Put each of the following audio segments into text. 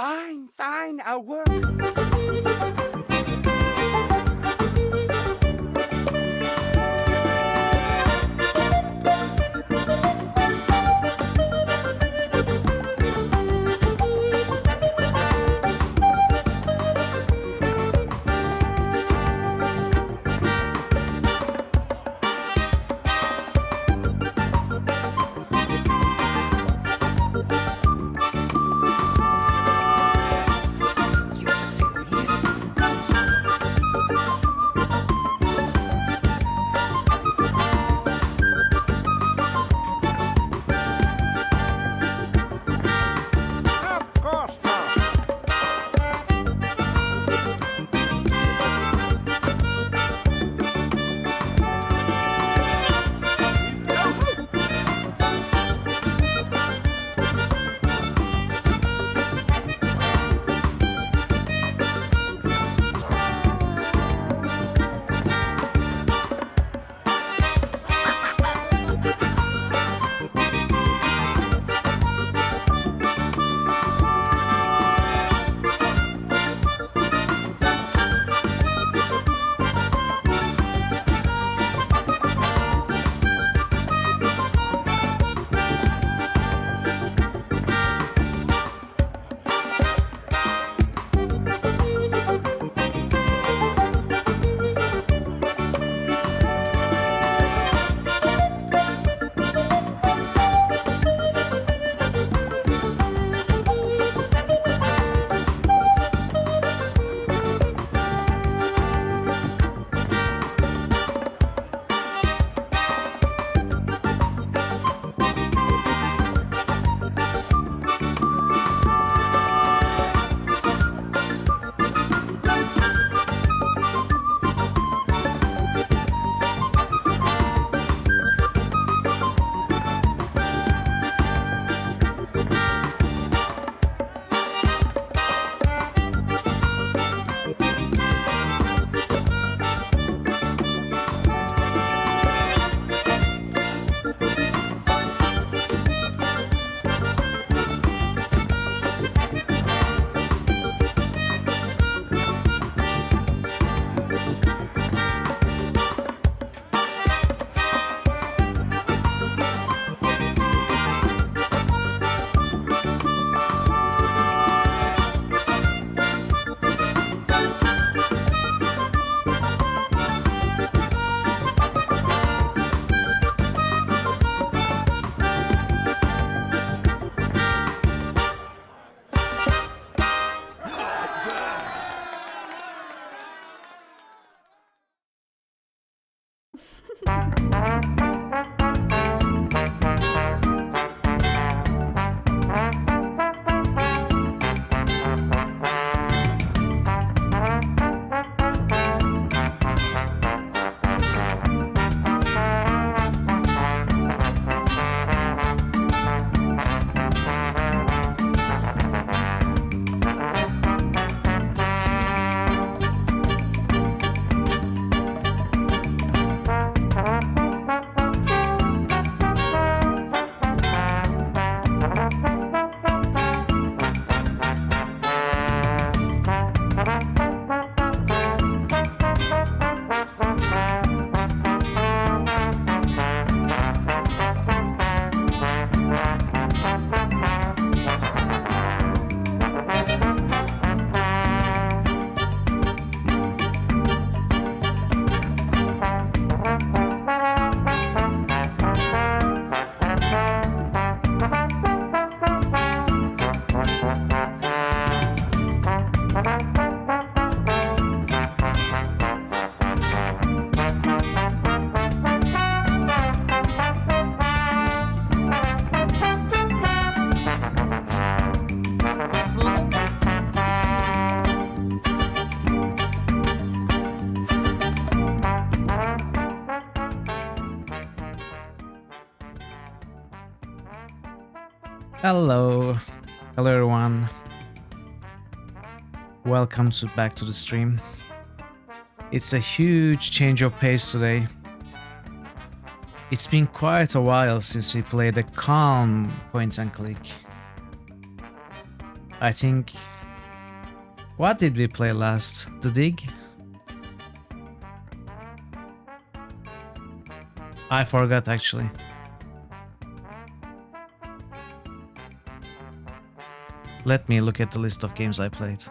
Fine, I'll work. You serious? Of course not. Hello everyone. Welcome back to the stream. It's a huge change of pace today. It's been quite a while since we played a calm point and click. I think... What did we play last? The Dig? I forgot actually. Let me look at the list of games I played.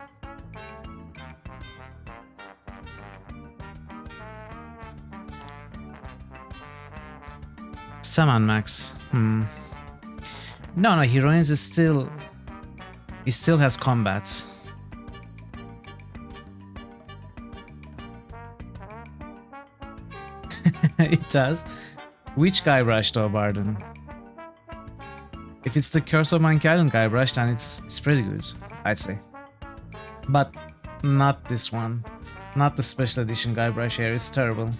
Sam & Max. No, Heroines is still... It still has combat. It does. Which Guybrush though, Barden? If it's the Curse of Monkey Island Guybrush, then it's pretty good, I'd say. But not this one. Not the special edition Guybrush here, it's terrible.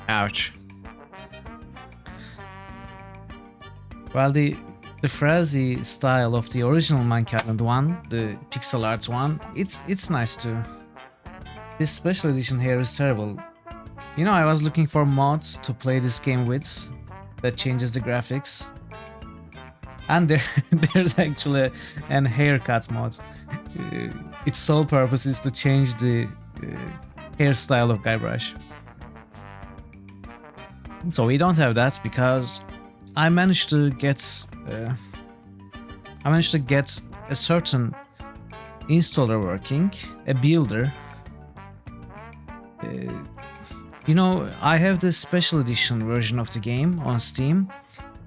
Ouch. Well, the frazzy style of the original Monkey Island one, the pixel art one, it's nice too. This special edition here is terrible. You know, I was looking for mods to play this game with that changes the graphics. And there's actually an haircut mod. Its sole purpose is to change the hairstyle of Guybrush. So we don't have that because I managed to get a certain installer working, a builder. You know, I have the special edition version of the game on Steam,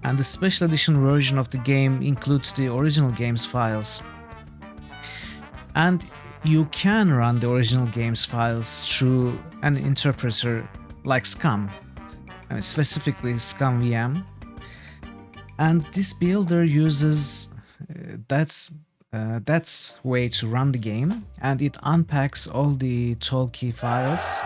and the special edition version of the game includes the original game's files. And you can run the original game's files through an interpreter like Scum, I mean, specifically Scum VM. And this builder uses that's way to run the game, and it unpacks all the Tolkien files.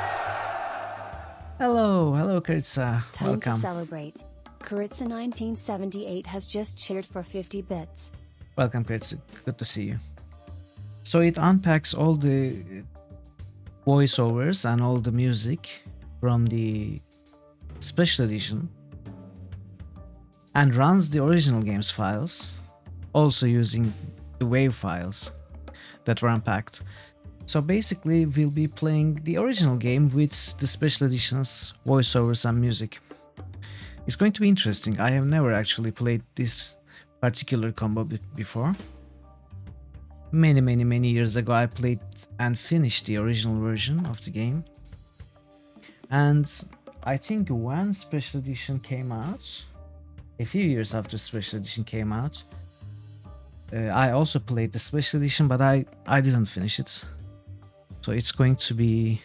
Hello Karitsa, Time welcome. to celebrate. Karitsa 1978 has just cheered for 50 bits. Welcome Karitsa, good to see you. So it unpacks all the voiceovers and all the music from the special edition and runs the original game's files, also using the WAV files that were unpacked. So basically we'll be playing the original game with the special edition's voiceovers and music. It's going to be interesting. I have never actually played this particular combo before. Many years ago I played and finished the original version of the game. And I think when special edition came out, a few years after special edition came out, I also played the special edition, but I didn't finish it. So it's going to be...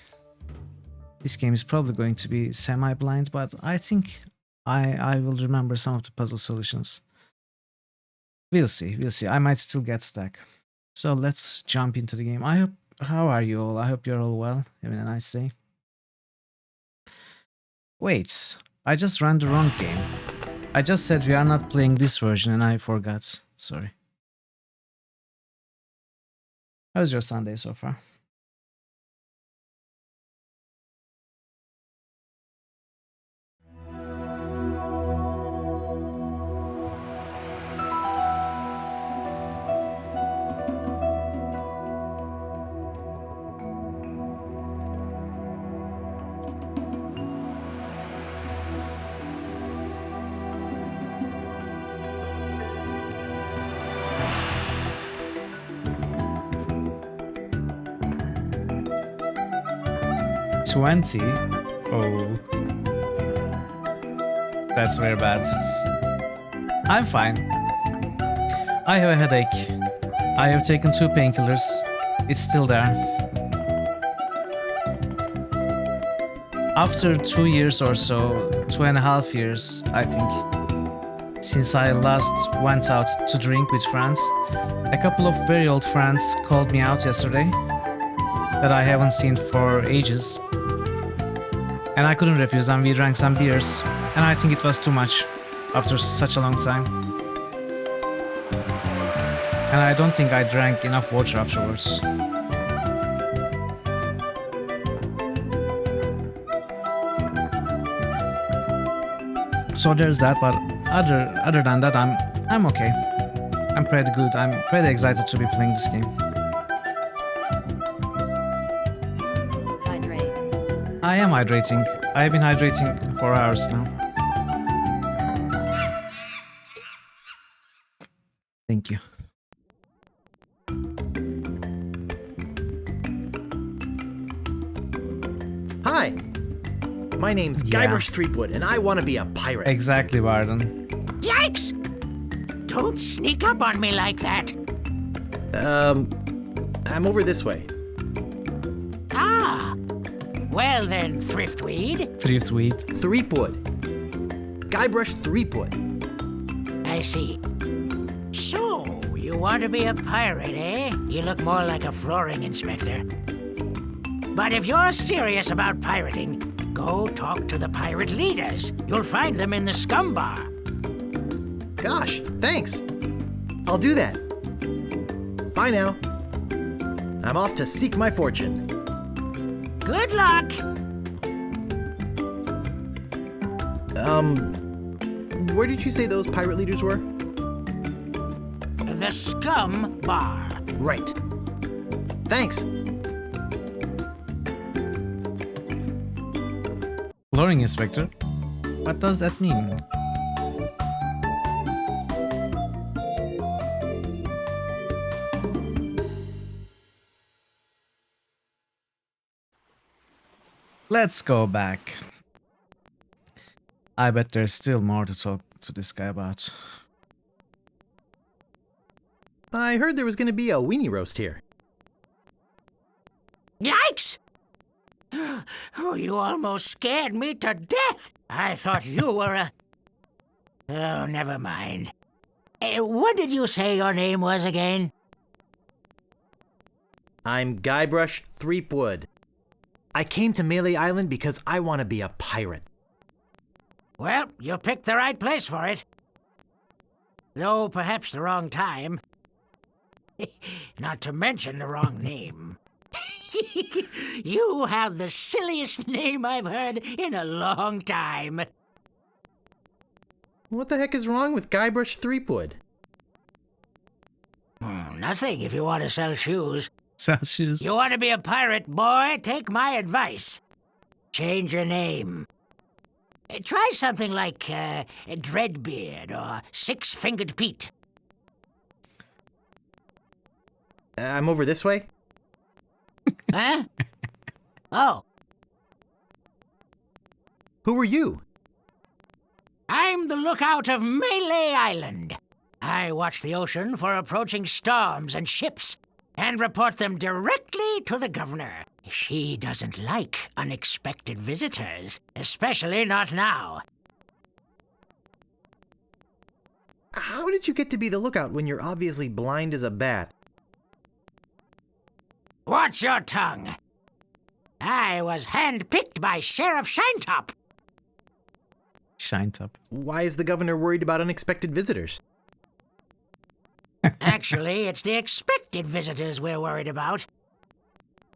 This game is probably going to be semi-blind, but I think I will remember some of the puzzle solutions. We'll see. I might still get stuck. So let's jump into the game. How are you all? I hope you're all well. Having a nice day. Wait, I just ran the wrong game. I just said we are not playing this version and I forgot. Sorry. How's your Sunday so far? $20? Oh. That's very bad. I'm fine. I have a headache. I have taken 2 painkillers. It's still there. After 2 years or so, 2.5 years, I think, since I last went out to drink with friends, a couple of very old friends called me out yesterday that I haven't seen for ages. And I couldn't refuse, and we drank some beers, and I think it was too much after such a long time. And I don't think I drank enough water afterwards. So there's that, but other than that, I'm okay. I'm pretty good. I'm pretty excited to be playing this game. Hydrate. I am hydrating. I've been hydrating for hours now. Thank you. Hi, my name's Yeah. Guybrush Threepwood, and I want to be a pirate. Exactly, Varden. Yikes! Don't sneak up on me like that. I'm over this way. Ah. Well then, Thriftweed. Thriftweed. Threepwood. Guybrush Threepwood. I see. So, you want to be a pirate, eh? You look more like a flooring inspector. But if you're serious about pirating, go talk to the pirate leaders. You'll find them in the scum bar. Gosh, thanks. I'll do that. Bye now. I'm off to seek my fortune. Good luck! Where did you say those pirate leaders were? The scum bar. Right. Thanks. Flooring inspector? What does that mean? Let's go back. I bet there's still more to talk to this guy about. I heard there was going to be a weenie roast here. Yikes! Oh, you almost scared me to death. I thought you were a... Oh, never mind. What did you say your name was again? I'm Guybrush Threepwood. I came to Melee Island because I want to be a pirate. Well, you picked the right place for it. Though perhaps the wrong time. Not to mention the wrong name. You have the silliest name I've heard in a long time. What the heck is wrong with Guybrush Threepwood? Nothing if you want to sell shoes. Sell shoes. You want to be a pirate, boy? Take my advice. Change your name. Try something like Dreadbeard or Six-Fingered Pete. I'm over this way. Huh? Oh, Who are you? I'm the lookout of Melee Island. I watch the ocean for approaching storms and ships and report them directly to the governor. She doesn't like unexpected visitors, especially not now. How did you get to be the lookout when you're obviously blind as a bat? Watch your tongue. I was handpicked by Sheriff Shinetop. Shine top. Why is the governor worried about unexpected visitors? Actually, it's the expected visitors we're worried about.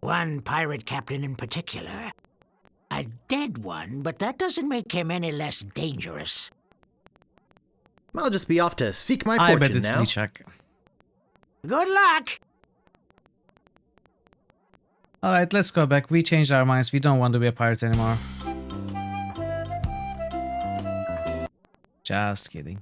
One pirate captain in particular. A dead one, but that doesn't make him any less dangerous. I'll just be off to seek my I fortune bet it's now. Lichak. Good luck! Alright, let's go back. We changed our minds. We don't want to be a pirate anymore. Just kidding.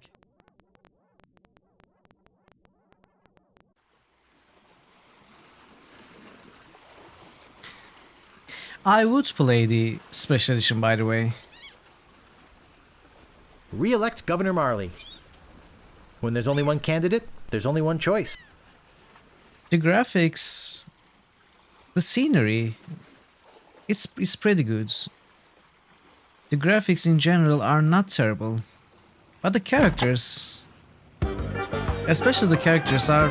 I would play the special edition, by the way. Re-elect Governor Marley. When there's only one candidate, there's only one choice. The graphics, the scenery, it's pretty good. The graphics in general are not terrible, but the characters, especially the characters, are...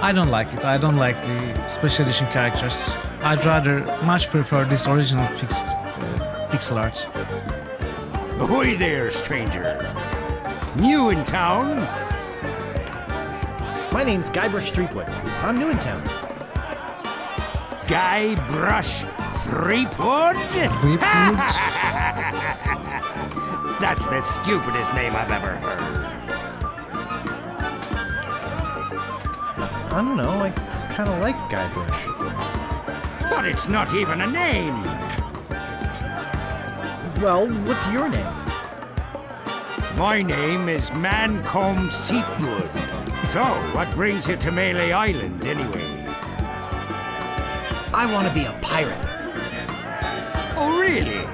I don't like it. I don't like the special edition characters. I'd rather much prefer this original pixel art. Ahoy there, stranger. New in town? My name's Guybrush Threepwood. I'm new in town. Guybrush Threepwood? Threepwood? That's the stupidest name I've ever heard. I don't know, I kind of like Guybrush. But it's not even a name. Well, what's your name? My name is Mancomb Seepgood. So, what brings you to Melee Island, anyway? I want to be a pirate. Oh, really?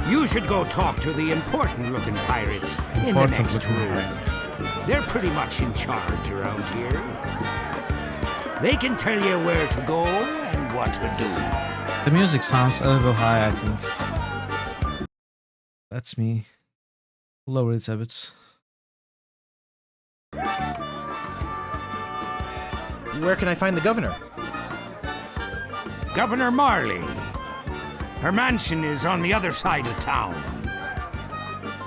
You should go talk to the important-looking pirates in the next room. They're pretty much in charge around here. They can tell you where to go and what to do. The music sounds a little high, I think. That's me. Lower it a bit. Where can I find the governor? Governor Marley. Her mansion is on the other side of town.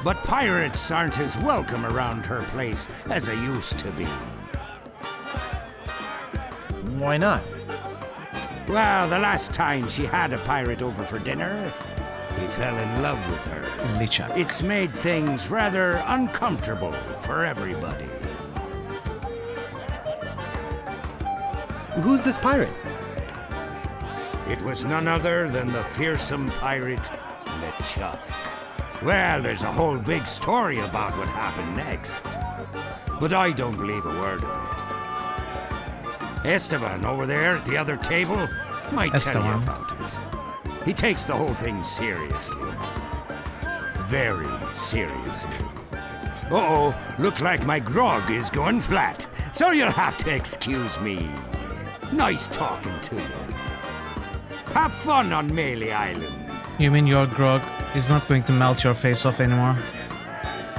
But pirates aren't as welcome around her place as they used to be. Why not? Well, the last time she had a pirate over for dinner, he fell in love with her. Lichak. It's made things rather uncomfortable for everybody. Who's this pirate? It was none other than the fearsome pirate, LeChuck. Well, there's a whole big story about what happened next. But I don't believe a word of it. Esteban over there at the other table might tell you about it. He takes the whole thing seriously. Very seriously. Uh-oh, looks like my grog is going flat, so you'll have to excuse me. Nice talking to you. Have fun on Melee Island. You mean your grog is not going to melt your face off anymore?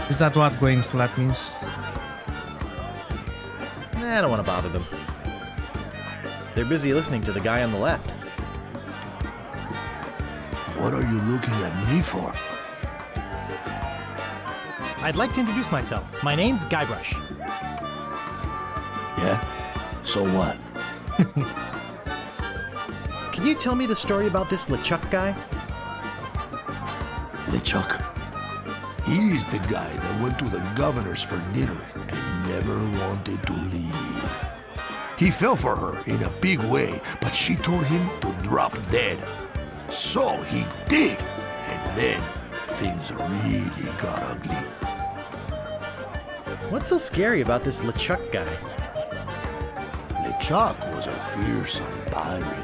Is that what going flat means? Nah, I don't want to bother them. They're busy listening to the guy on the left. What are you looking at me for? I'd like to introduce myself. My name's Guybrush. Yeah? So what? Can you tell me the story about this LeChuck guy? LeChuck. He's the guy that went to the governor's for dinner and never wanted to leave. He fell for her in a big way, but she told him to drop dead. So he did, and then things really got ugly. What's so scary about this LeChuck guy? LeChuck was a fearsome pirate.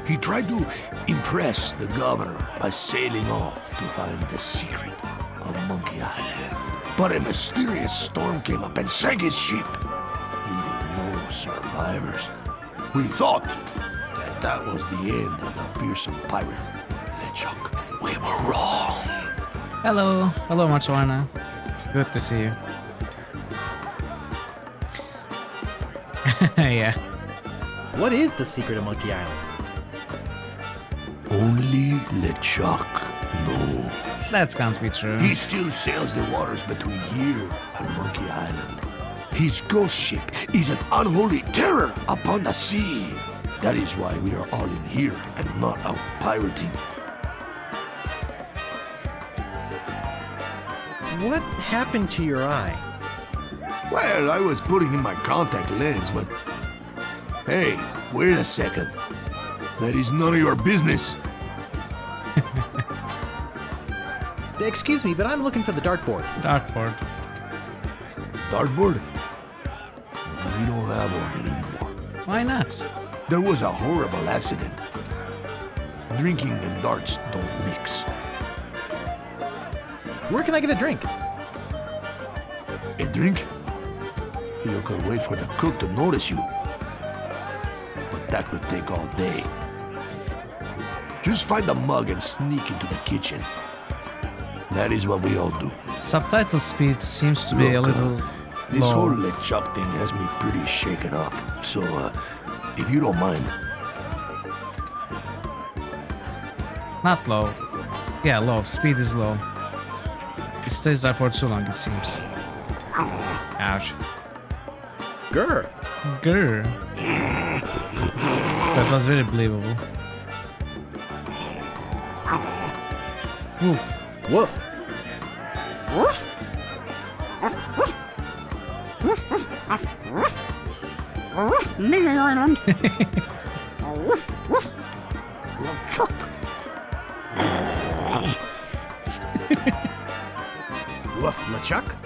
He tried to impress the governor by sailing off to find the secret of Monkey Island. But a mysterious storm came up and sank his ship, leaving no survivors. We thought that was the end of the fearsome pirate, LeChuck. We were wrong. Hello. Hello, Machuana. Good to see you. Yeah. What is the secret of Monkey Island? Only LeChuck knows. That can't be true. He still sails the waters between here and Monkey Island. His ghost ship is an unholy terror upon the sea. That is why we are all in here and not out pirating. What happened to your eye? Well, I was putting in my contact lens when... Hey, wait a second. That is none of your business. Excuse me, but I'm looking for the dartboard. Dartboard. Dartboard? We don't have one anymore. Why not? There was a horrible accident. Drinking and darts don't mix. Where can I get a drink? A drink? You could wait for the cook to notice you. But that could take all day. Just find a mug and sneak into the kitchen. That is what we all do. Subtitle speed seems to be a Look, little this low. whole LeChuck thing has me pretty shaken up. So, if you don't mind. Not low. Yeah, low. Speed is low. It stays there for too long, it seems. Ouch. Grr. Grr. That was very believable. Woof. Woof. Melee Island. Chuck. Woof, LeChuck?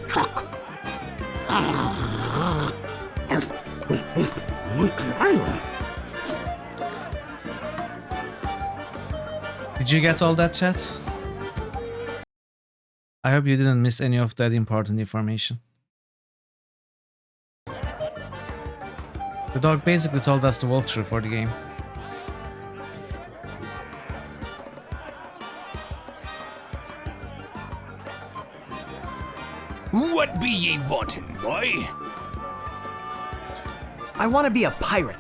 Chuck. Did you get all that, chat? I hope you didn't miss any of that important information. The dog basically told us the walkthrough for the game. What be ye wanting, boy? I want to be a pirate.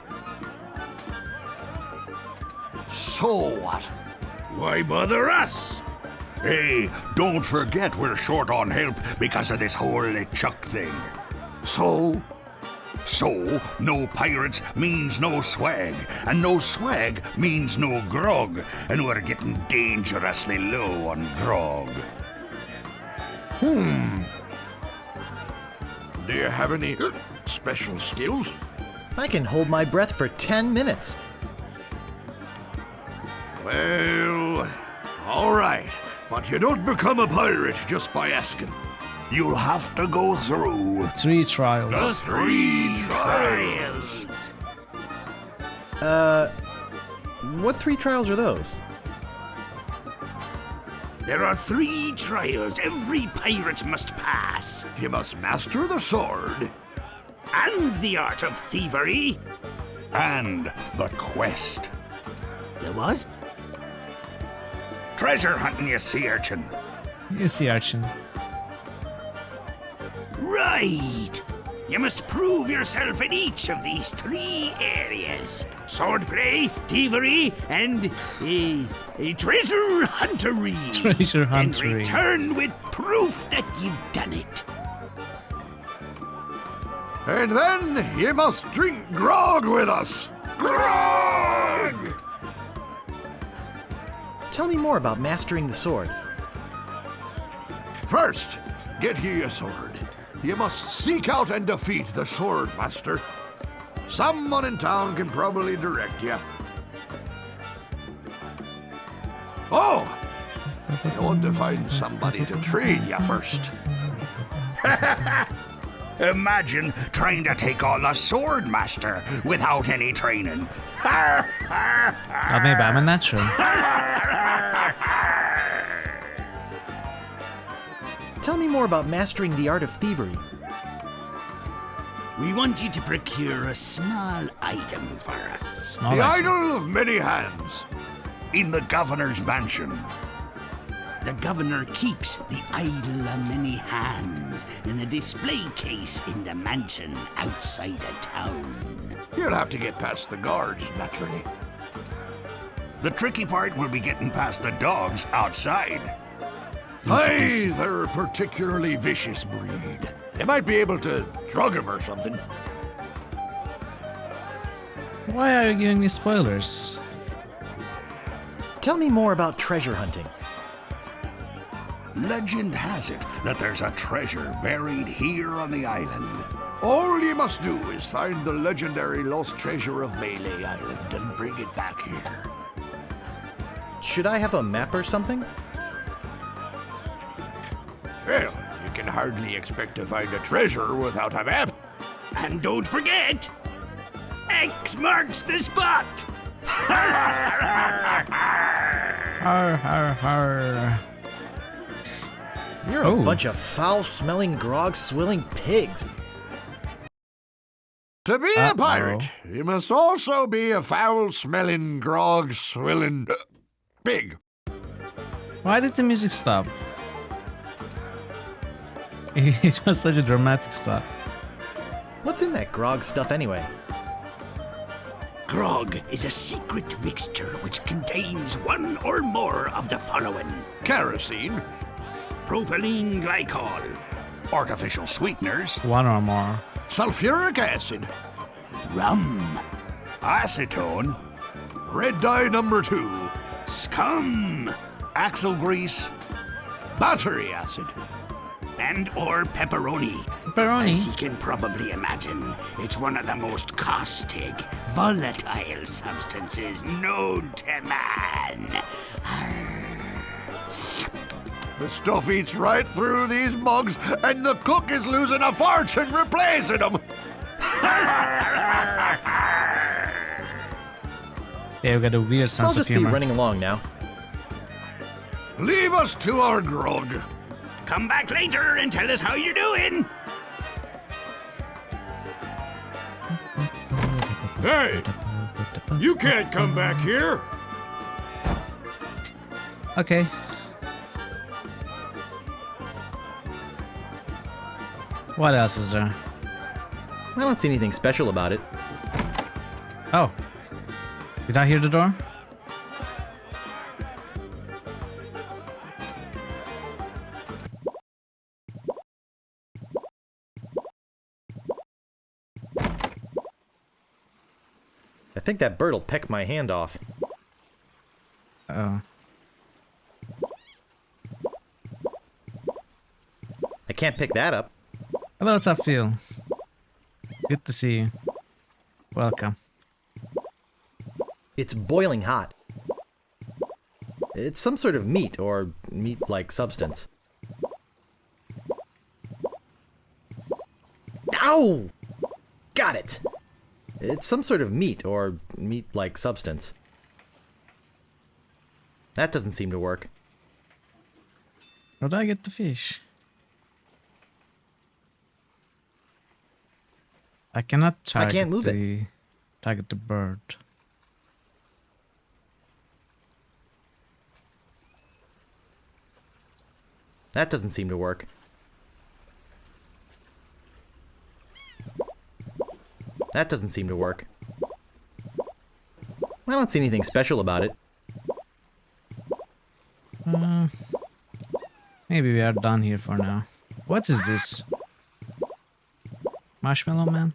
So what? Why bother us? Hey, don't forget we're short on help because of this whole LeChuck thing. So, no pirates means no swag, and no swag means no grog, and we're getting dangerously low on grog. Do you have any special skills? I can hold my breath for 10 minutes. Well, all right. But you don't become a pirate just by asking. You'll have to go through 3 trials. 3 trials. What 3 trials are those? There are 3 trials every pirate must pass. You must master the sword. And the art of thievery. And the quest. The what? Treasure hunting, you sea urchin. You see, Archon. Right. You must prove yourself in each of these 3 areas. Swordplay, thievery, and treasure huntery. Treasure And huntery. return with proof that you've done it. And then you must drink grog with us. Grog! Tell me more about mastering the sword. First, get ye a sword. You must seek out and defeat the sword master. Someone in town can probably direct you. Oh! You want to find somebody to train you first. Imagine trying to take on the sword master without any training. Oh, maybe I'm a natural. Tell me more about mastering the art of thievery. We want you to procure a small item for us. Small The item. idol of many hands. In the governor's mansion. The governor keeps the idol of many hands in a display case in the mansion outside of town. You'll have to get past the guards, naturally. The tricky part will be getting past the dogs outside. Hey, they're a particularly vicious breed. You might be able to drug him or something. Why are you giving me spoilers? Tell me more about treasure hunting. Legend has it that there's a treasure buried here on the island. All you must do is find the legendary lost treasure of Melee Island and bring it back here. Should I have a map or something? Well, you can hardly expect to find a treasure without a map. And don't forget, X marks the spot. Har har har. You're a bunch of foul-smelling, grog-swilling pigs. To be a pirate, you must also be a foul-smelling, grog-swilling pig. Why did the music stop? It was such a dramatic stop. What's in that grog stuff anyway? grog is a secret mixture which contains one or more of the following: Kerosene, propylene glycol, artificial sweeteners, One or more. sulfuric acid, rum, Acetone, red dye number 2, scum, axle grease, battery acid. and/or pepperoni. Pepperoni? As you can probably imagine, it's one of the most caustic, volatile substances known to man. The stuff eats right through these mugs, and the cook is losing a fortune replacing them. They've got a weird I'll sense of just be humor. running along now. Leave us to our grog. Come back later and tell us how you're doing. Hey! You can't come back here! Okay. What else is there? I don't see anything special about it. Oh. Did I hear the door? I think that bird'll peck my hand off. Oh. I can't pick that up. Hello, Top Feel. Good to see you. Welcome. It's boiling hot. It's some sort of meat or meat-like substance. Ow! Got it! It's some sort of meat or meat-like substance. That doesn't seem to work. How do I get the fish? I cannot target can't move it. target the bird. That doesn't seem to work. That doesn't seem to work. I don't see anything special about it. Maybe we are done here for now. What is this? Marshmallow Man?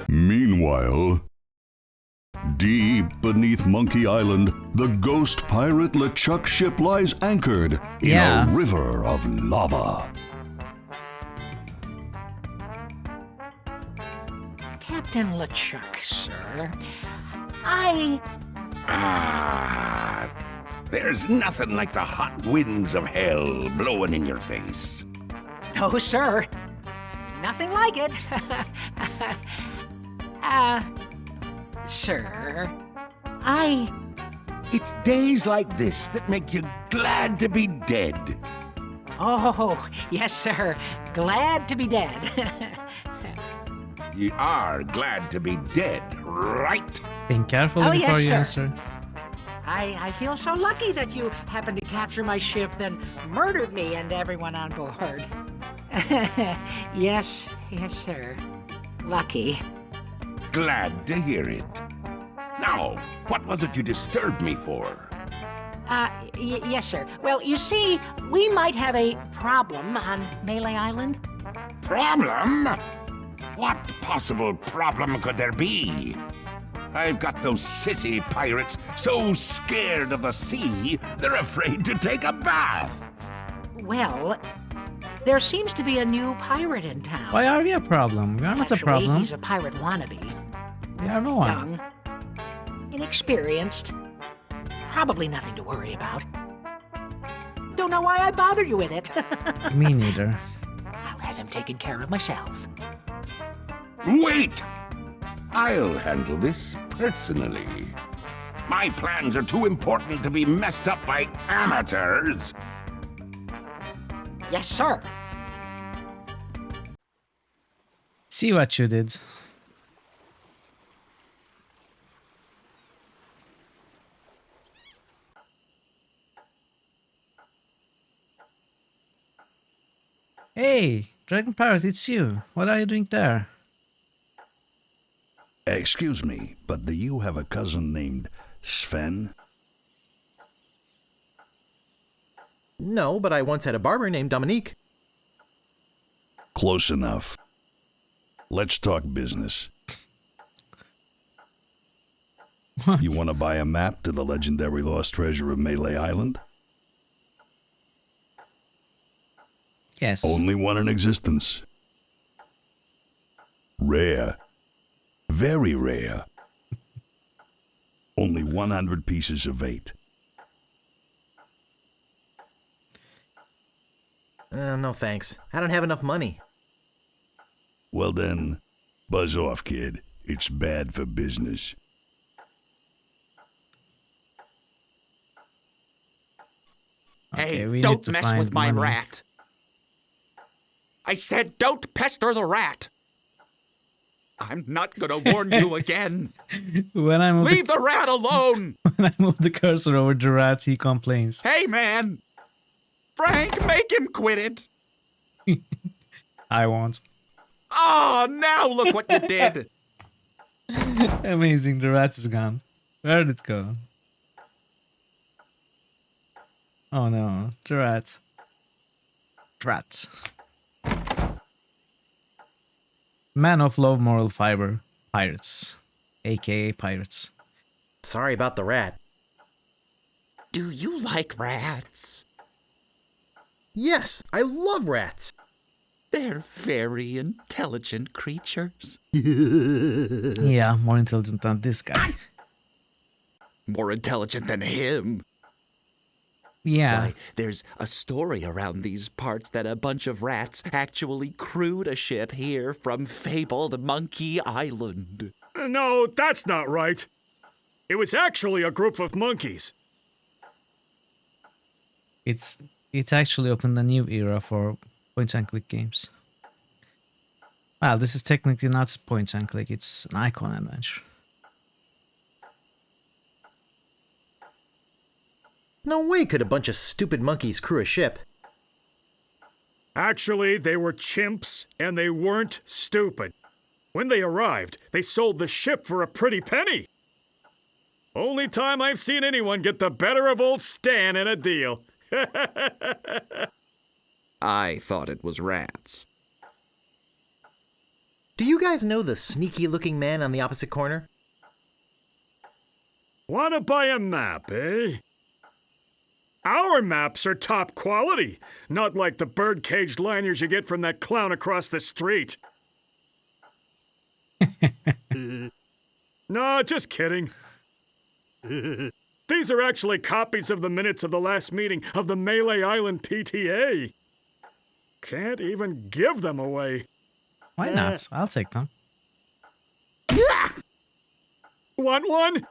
Meanwhile, deep beneath Monkey Island, the ghost pirate LeChuck ship lies anchored in Yeah. a river of lava. Captain LeChuck, sir. There's nothing like the hot winds of hell blowing in your face. No, sir. Nothing like it. Sir, It's days like this that make you glad to be dead. Oh, yes, sir. Glad to be dead. You are glad to be dead, right? Being careful Oh, before yes, you sir. answer. I feel so lucky that you happened to capture my ship, then murdered me and everyone on board. Yes, sir. Lucky. Glad to hear it. Now, what was it you disturbed me for? Yes, sir. Well, you see, we might have a problem on Melee Island. Problem? What possible problem could there be? I've got those sissy pirates so scared of the sea, they're afraid to take a bath. Well, there seems to be a new pirate in town. Why are we a problem? We are not a Actually, problem. he's a pirate wannabe. We are no one. Young, inexperienced, probably nothing to worry about. Don't know why I bother you with it. Me neither. I'll have him taken care of myself. Wait! I'll handle this personally. My plans are too important to be messed up by amateurs. Yes, sir. See what you did. Hey, Dragon Pirate, it's you. What are you doing there? Excuse me, but do you have a cousin named Sven? No, but I once had a barber named Dominique. Close enough. Let's talk business. What? You want to buy a map to the legendary lost treasure of Melee Island? Yes. Only one in existence. Rare. Very rare. Only 100 pieces of 8. No thanks. I don't have enough money. Well then, buzz off, kid. It's bad for business. Okay, Hey, we need don't to mess find with my money. rat. I said don't pester the rat. I'm not gonna warn you again. When I move Leave the rat alone. when I move the cursor over the rat, he complains. Hey, man. Frank, make him quit it. I won't. Oh, now look what you did. Amazing, the rat is gone. Where did it go? Oh no, the rat. Rat. Man of low moral fiber. Pirates. AKA pirates. Sorry about the rat. Do you like rats? Yes, I love rats. They're very intelligent creatures. Yeah, more intelligent than this guy. More intelligent than him. Yeah. Why, there's a story around these parts that a bunch of rats actually crewed a ship here from fabled Monkey Island. No, that's not right. It was actually a group of monkeys. It's actually opened a new era for point and click games. Well, this is technically not point and click, it's an icon adventure. No way could a bunch of stupid monkeys crew a ship. Actually, they were chimps, and they weren't stupid. When they arrived, they sold the ship for a pretty penny. Only time I've seen anyone get the better of old Stan in a deal. I thought it was rats. Do you guys know the sneaky-looking man on the opposite corner? Wanna buy a map, eh? Our maps are top quality, not like the bird-caged liners you get from that clown across the street. No, just kidding. These are actually copies of the minutes of the last meeting of the Melee Island PTA. Can't even give them away. Why not? I'll take them. Want one?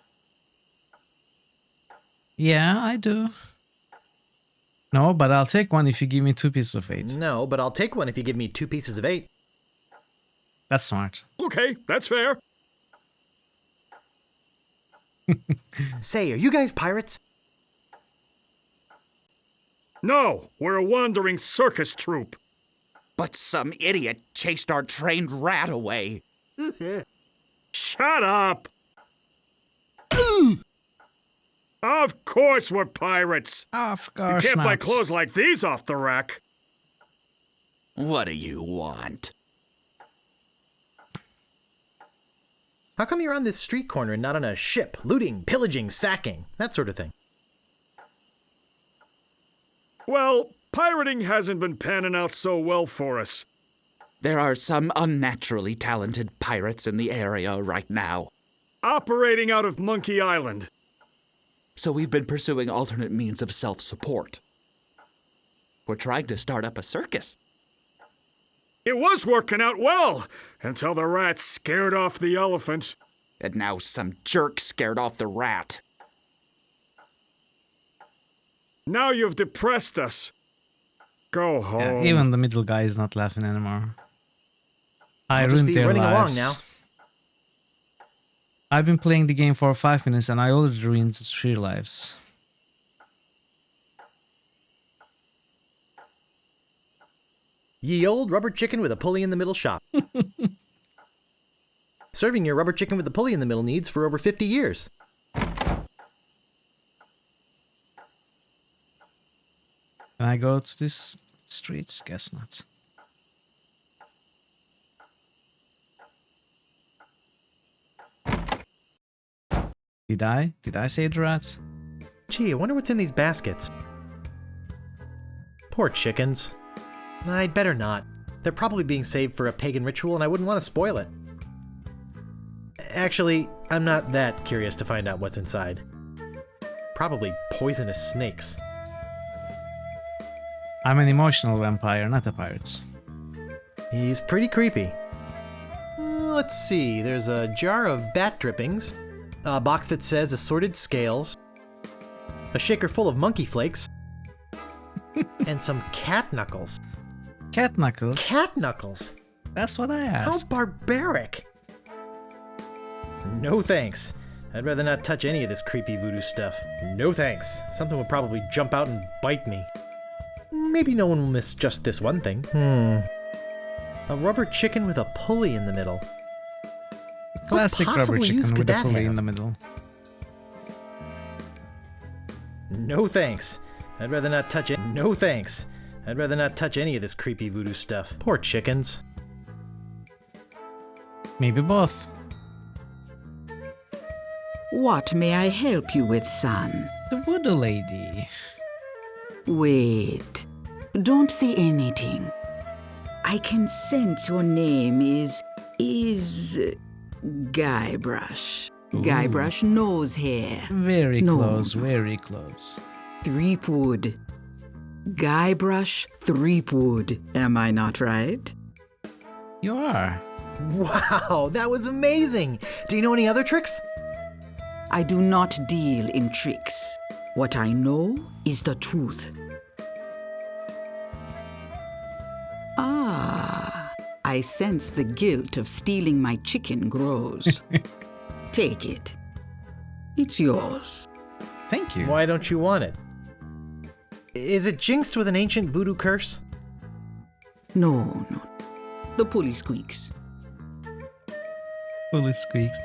Yeah, I do. No, but I'll take one if you give me 2 pieces of 8. No, but I'll take one if you give me 2 pieces of 8. That's smart. Okay, that's fair. Say, are you guys pirates? No, we're a wandering circus troupe. But some idiot chased our trained rat away. Shut up! Of course we're pirates. Of You course can't buy not. clothes like these off the rack. What do you want? How come you're on this street corner and not on a ship, looting, pillaging, sacking, that sort of thing? Well, pirating hasn't been panning out so well for us. There are some unnaturally talented pirates in the area right now. Operating out of Monkey Island. So we've been pursuing alternate means of self-support. We're trying to start up a circus. It was working out well, until the rat scared off the elephant. And now some jerk scared off the rat. Now you've depressed us. Go Yeah, home. even the middle guy is not laughing anymore. I I'll just ruined be their running lives. along now. I've been playing the game for 5 minutes and I already ruined 3 lives. Ye old rubber chicken with a pulley in the middle shop. Serving your rubber chicken with a pulley in the middle needs for over 50 years. Can I go to this streets? Guess not. Did I? Did I say the rat? Gee, I wonder what's in these baskets. Poor chickens. I'd better not. They're probably being saved for a pagan ritual and I wouldn't want to spoil it. Actually, I'm not that curious to find out what's inside. Probably poisonous snakes. I'm an emotional vampire, not a pirate. He's pretty creepy. Let's see, there's a jar of bat drippings, a box that says assorted scales, a shaker full of monkey flakes, and some cat knuckles. Cat knuckles? Cat knuckles? That's what I asked. How barbaric! No thanks. I'd rather not touch any of this creepy voodoo stuff. No thanks. Something would probably jump out and bite me. Maybe no one will miss just this one thing. A rubber chicken with a pulley in the middle. Classic rubber chicken with a pulley in the middle. No thanks. I'd rather not touch it. No thanks. I'd rather not touch any of this creepy voodoo stuff. Poor chickens. Maybe both. What may I help you with, son? The voodoo lady. Wait. Don't say anything. I can sense your name is Guybrush. Ooh. Guybrush nose hair. Very close, very close. Threepwood. Guybrush Threepwood. Am I not right? You are. Wow, that was amazing! Do you know any other tricks? I do not deal in tricks. What I know is the truth. Ah, I sense the guilt of stealing my chicken grows. Take it. It's yours. Thank you. Why don't you want it? Is it jinxed with an ancient voodoo curse? No. The pulley squeaks. Pulley squeaks.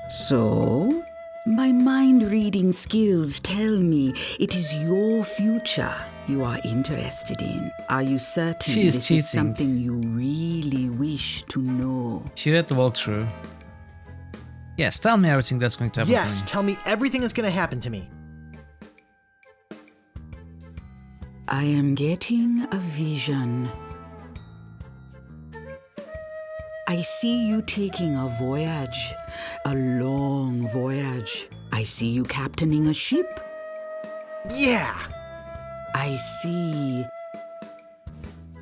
So, my mind-reading skills tell me it is your future you are interested in. Are you certain She is this cheating. is something you really wish to know? She read the walkthrough. Yes, tell me everything that's going to happen Yes, to me. tell me everything that's going to happen to me. I am getting a vision. I see you taking a voyage, a long voyage. I see you captaining a ship. Yeah! I see...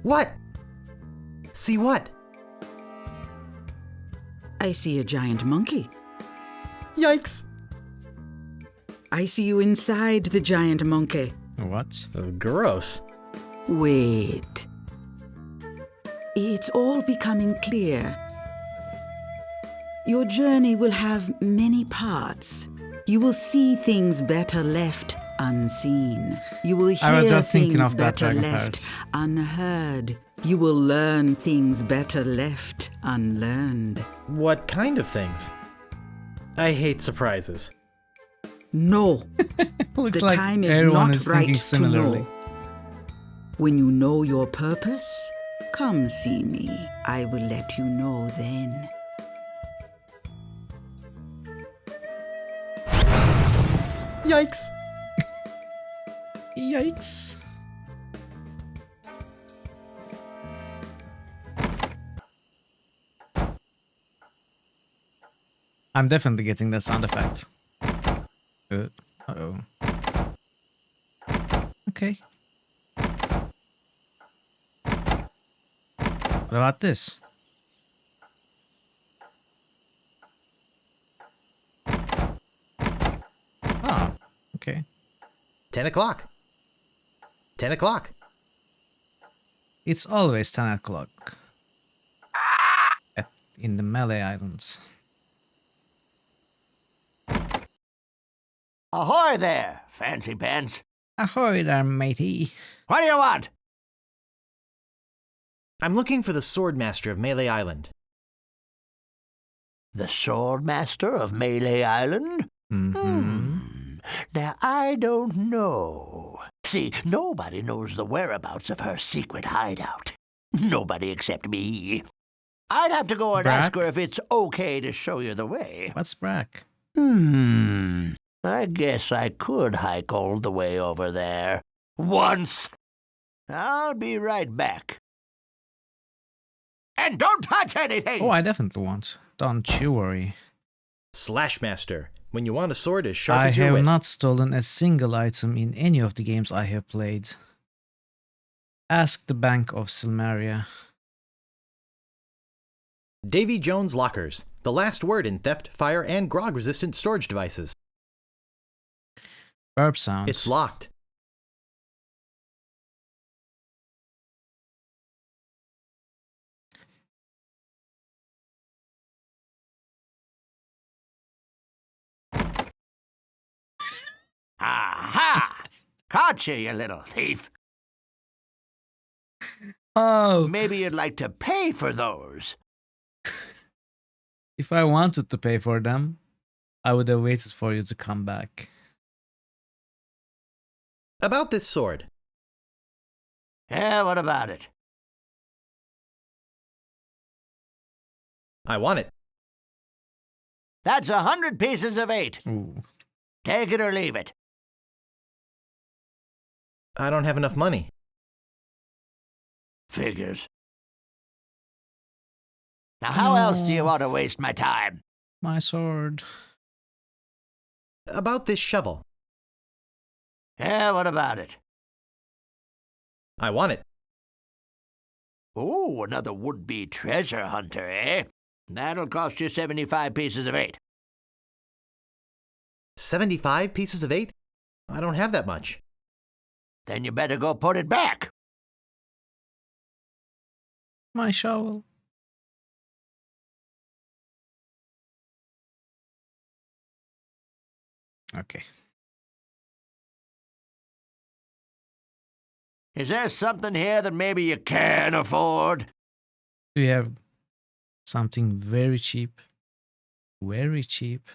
What? See what? I see a giant monkey. Yikes! I see you inside the giant monkey. What? Gross. Wait. It's all becoming clear. Your journey will have many parts. You will see things better left unseen. You will I was hear just thinking things of that better Dragon left Pirates. unheard. You will learn things better left unlearned. What kind of things? I hate surprises. No. Looks The like time is everyone not is right thinking to similarly. know. When you know your purpose, come see me. I will let you know then. Yikes! Yikes. I'm definitely getting the sound effect. Uh-oh. Okay. What about this? Ah, okay. 10 o'clock. 10 o'clock. It's always 10 o'clock. In the Malay Islands. Ahoy there, fancy pants. Ahoy there, matey. What do you want? I'm looking for the Swordmaster of Melee Island. The Swordmaster of Melee Island? Now, I don't know. See, nobody knows the whereabouts of her secret hideout. Nobody except me. I'd have to go and ask her if it's okay to show you the way. What's Brack? I guess I could hike all the way over there. Once. I'll be right back. And don't touch anything! Oh, I definitely won't. Don't you worry. Slashmaster. When you want a sword as sharp I as your have wit. not stolen a single item in any of the games I have played. Ask the Bank of Silmaria. Davy Jones Lockers. The last word in theft, fire, and grog-resistant storage devices. Burp sound. It's locked. Aha! Caught you, you little thief. Oh! Maybe you'd like to pay for those. If I wanted to pay for them, I would have waited for you to come back. About this sword. Yeah, what about it? I want it. That's 100 pieces of 8. Ooh. Take it or leave it. I don't have enough money. Figures. Now, how else do you want to waste my time? My sword. About this shovel. Yeah, what about it? I want it. Oh, another would-be treasure hunter, eh? That'll cost you 75 pieces of 8. 75 pieces of 8? I don't have that much. Then you better go put it back. My shovel. Okay. Is there something here that maybe you can afford? Do you have something very cheap? Very cheap.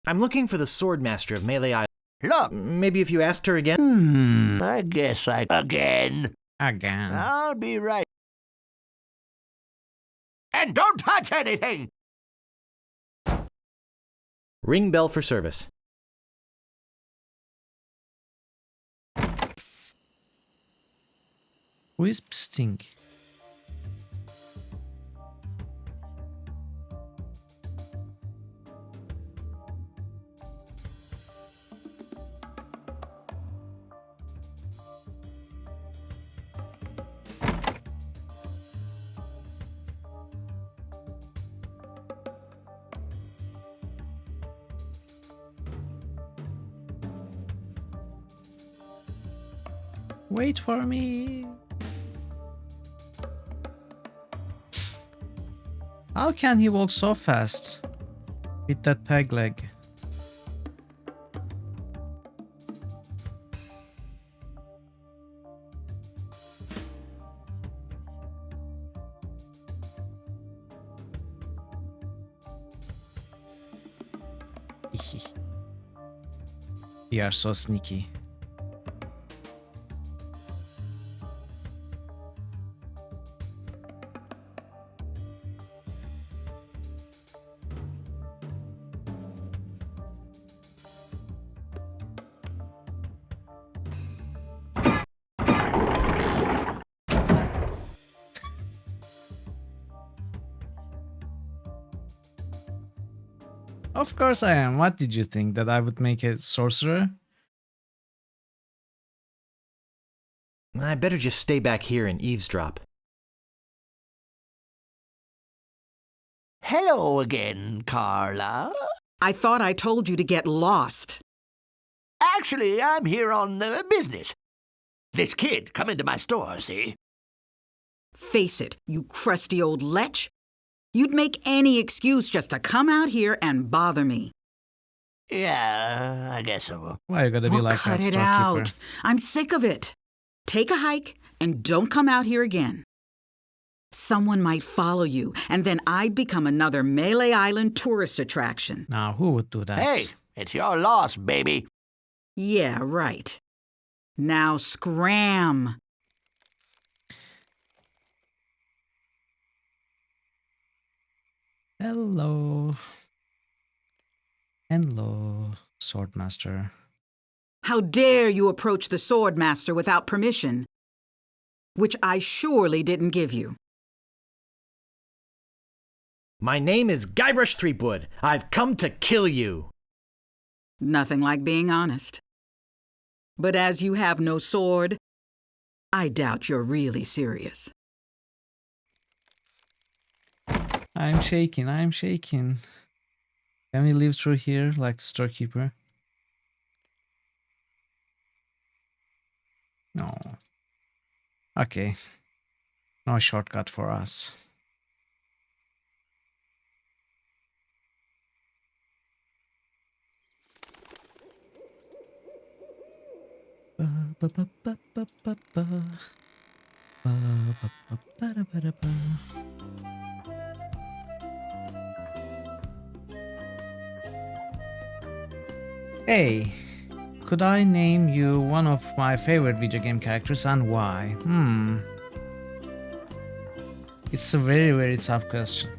I'm looking for the Swordmaster of Melee Island. Look! Maybe if you asked her again? I guess I... Again. Again. I'll be right. And don't touch anything! Ring bell for service. Who is psting? Wait for me. How can he walk so fast with that peg leg? You are so sneaky. Of course I am. What did you think? That I would make a sorcerer? I better just stay back here and eavesdrop. Hello again, Carla. I thought I told you to get lost. Actually, I'm here on business. This kid come into my store, see? Face it, you crusty old lech. You'd make any excuse just to come out here and bother me. Yeah, I guess so. Why you gotta be Well, like cut that, it storekeeper? out. I'm sick of it. Take a hike and don't come out here again. Someone might follow you, and then I'd become another Melee Island tourist attraction. Now, who would do that? Hey, it's your loss, baby. Yeah, right. Now scram. Hello. Hello, Swordmaster. How dare you approach the Swordmaster without permission, which I surely didn't give you. My name is Guybrush Threepwood. I've come to kill you. Nothing like being honest. But as you have no sword, I doubt you're really serious. I'm shaking, I'm shaking. Can we live through here like the storekeeper? No. Okay. No shortcut for us. Hey, could I name you one of my favorite video game characters and why? It's a very, very tough question.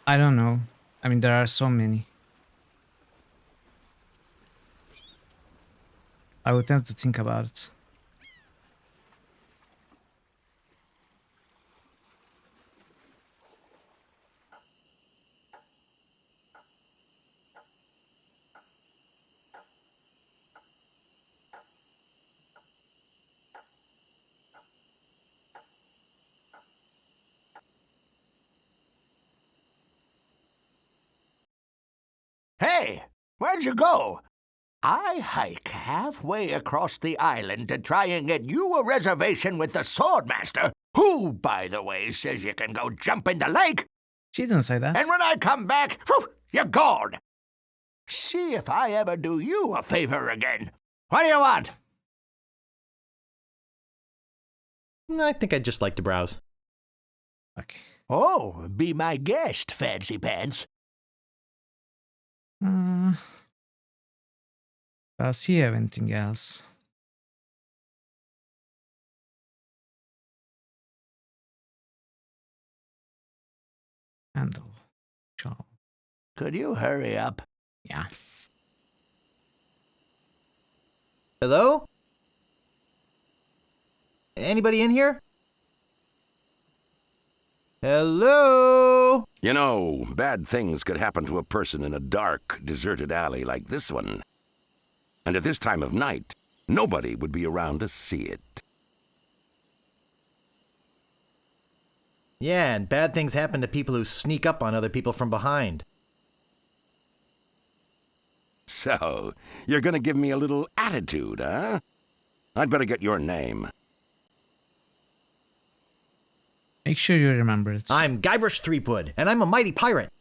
I don't know. I mean, there are so many. I would have to think about it. Hey, where'd you go? I hike halfway across the island to try and get you a reservation with the Swordmaster, who, by the way, says you can go jump in the lake. She didn't say that. And when I come back, whew, you're gone. See if I ever do you a favor again. What do you want? I think I'd just like to browse. Okay. Oh, be my guest, Fancy Pants. Does he have anything else? Handle. Job. Could you hurry up? Yeah. Hello? Anybody in here? Hello? You know, bad things could happen to a person in a dark, deserted alley like this one. And at this time of night, nobody would be around to see it. Yeah, and bad things happen to people who sneak up on other people from behind. So, you're gonna give me a little attitude, huh? I'd better get your name. Make sure you remember it. I'm Guybrush Threepwood, and I'm a mighty pirate.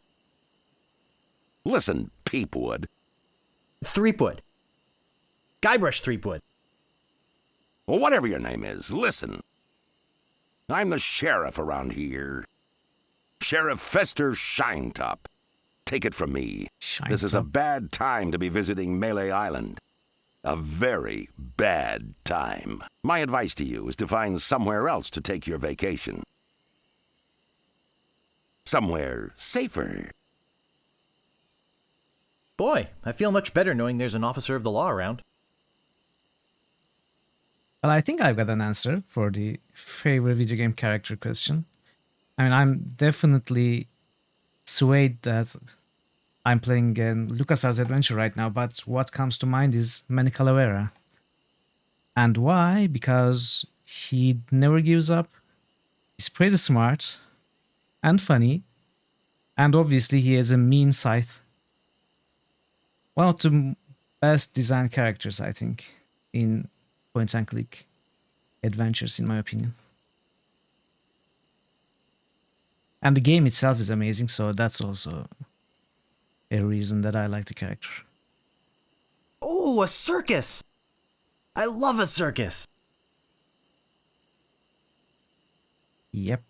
Listen, Peepwood. Threepwood. Guybrush Threepwood. Well, whatever your name is, listen. I'm the sheriff around here. Sheriff Fester Shinetop. Take it from me. This is a bad time to be visiting Melee Island. A very bad time. My advice to you is to find somewhere else to take your vacation. Somewhere safer. Boy, I feel much better knowing there's an officer of the law around. Well, I think I've got an answer for the favorite video game character question. I mean, I'm definitely swayed that I'm playing LucasArts Adventure right now, but what comes to mind is Manny Calavera. And why? Because he never gives up. He's pretty smart and funny. And obviously he has a mean scythe. One of the best designed characters, I think, in point and click adventures, in my opinion. And the game itself is amazing, so that's also a reason that I like the character. Oh, a circus! I love a circus! Yep.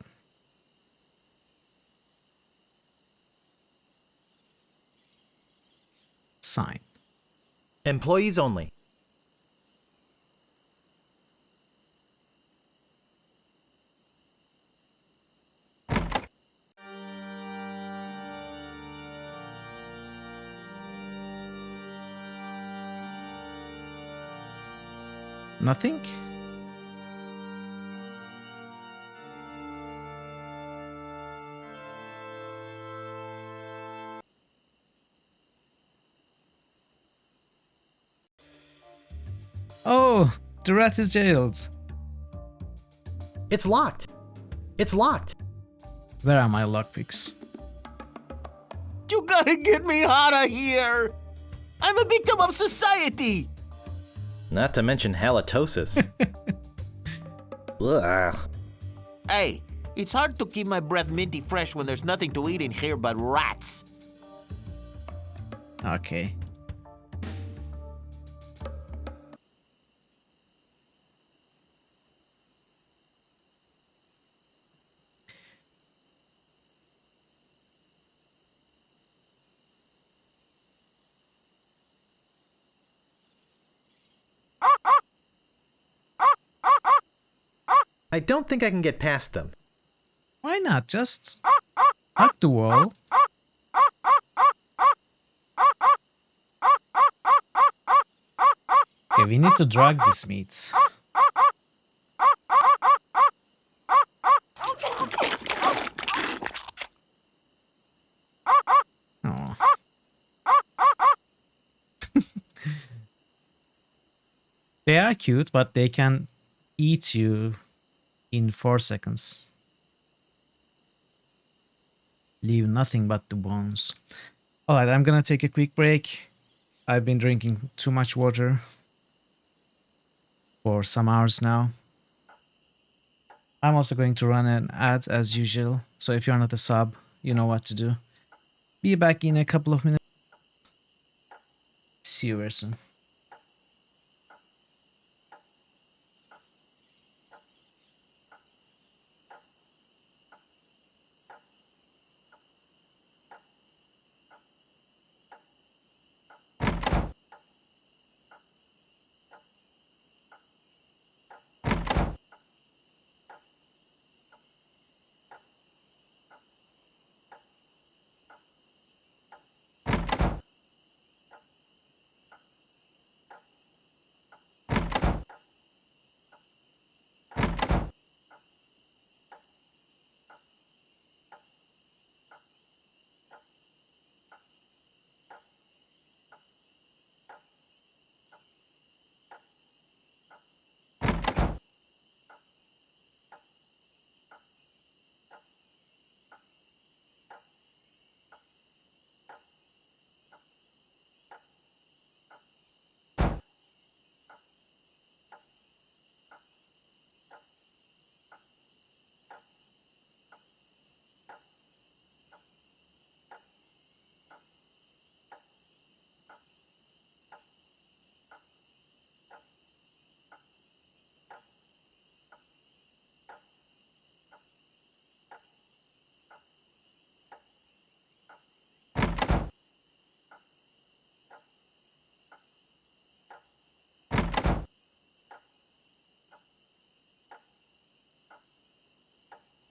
Sign. Employees only. Nothing? Oh, the rat is jailed. It's locked. It's locked. Where are my lockpicks? You gotta get me out of here! I'm a victim of society! Not to mention halitosis. Ugh. Hey, it's hard to keep my breath minty fresh when there's nothing to eat in here but rats. Okay. I don't think I can get past them. Why not? Just hug the wall. Okay, we need to drag this meat. Oh. They are cute, but they can eat you in 4 seconds. Leave nothing but the bones. Alright, I'm gonna take a quick break. I've been drinking too much water for some hours now. I'm also going to run an ad as usual, so if you're not a sub, you know what to do. Be back in a couple of minutes. See you very soon.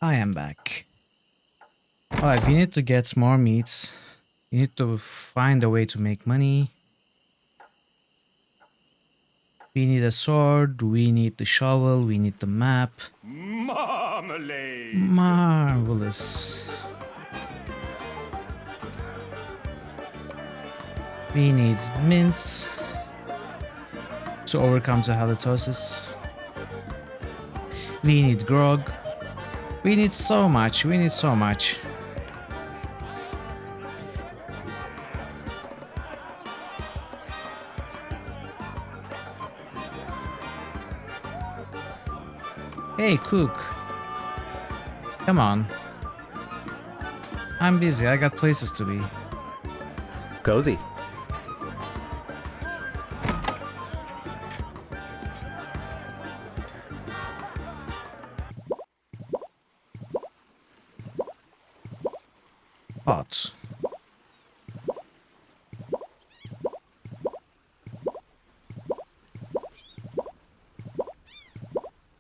I am back. Alright, we need to get more meats. We need to find a way to make money. We need a sword, we need the shovel, we need the map. Marmalade! Marvelous. We need mints to overcome the halitosis. We need grog. We need so much, we need so much. Hey, cook. Come on. I'm busy. I got places to be. Cozy. Pots.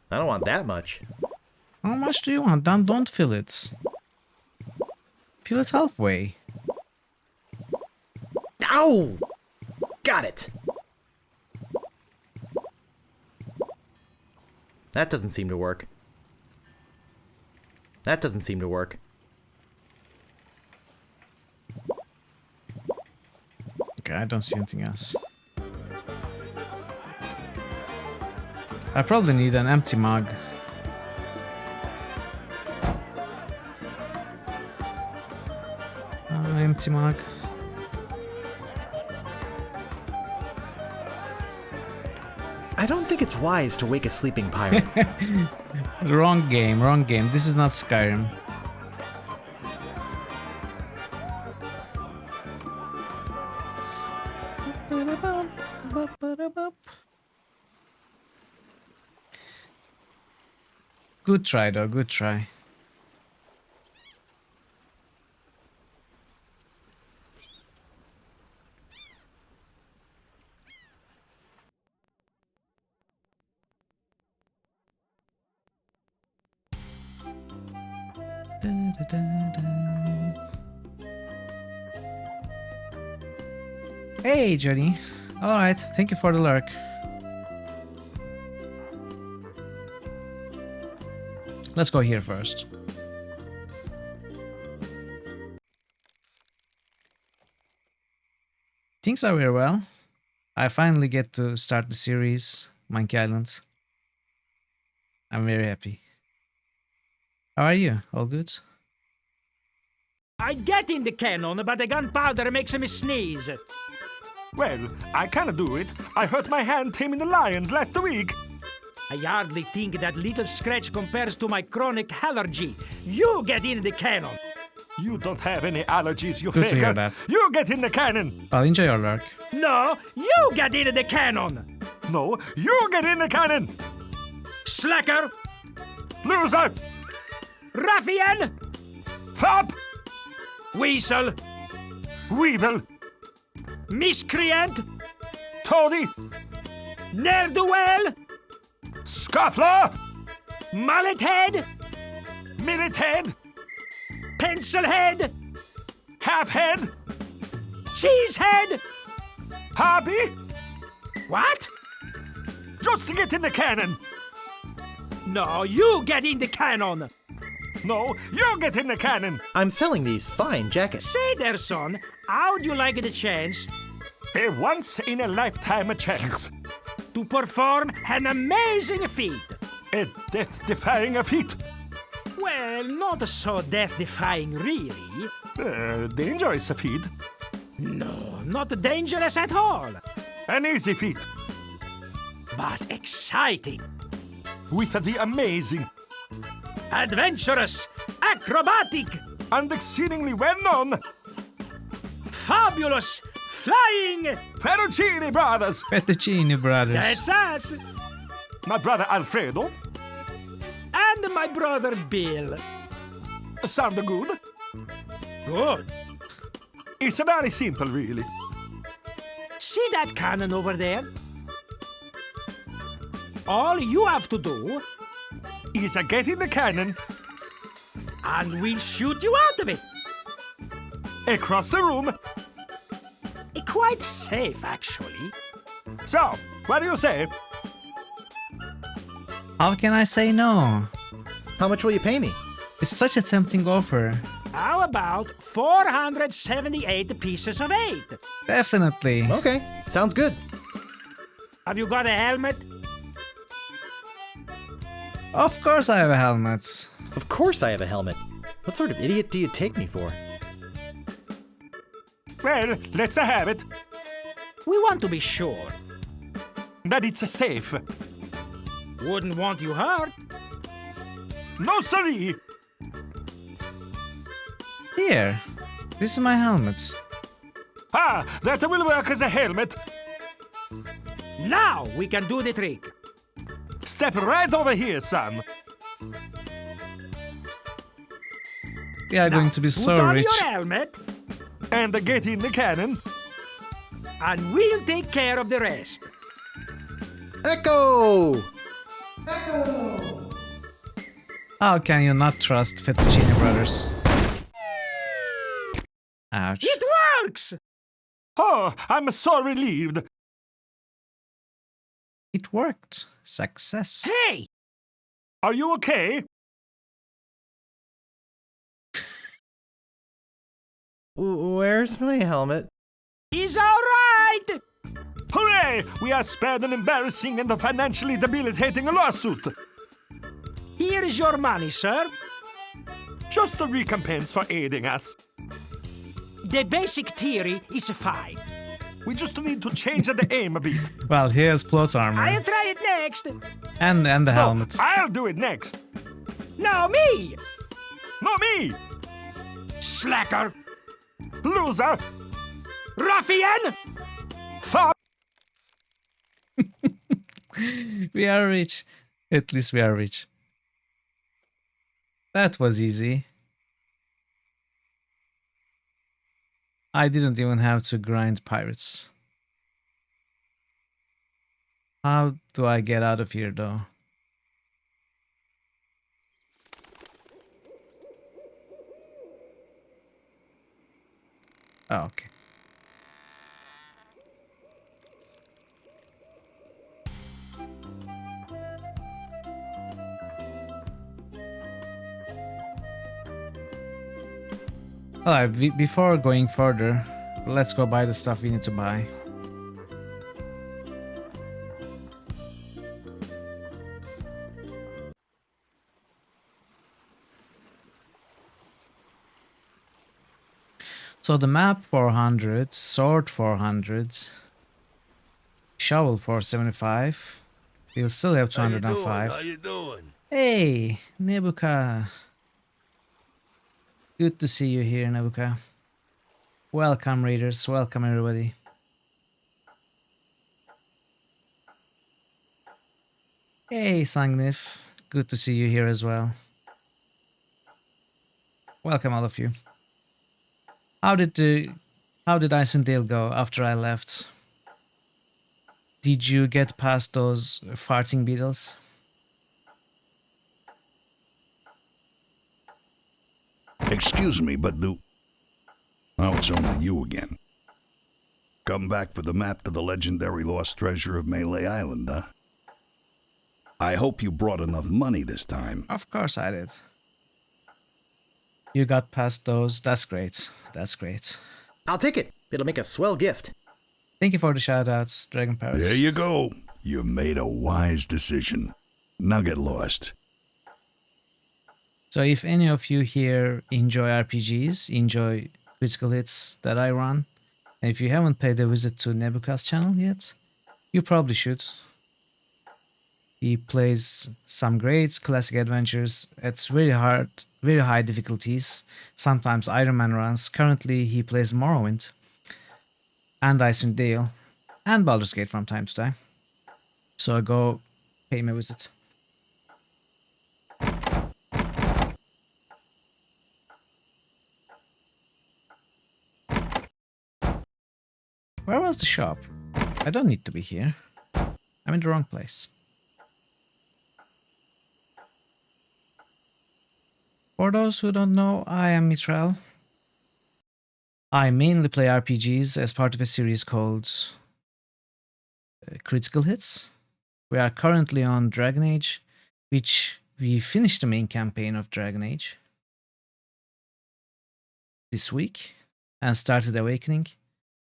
I don't want that much. How much do you want? Don't fill it. Fill it halfway. Ow! Got it. That doesn't seem to work. That doesn't seem to work. Okay, I don't see anything else. I probably need an empty mug. Empty mug. I don't think it's wise to wake a sleeping pirate. Wrong game, wrong game. This is not Skyrim. Good try though, good try. Hey, Johnny. Alright, thank you for the lurk. Let's go here first. Things are very well. I finally get to start the series, Monkey Island. I'm very happy. How are you? All good? I get in the cannon, but the gunpowder makes me sneeze. Well, I can't do it. I hurt my hand taming the lions last week. I hardly think that little scratch compares to my chronic allergy. You get in the cannon. You don't have any allergies, you Good to hear faker. that. You get in the cannon. I'll enjoy your lurk. No, you get in the cannon. No, you get in the cannon. Slacker. Loser. Ruffian. Fop. Weasel. Weevil. Miscreant. Toady. Ne'er-do-well. Scuffler. Mullet head. Minute head. Pencil head. Half head. Cheese head. Hobby. What? Just to get in the cannon. No, you get in the cannon. No, you get in the cannon. I'm selling these fine jackets. Say there, son, how'd you like the chance? A once-in-a-lifetime chance. To perform an amazing feat. A death-defying feat. Well, not so death-defying, really. Dangerous feat. No, not dangerous at all. An easy feat. But exciting. With the amazing. Adventurous. Acrobatic. And exceedingly well-known. Fabulous. Flying. Perugini Brothers. Fettuccine Brothers. That's us. My brother Alfredo. And my brother Bill. Sound good? Good. It's very simple, really. See that cannon over there? All you have to do is get in the cannon and we'll shoot you out of it. Across the room. Quite safe, actually. So, what do you say? How can I say no? How much will you pay me? It's such a tempting offer. How about 478 pieces of 8? Definitely. Okay, sounds good. Have you got a helmet? Of course I have a helmet. Of course I have a helmet. What sort of idiot do you take me for? Well, let's have it. We want to be sure that it's safe. Wouldn't want you hurt. No, siree. Here, this is my helmet. Ah, that will work as a helmet. Now we can do the trick. Step right over here, son. We are going to be Put so on rich. your helmet, And get in the cannon. and we'll take care of the rest. Echo! How can you not trust Fettuccine Brothers? Ouch. It works! Oh, I'm so relieved. It worked. Success. Hey! Are you okay? Where's my helmet? He's alright! Hooray! We are spared an embarrassing and financially debilitating lawsuit. Here is your money, sir. Just a recompense for aiding us. The basic theory is fine. We just need to change the aim a bit. Well, here's plot armor. I'll try it next. And the helmet. I'll do it next. No, me! No, me! Slacker! Loser! Ruffian! Fuck! We are rich. At least we are rich. That was easy. I didn't even have to grind pirates. How do I get out of here though? Oh, okay. Alright, before going further, let's go buy the stuff we need to buy. So the map 400, sword 400, shovel 475. We'll still have 205. How you doing? Hey, Nebuka. Good to see you here, Nebuka. Welcome, readers. Welcome, everybody. Hey, Sangnif. Good to see you here as well. Welcome, all of you. How did Icewind Dale go after I left? Did you get past those farting beetles? Excuse me, but Oh, it's only you again. Come back for the map to the legendary lost treasure of Melee Island, huh? I hope you brought enough money this time. Of course I did. You got past those. That's great. That's great. I'll take it. It'll make a swell gift. Thank you for the shoutouts, Dragon Parrots. There you go. You made a wise decision. Now get lost. So if any of you here enjoy RPGs, enjoy critical hits that I run, and if you haven't paid a visit to Nebuka's channel yet, you probably should. He plays some great classic adventures at very high difficulties, sometimes Iron Man runs. Currently he plays Morrowind, and Icewind Dale, and Baldur's Gate from time to time. So go pay him a visit. Where was the shop? I don't need to be here. I'm in the wrong place. For those who don't know, I am Mitral. I mainly play RPGs as part of a series called Critical Hits. We are currently on Dragon Age, which we finished the main campaign of Dragon Age this week and started Awakening.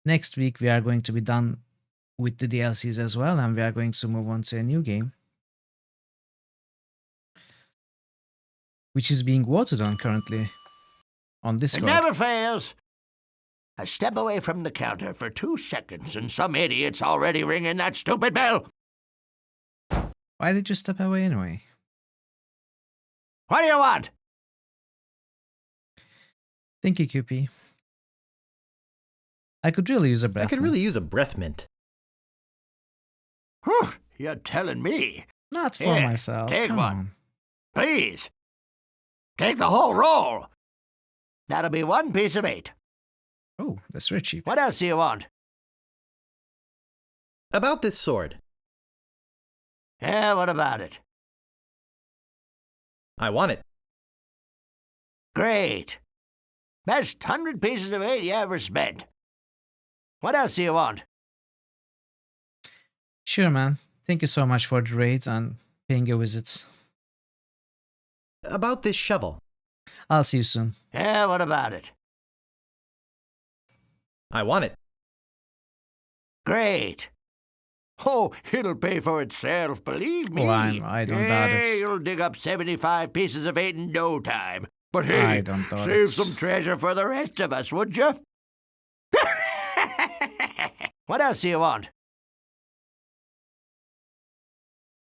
Next week we are going to be done with the DLCs as well, and we are going to move on to a new game, which is being voted on currently on Discord. It never fails. I step away from the counter for 2 seconds and some idiot's already ringing that stupid bell. Why did you step away anyway? What do you want? Thank you, QP. I could really use a breath. I could really use a breath mint. Whew, you're telling me. Not for Here, myself. Take Come one. on. Please. Take the whole roll. That'll be 1 piece of 8. Oh, that's very cheap. What else do you want? About this sword. Yeah, what about it? I want it. Great. Best 100 pieces of 8 you ever spent. What else do you want? Sure, man. Thank you so much for the raids and paying a visit. About this shovel. I'll see you soon. Yeah, what about it? I want it. Great. Oh, it'll pay for itself, believe me. Oh, I don't doubt it. You'll dig up 75 pieces of 8 in no time. But hey, I don't doubt save it. some treasure for the rest of us, would you? What else do you want?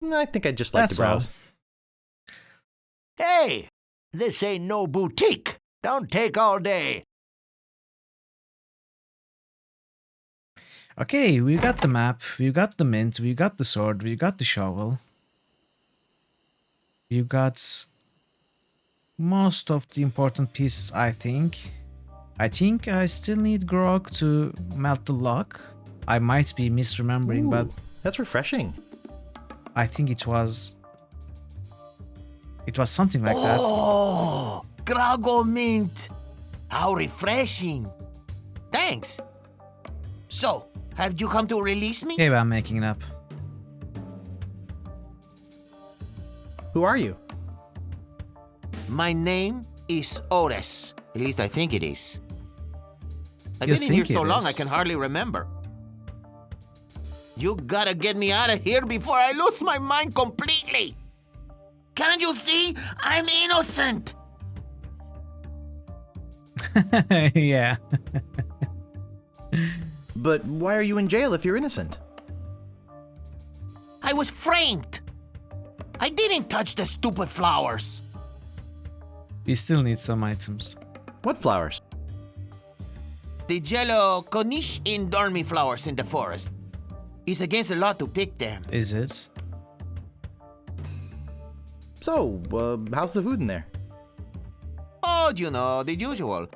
I think I'd just like That's to browse. Hey, this ain't no boutique. Don't take all day. Okay, we got the map, we got the mint, we got the sword, we got the shovel. You got most of the important pieces, I think. I think I still need grog to melt the lock. I might be misremembering, Ooh, but that's refreshing. I think it was something like that. Oh, Grago Mint. How refreshing. Thanks. So, have you come to release me? Okay, I'm making it up. Who are you? My name is Ores. At least I think it is. I've You been in here think so it long is? I can hardly remember. You gotta get me out of here before I lose my mind completely. Can't you see? I'm innocent. Yeah. But why are you in jail if you're innocent? I was framed. I didn't touch the stupid flowers. We still need some items. What flowers? The yellow Konish in dormy flowers in the forest. It's against the law to pick them. Is it? So, how's the food in there? Oh, you know, the usual.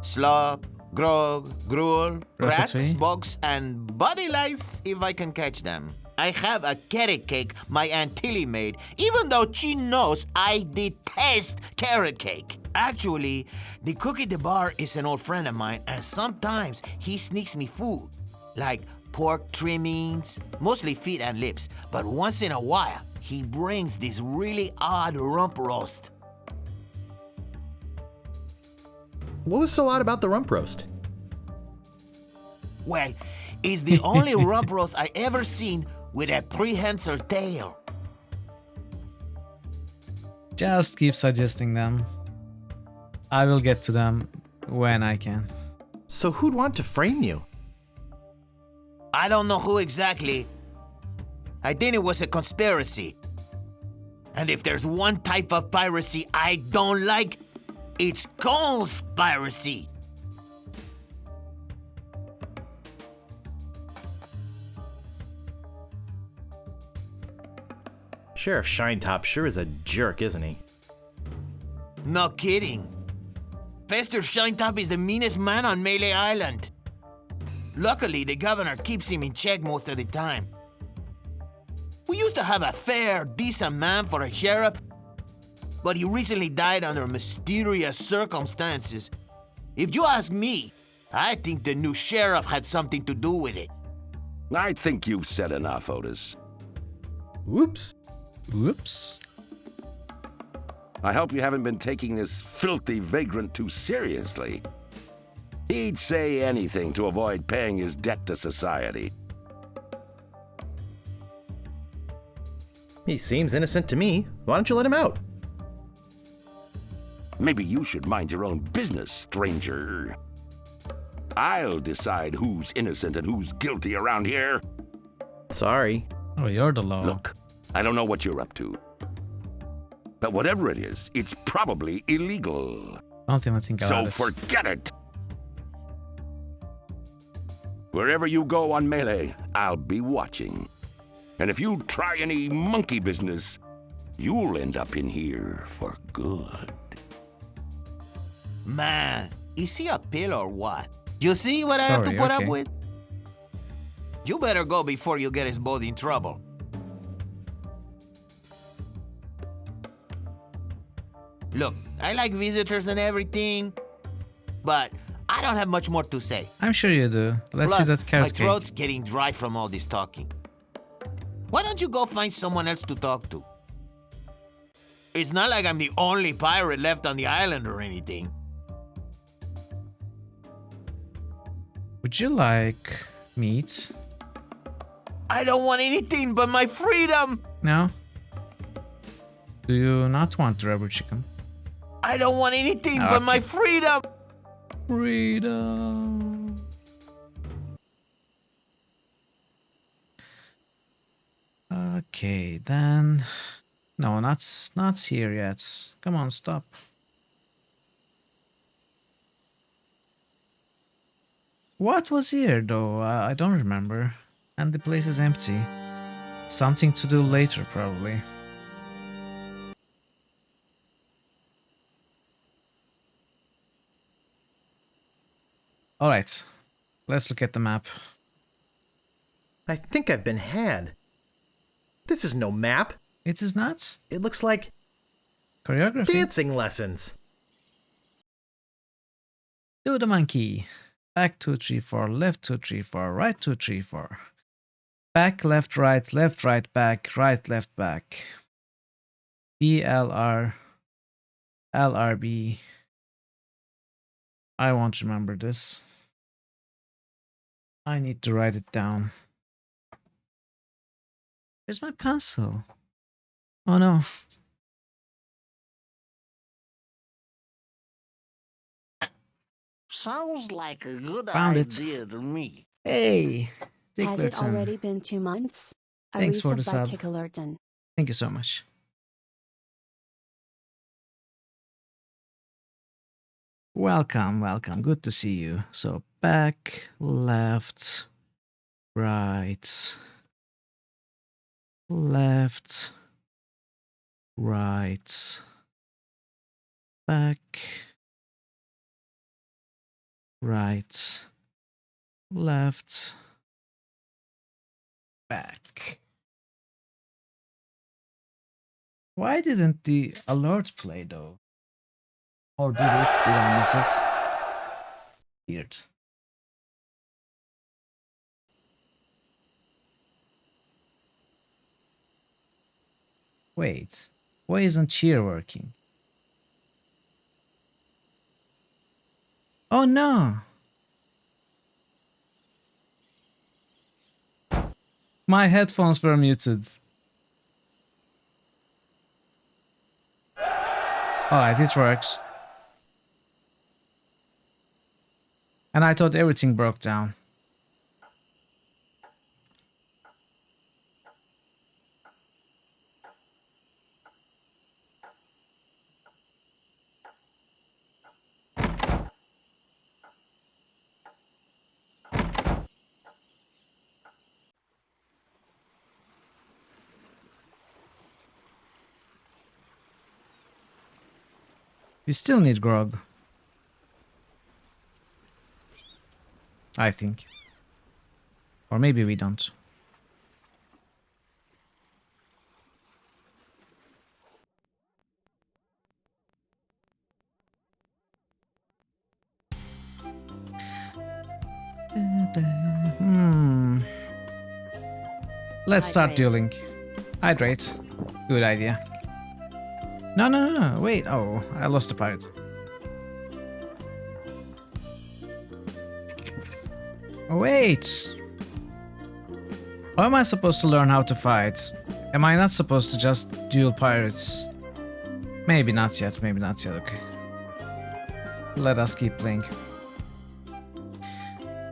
Slop, grog, gruel, rats, Ratatouille? bugs, and body lice if I can catch them. I have a carrot cake my Aunt Tilly made, even though she knows I detest carrot cake. Actually, the cook at the bar is an old friend of mine, and sometimes he sneaks me food, like pork trimmings, mostly feet and lips, but once in a while, he brings this really odd rump roast. What was so odd about the rump roast? Well, it's the only rump roast I ever seen with a prehensile tail. Just keep suggesting them. I will get to them when I can. So who'd want to frame you? I don't know who exactly. I think it was a conspiracy. And if there's one type of piracy I don't like, it's conspiracy. Sheriff Shinetop sure is a jerk, isn't he? No kidding. Fester Shinetop is the meanest man on Melee Island. Luckily, the governor keeps him in check most of the time. We used to have a fair, decent man for a sheriff, but he recently died under mysterious circumstances. If you ask me, I think the new sheriff had something to do with it. I think you've said enough, Otis. Whoops. Whoops. I hope you haven't been taking this filthy vagrant too seriously. He'd say anything to avoid paying his debt to society. He seems innocent to me. Why don't you let him out? Maybe you should mind your own business, stranger. I'll decide who's innocent and who's guilty around here. Sorry. Oh, you're the law. Look, I don't know what you're up to. But whatever it is, it's probably illegal. Don't even think about So it. forget it. Wherever you go on Melee, I'll be watching. And if you try any monkey business, you'll end up in here for good. Man, is he a pill or what? You see what I have to put up with? You better go before you get us both in trouble. Look, I like visitors and everything, but I don't have much more to say. I'm sure you do. Let's Plus, see that carrot my cake. throat's getting dry from all this talking. Why don't you go find someone else to talk to? It's not like I'm the only pirate left on the island or anything. Would you like meat? I don't want anything but my freedom! No? Do you not want rubber chicken? I don't want anything but my freedom! Freedom. Okay, then. No, not here yet. Come on, stop. What was here, though? I don't remember. And the place is empty. Something to do later, probably. Alright, let's look at the map. I think I've been had. This is no map. It is not? It looks like choreography. Dancing lessons. Do the monkey. Back 2, 3, 4, left 2, 3, 4, right 2, 3, 4. Back, left, right, back, right, left, back. B, L, R, L, R, B. I won't remember this. I need to write it down. Where's my pencil? Oh no. Sounds like a good Found idea to me. Hey, Has it Dicklerton. already been 2 months? Thanks for the Arisa by sub. Chickalerton. Thank you so much. Welcome, welcome. Good to see you. So back, left, right, left, right, back, right, left, back. Why didn't the alert play though? Or did it? Did I miss it? Weird. Wait, why isn't cheer working? Oh no! My headphones were muted. Alright, it works. And I thought everything broke down. We still need grog. I think. Or maybe we don't. Let's start dueling. Hydrate. Good idea. No, no, no, no, wait. Oh, I lost the pirate. Wait. How am I supposed to learn how to fight? Am I not supposed to just duel pirates? Maybe not yet, maybe not yet, okay. Let us keep playing.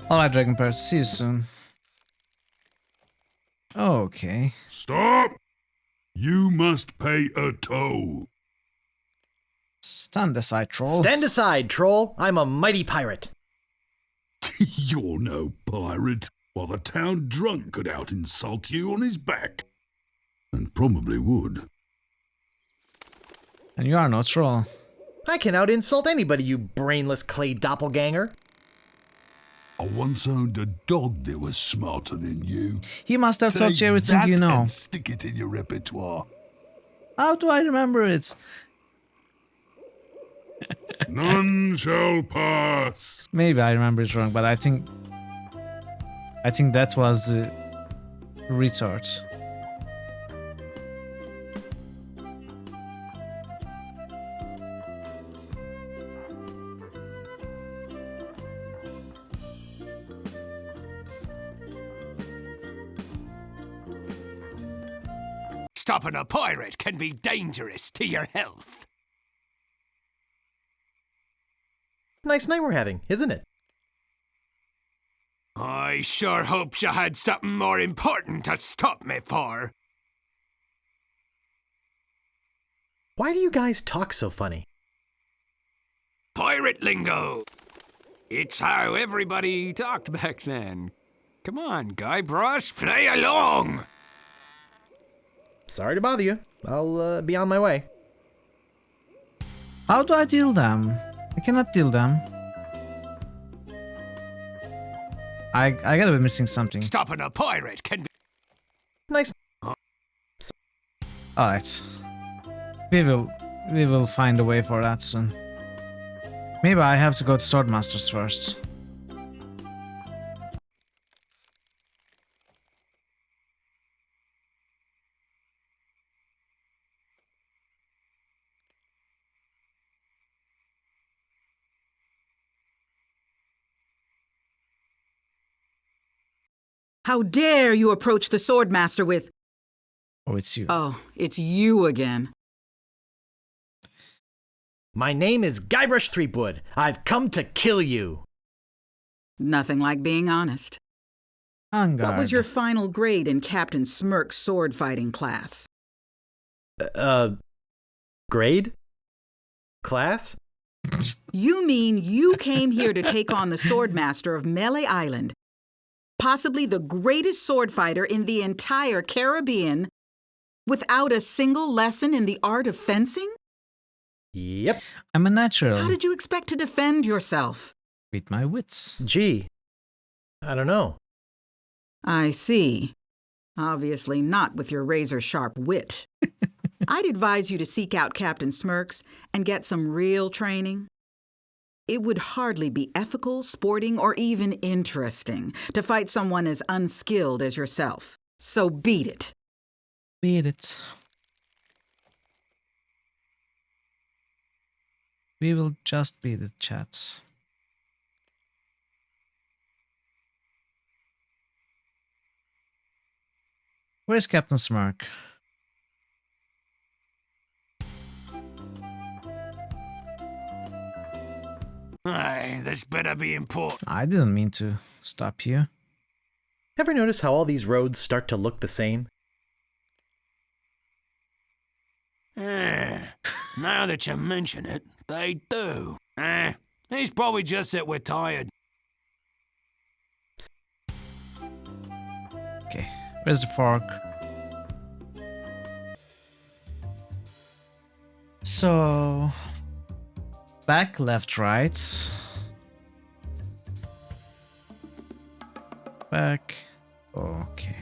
Alright, Dragon Pirate, see you soon. Okay. Stop! You must pay a toll. Stand aside, troll. Stand aside, troll. I'm a mighty pirate. You're no pirate. While the town drunk could out insult you on his back. And probably would. And you are no troll. I can out insult anybody, you brainless clay doppelganger. I once owned a dog that was smarter than you. He must have taught you everything you know. And stick it in your repertoire. How do I remember it? None shall pass. Maybe I remember it wrong, but I think that was retard. Stopping a pirate can be dangerous to your health. Nice night we're having, isn't it? I sure hoped you had something more important to stop me for. Why do you guys talk so funny? Pirate lingo. It's how everybody talked back then. Come on, Guybrush, play along. Sorry to bother you. I'll be on my way. How do I deal them? I cannot deal them. I gotta be missing something. Stopping a pirate can be nice. Alright. We will find a way for that soon. Maybe I have to go to Swordmasters first. How dare you approach the Swordmaster with... Oh, it's you. Oh, it's you again. My name is Guybrush Threepwood. I've come to kill you. Nothing like being honest. On guard. What was your final grade in Captain Smirk's sword fighting class? Grade? Class? You mean you came here to take on the Swordmaster of Melee Island, possibly the greatest sword fighter in the entire Caribbean, without a single lesson in the art of fencing? Yep. I'm a natural. How did you expect to defend yourself? With my wits. Gee, I don't know. I see. Obviously not with your razor-sharp wit. I'd advise you to seek out Captain Smirks and get some real training. It would hardly be ethical, sporting, or even interesting to fight someone as unskilled as yourself. So beat it. Beat it. We will just beat it, chat. Where's Captain Smirk? Aye, this better be important. I didn't mean to stop you. Ever notice how all these roads start to look the same? Now that you mention it, they do. He's probably just that we're tired. Okay, where's the fork? So... back, left, right. Back. Okay.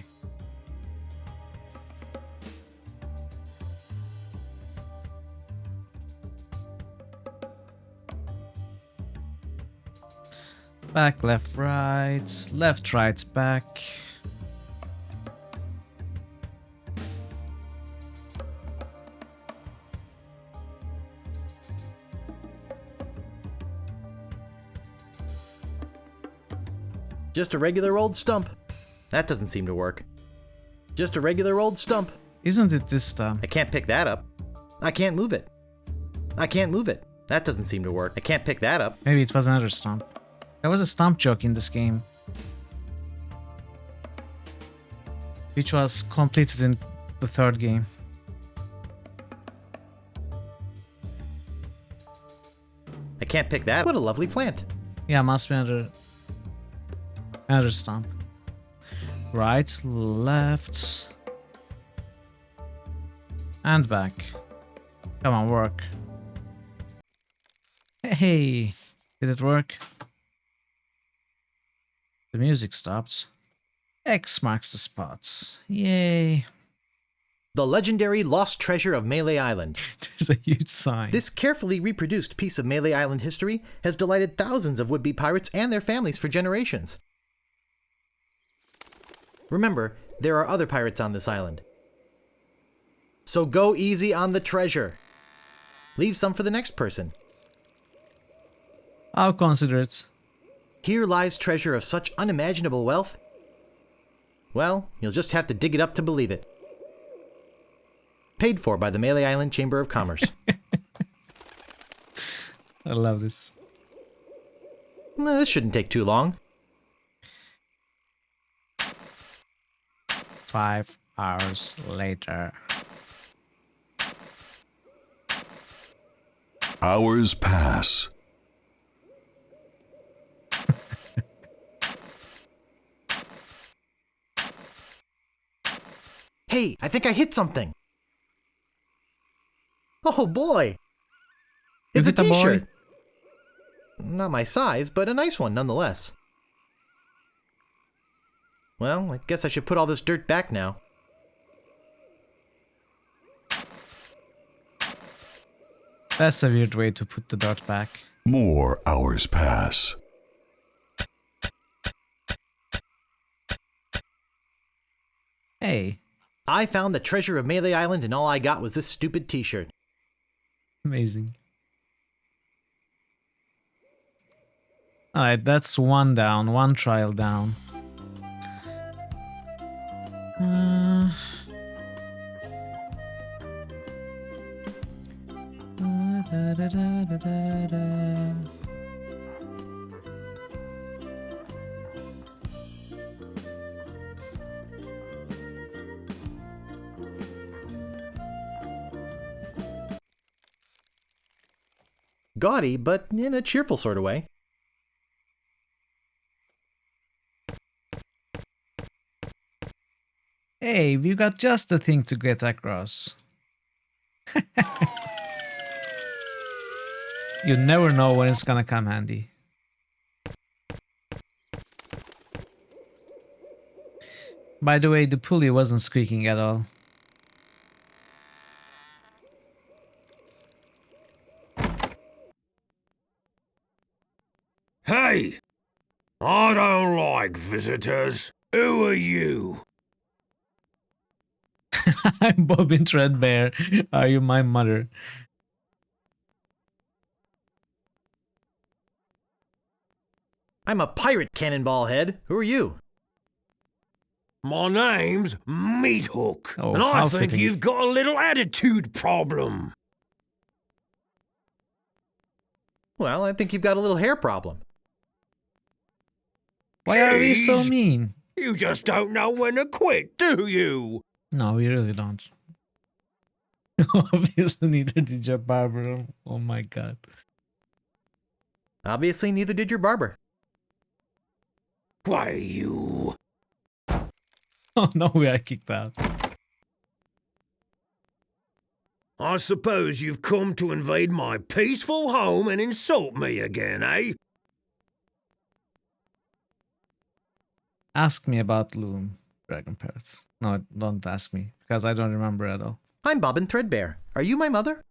Back, left, right. Left, right, back. Just a regular old stump. That doesn't seem to work. Just a regular old stump. Isn't it this stump? I can't pick that up. I can't move it. I can't move it. That doesn't seem to work. I can't pick that up. Maybe it was another stump. There was a stump joke in this game, which was completed in the third game. can't pick that. What a lovely plant. Yeah, must be another stump. Right, left, and back. Come on, work. Hey, did it work? The music stopped. X marks the spots. Yay. The legendary lost treasure of Melee Island. There's a huge sign. This carefully reproduced piece of Melee Island history has delighted thousands of would-be pirates and their families for generations. Remember, there are other pirates on this island. So go easy on the treasure. Leave some for the next person. I'll consider it. Here lies treasure of such unimaginable wealth. Well, you'll just have to dig it up to believe it. Paid for by the Melee Island Chamber of Commerce. I love this. Well, this shouldn't take too long. 5 hours later. Hours pass. Hey, I think I hit something. Oh boy! It's a t-shirt. Not my size, but a nice one nonetheless. Well, I guess I should put all this dirt back now. That's a weird way to put the dirt back. More hours pass. Hey. I found the treasure of Melee Island and all I got was this stupid t-shirt. Amazing. Alright, that's one down, one trial down. Gaudy, but in a cheerful sort of way. Hey, we got just the thing to get across. You never know when it's gonna come handy. By the way, the pulley wasn't squeaking at all. Hey! I don't like visitors. Who are you? I'm Bobbin Threadbare. Are you my mother? I'm a pirate, Cannonball Head. Who are you? My name's Meathook, Oh, and I how think fitting. you've got a little attitude problem. Well, I think you've got a little hair problem. Why are we so Jeez. mean? You just don't know when to quit, do you? No, we really don't. Obviously, neither did your barber. Oh my god. Obviously, neither did your barber. Why, you... Oh no, we are kicked out. I suppose you've come to invade my peaceful home and insult me again, eh? Ask me about Loom, Dragon Parrots. No, don't ask me, because I don't remember at all. I'm Bobbin Threadbare. Are you my mother?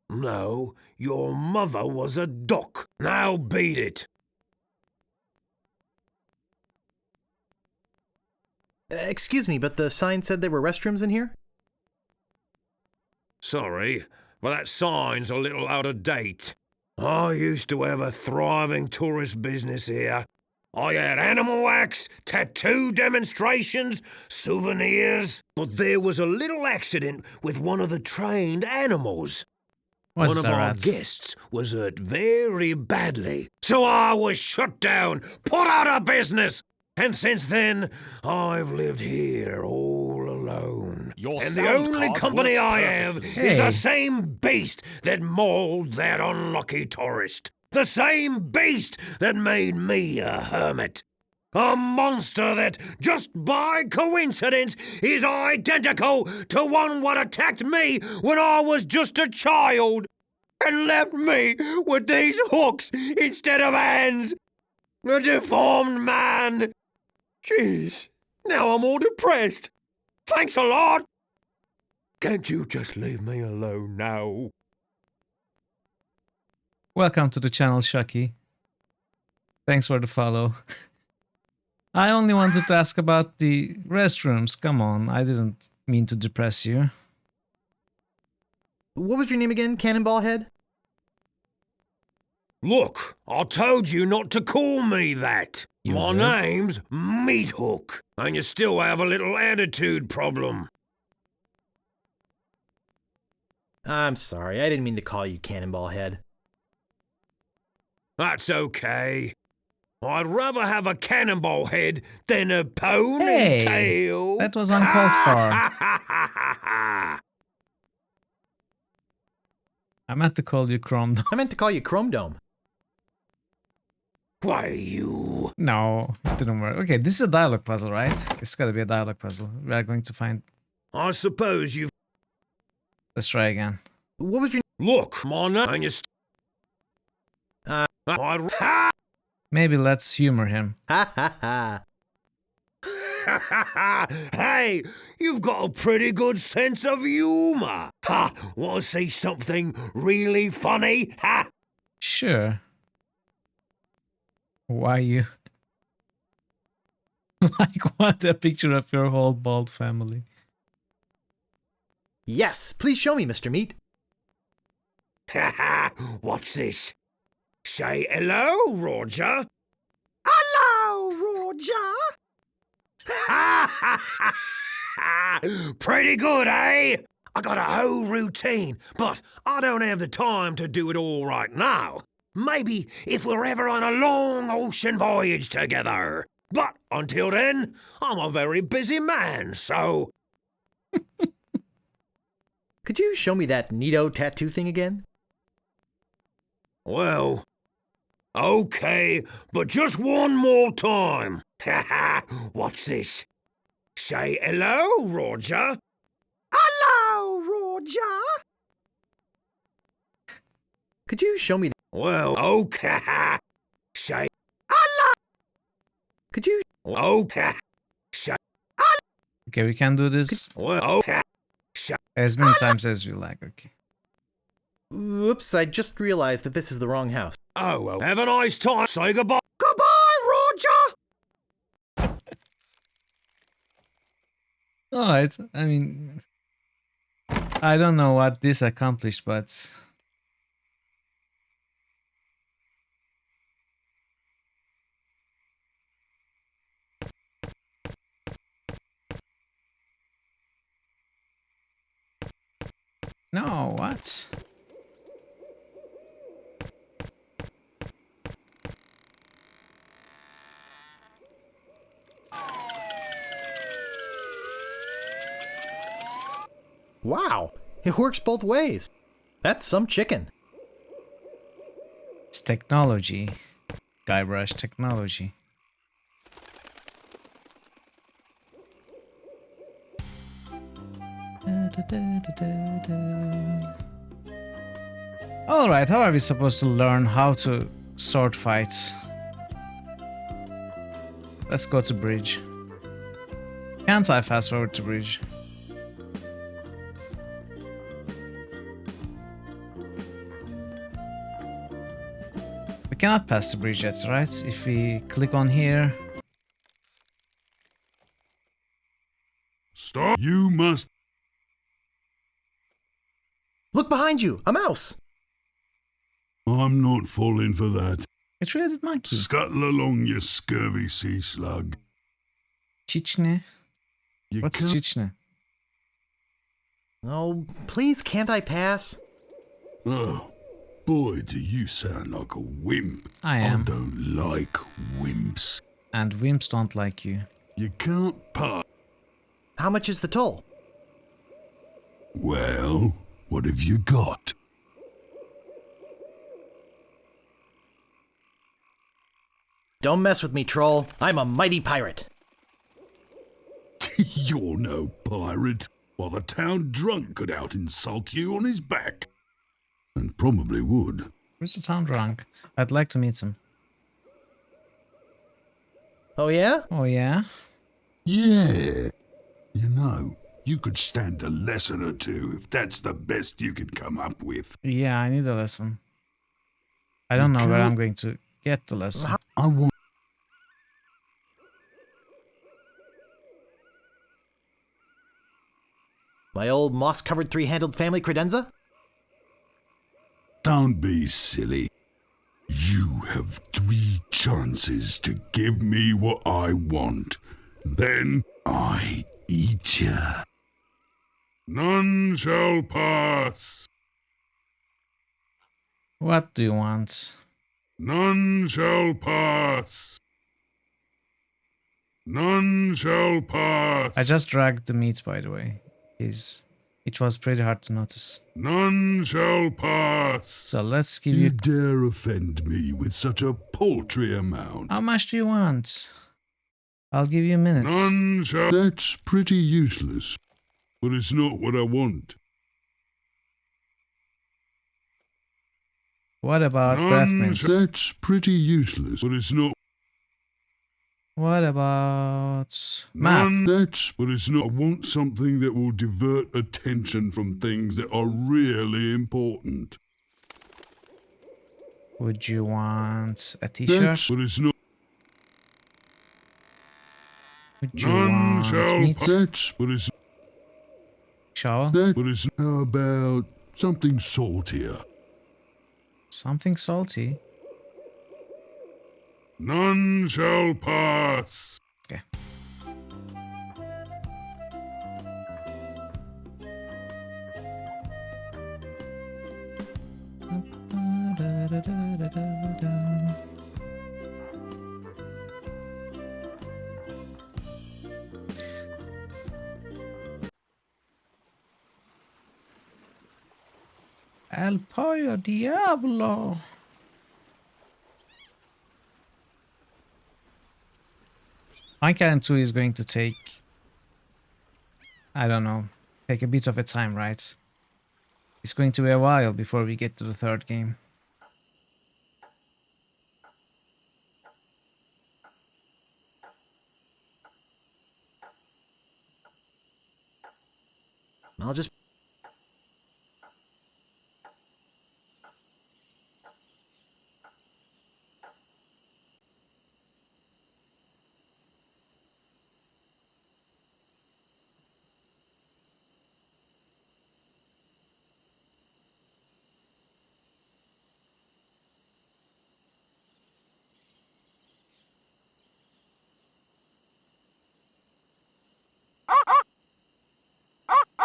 No, your mother was a duck. Now beat it. Excuse me, but the sign said there were restrooms in here? Sorry, but that sign's a little out of date. I used to have a thriving tourist business here. I had animal wax, tattoo demonstrations, souvenirs. But there was a little accident with one of the trained animals. What's One of that, our rats? guests was hurt very badly. So I was shut down, put out of business. And since then, I've lived here all alone. And the only company I have is the same beast that mauled that unlucky tourist. The same beast that made me a hermit. A monster that, just by coincidence, is identical to one what attacked me when I was just a child and left me with these hooks instead of hands. A deformed man. Jeez, now I'm all depressed. Thanks a lot. Can't you just leave me alone now? Welcome to the channel, Shucky. Thanks for the follow. I only wanted to ask about the restrooms. Come on, I didn't mean to depress you. What was your name again, Cannonball Head? Look, I told you not to call me that. My did? name's Meat Hook, and you still have a little attitude problem. I'm sorry, I didn't mean to call you Cannonball Head. That's okay. I'd rather have a cannonball head than a ponytail. That was uncalled for. I meant to call you Chrome Dome. I meant to call you Chrome Dome. Why, you... No, it didn't work. Okay, this is a dialogue puzzle, right? It's gotta be a dialogue puzzle. We are going to find... I suppose you've... Let's try again. What was your... Look, my name... And you Maybe let's humor him. Ha ha ha. Hey, you've got a pretty good sense of humor. Ha! Want to see something really funny? Ha! Sure. Why you? Like what? A picture of your whole bald family. Yes, please show me, Mr. Meat. Ha ha! What's this? Say hello, Roger. Hello, Roger. Ha ha ha ha! Pretty good, eh? I got a whole routine, but I don't have the time to do it all right now. Maybe if we're ever on a long ocean voyage together. But until then, I'm a very busy man, so... Could you show me that neato tattoo thing again? Well, okay, but just one more time. Haha, what's this? Say hello, Roger. Hello, Roger. Could you show me... Well, okay. Say hello. Could you... Okay. Say Okay, we can do this well, okay. Say as many times as we like, okay. Whoops, I just realized that this is the wrong house. oh, well, have a nice time. Say goodbye. Goodbye, Roger. Alright, I mean... I don't know what this accomplished, but... No, what? Wow, it works both ways. That's some chicken. It's technology. Guybrush technology. Alright, how are we supposed to learn how to sword fights? Let's go to bridge. Can't I fast forward to bridge? We cannot pass the bridge yet, right? If we click on here... Stop! You must... Look behind you, a mouse! I'm not falling for that. A three-headed monkey. Scuttle along, you scurvy sea slug. Chichne? You What's can't- Chichne? Oh, please can't I pass? Oh, boy, do you sound like a wimp. I am. I don't like wimps. And wimps don't like you. You can't pass. How much is the toll? Well, what have you got? Don't mess with me, troll. I'm a mighty pirate. You're no pirate. While the town drunk could out-insult you on his back. And probably would. Where's the town drunk? I'd like to meet him. Oh yeah? Oh yeah? Yeah. You know, you could stand a lesson or two if that's the best you could come up with. Yeah, I need a lesson. I don't know where I'm going to get the lesson. I want... My old moss-covered three-handled family credenza? Don't be silly. You have 3 chances to give me what I want. Then I eat ya. None shall pass. What do you want? None shall pass. None shall pass. I just dragged the meat, by the way. It was pretty hard to notice. None shall pass. So let's give You you... dare offend me with such a paltry amount. How much do you want? I'll give you minutes. None shall... That's pretty useless. But it's not what I want. What about breath mints? That's pretty useless. But it's not... What about map? That's... But it's not... I want something that will divert attention from things that are really important. Would you want a t-shirt? But it's not... Would you want meat? That's... But it's... Shower? But it's... How about something saltier? Something salty? None shall pass. Okay. El Pollo Diablo. Minecraft 2 is going to take, I don't know, take a bit of a time, right? It's going to be a while before we get to the third game. I'll just...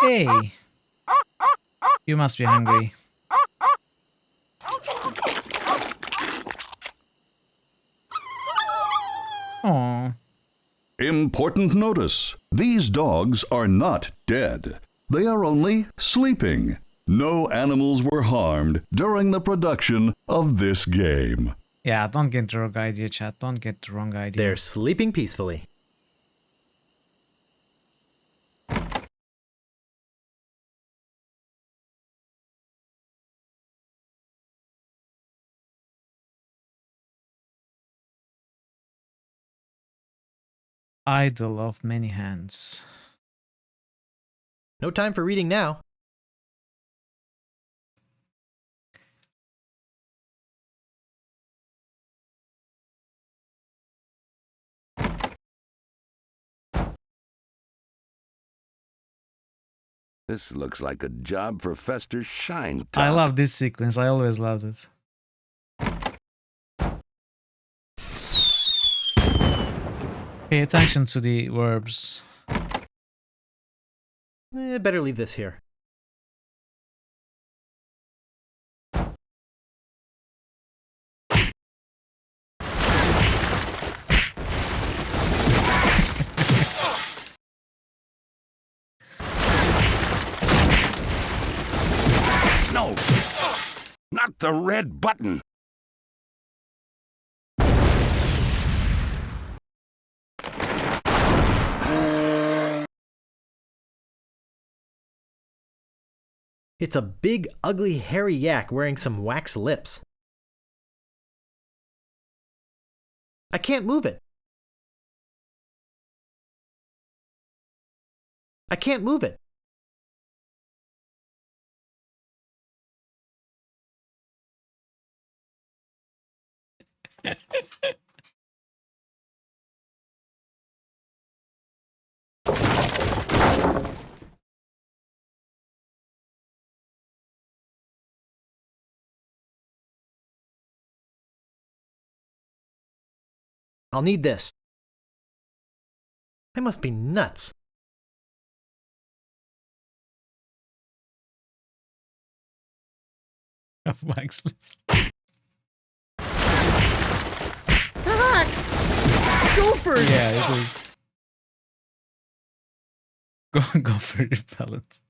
Hey! You must be hungry. Aww. Important notice. These dogs are not dead. They are only sleeping. No animals were harmed during the production of this game. Yeah, don't get the wrong idea, chat. Don't get the wrong idea. They're sleeping peacefully. Idol of many hands. No time for reading now. This looks like a job for Fester Shine. I love this sequence. I always loved it. Pay attention to the verbs. Better leave this here. the red button. It's a big, ugly, hairy yak wearing some wax lips. I can't move it. I can't move it. I'll need this. I must be nuts. Of wax lips. Gophers! Yeah, it is. Go for repellent.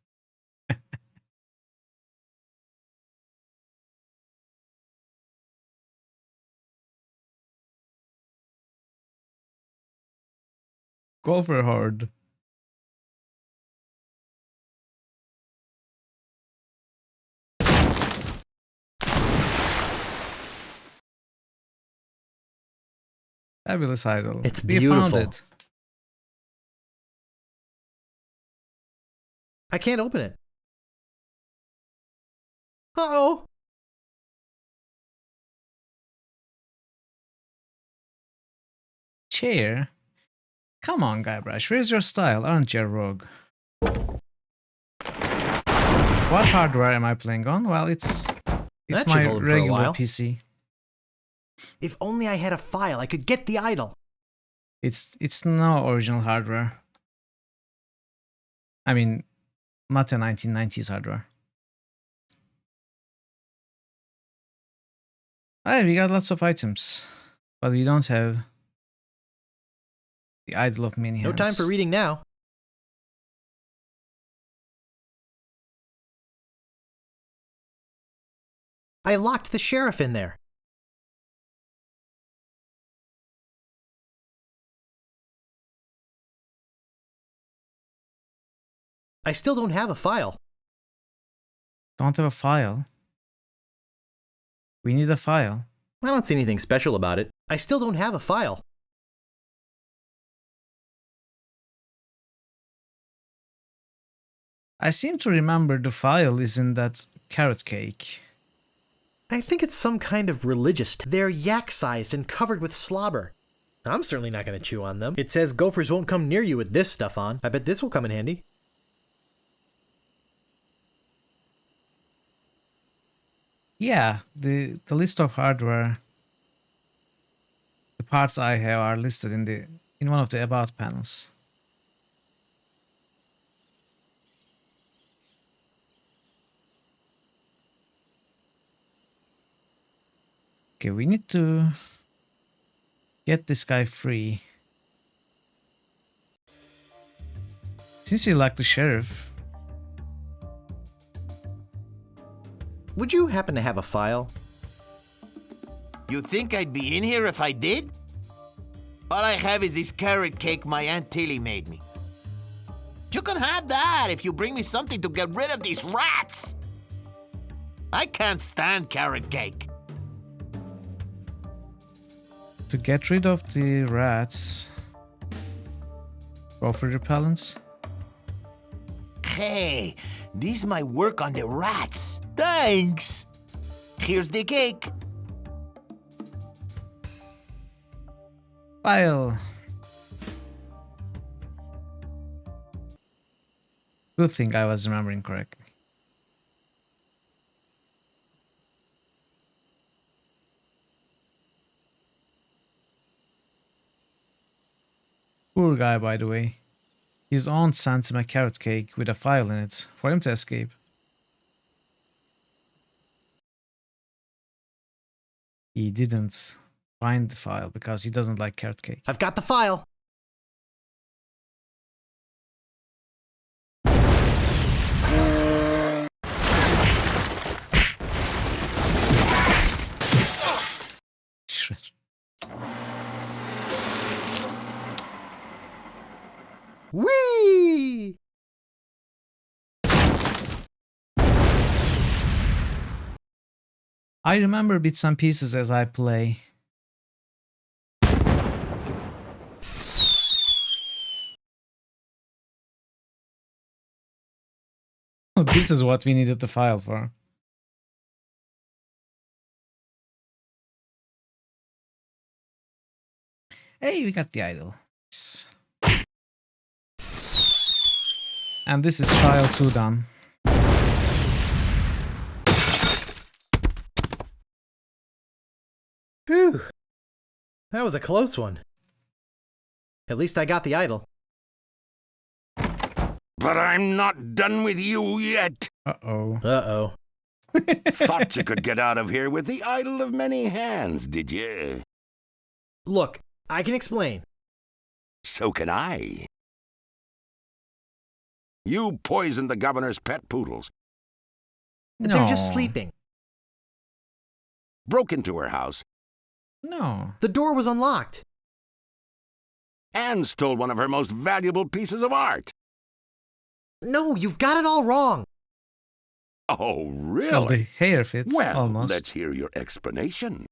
Go for hard. Fabulous idol. It's We beautiful. found it. I can't open it. Uh-oh. Chair? Come on, Guybrush. Where's your style? Aren't you a rogue? What hardware am I playing on? Well, it's That should my hold him for a regular while. PC. If only I had a file, I could get the idol. It's no original hardware. I mean, not a 1990s hardware. Alright, we got lots of items, but we don't have the idol of many hands. No time for reading now. I locked the sheriff in there. I still don't have a file. Don't have a file. We need a file. I don't see anything special about it. I still don't have a file. I seem to remember the file is in that carrot cake. I think it's some kind of religious. They're yak-sized and covered with slobber. I'm certainly not going to chew on them. It says gophers won't come near you with this stuff on. I bet this will come in handy. Yeah, the list of hardware, the parts I have are listed in one of the about panels. Okay, we need to get this guy free. Since you like the sheriff, would you happen to have a file? You think I'd be in here if I did? All I have is this carrot cake my Aunt Tilly made me. You can have that if you bring me something to get rid of these rats. I can't stand carrot cake. to get rid of the rats, go for repellents. Hey, this might work on the rats. Thanks. Here's the cake. File. Good thing I was remembering correctly. Poor guy, by the way. His aunt sent him a carrot cake with a file in it for him to escape. He didn't find the file because he doesn't like carrot cake. I've got the file. Whee! I remember bits and pieces as I play. Oh, this is what we needed the file for. Hey, we got the idol. Yes. And this is trial 2 done. Whew. That was a close one. At least I got the idol. But I'm not done with you yet. Uh-oh. Uh-oh. Thought you could get out of here with the idol of many hands, did you? Look, I can explain. So can I. You poisoned the governor's pet poodles. No. They're just sleeping. Broke into her house. No. The door was unlocked. And stole one of her most valuable pieces of art. No, you've got it all wrong. Oh, really? Well, the hair fits, well, almost. let's hear your explanation.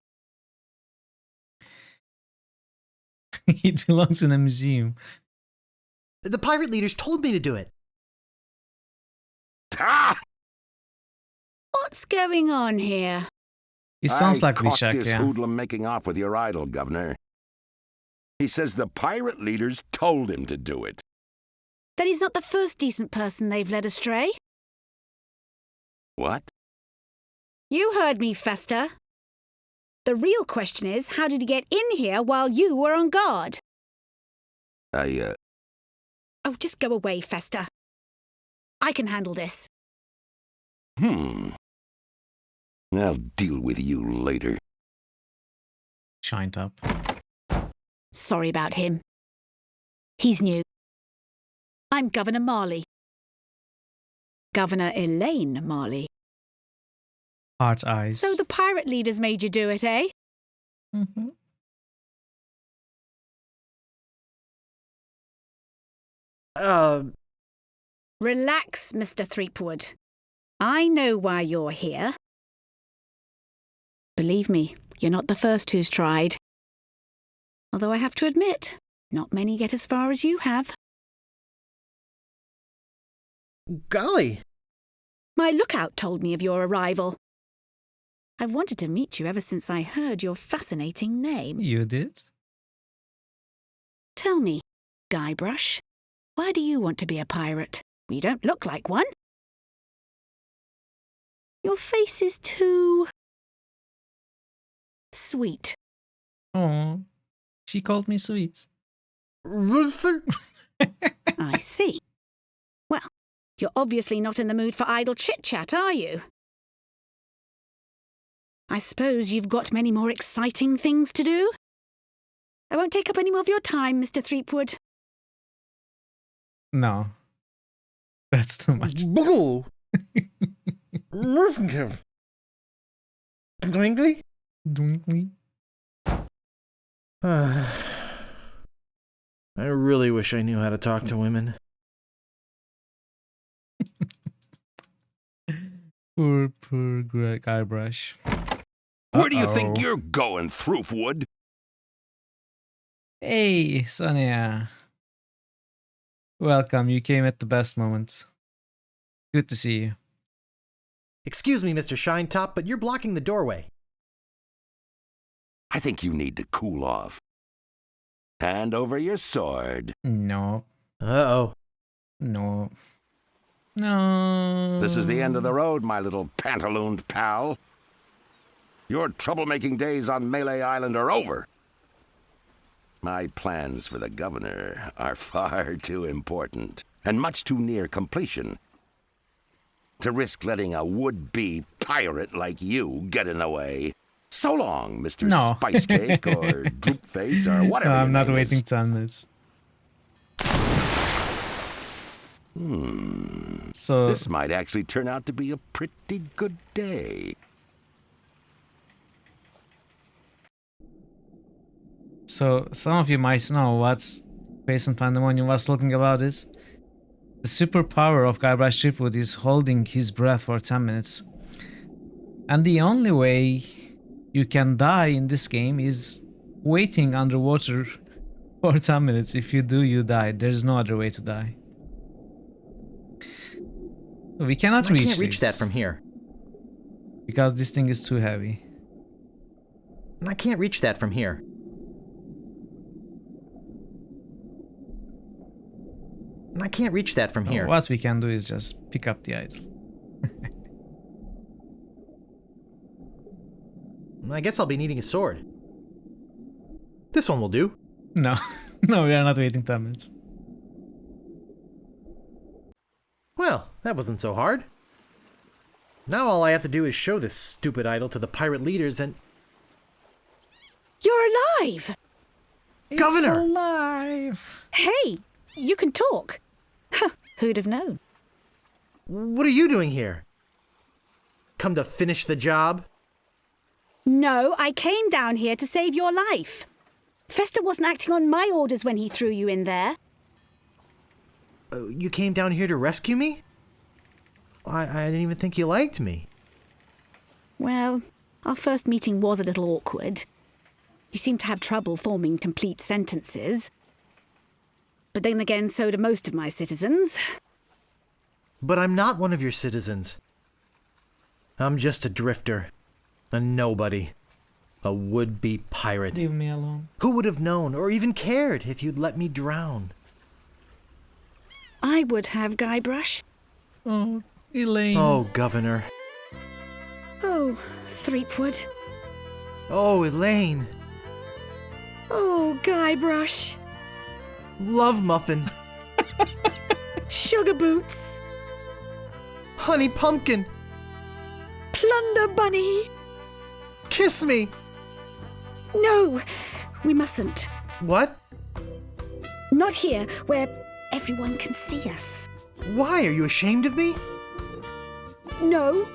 It belongs in a museum. The pirate leaders told me to do it. Ah! What's going on here? It sounds like caught Vishak, this yeah. hoodlum making off with your idol, Governor. He says the pirate leaders told him to do it. Then he's not the first decent person they've led astray. What? You heard me, Fester. The real question is, how did he get in here while you were on guard? Oh, just go away, Fester. I can handle this. I'll deal with you later. Shined up. Sorry about him. He's new. I'm Governor Marley. Governor Elaine Marley. Heart eyes. So the pirate leaders made you do it, eh? Mm-hmm. Relax, Mr. Threepwood. I know why you're here. Believe me, you're not the first who's tried. Although I have to admit, not many get as far as you have. Golly. My lookout told me of your arrival. I've wanted to meet you ever since I heard your fascinating name. You did? Tell me, Guybrush, why do you want to be a pirate? You don't look like one. Your face is too sweet. Oh, she called me sweet. I see. Well, you're obviously not in the mood for idle chit-chat, are you? I suppose you've got many more exciting things to do? I won't take up any more of your time, Mr. Threepwood. No. That's too much. Bull. Dwingly? Dwingly? I really wish I knew how to talk to women. Poor Guybrush. Where do you think you're going, Throofwood? Hey, Sonia. Welcome, you came at the best moment. Good to see you. Excuse me, Mr. Shinetop, but you're blocking the doorway. I think you need to cool off. Hand over your sword. No. Uh-oh. No. No. This is the end of the road, my little pantalooned pal. Your troublemaking days on Melee Island are over. My plans for the governor are far too important and much too near completion to risk letting a would-be pirate like you get in the way. So long, Mr. No. Spicecake or Droopface or whatever. No, I'm your not name waiting is. 10 minutes. So This might actually turn out to be a pretty good day. So some of you might know what's Space and Pandemonium was talking about is the superpower of Guybrush Threepwood is holding his breath for 10 minutes. And the only way you can die in this game is waiting underwater for 10 minutes. If you do, you die. There's no other way to die. We cannot reach this. I can't reach that from here. Because this thing is too heavy. I can't reach that from here. I can't reach that from here. What we can do is just pick up the idol. I guess I'll be needing a sword. This one will do. No. No, we are not waiting 10 minutes. Well, that wasn't so hard. Now all I have to do is show this stupid idol to the pirate leaders and... You're alive! Governor! It's alive! Hey, you can talk. Huh, who'd have known? What are you doing here? Come to finish the job? No, I came down here to save your life. Fester wasn't acting on my orders when he threw you in there. You came down here to rescue me? I didn't even think you liked me. Well, our first meeting was a little awkward. You seemed to have trouble forming complete sentences. But then again, so do most of my citizens. But I'm not one of your citizens. I'm just a drifter. A nobody. A would-be pirate. Leave me alone. Who would have known or even cared if you'd let me drown? I would have, Guybrush. Oh, Elaine. Oh, Governor. Oh, Threepwood. Oh, Elaine. Oh, Guybrush. Love Muffin. Sugar Boots. Honey Pumpkin. Plunder Bunny. Kiss me. No, we mustn't. What? Not here, where everyone can see us. Why? Are you ashamed of me? No.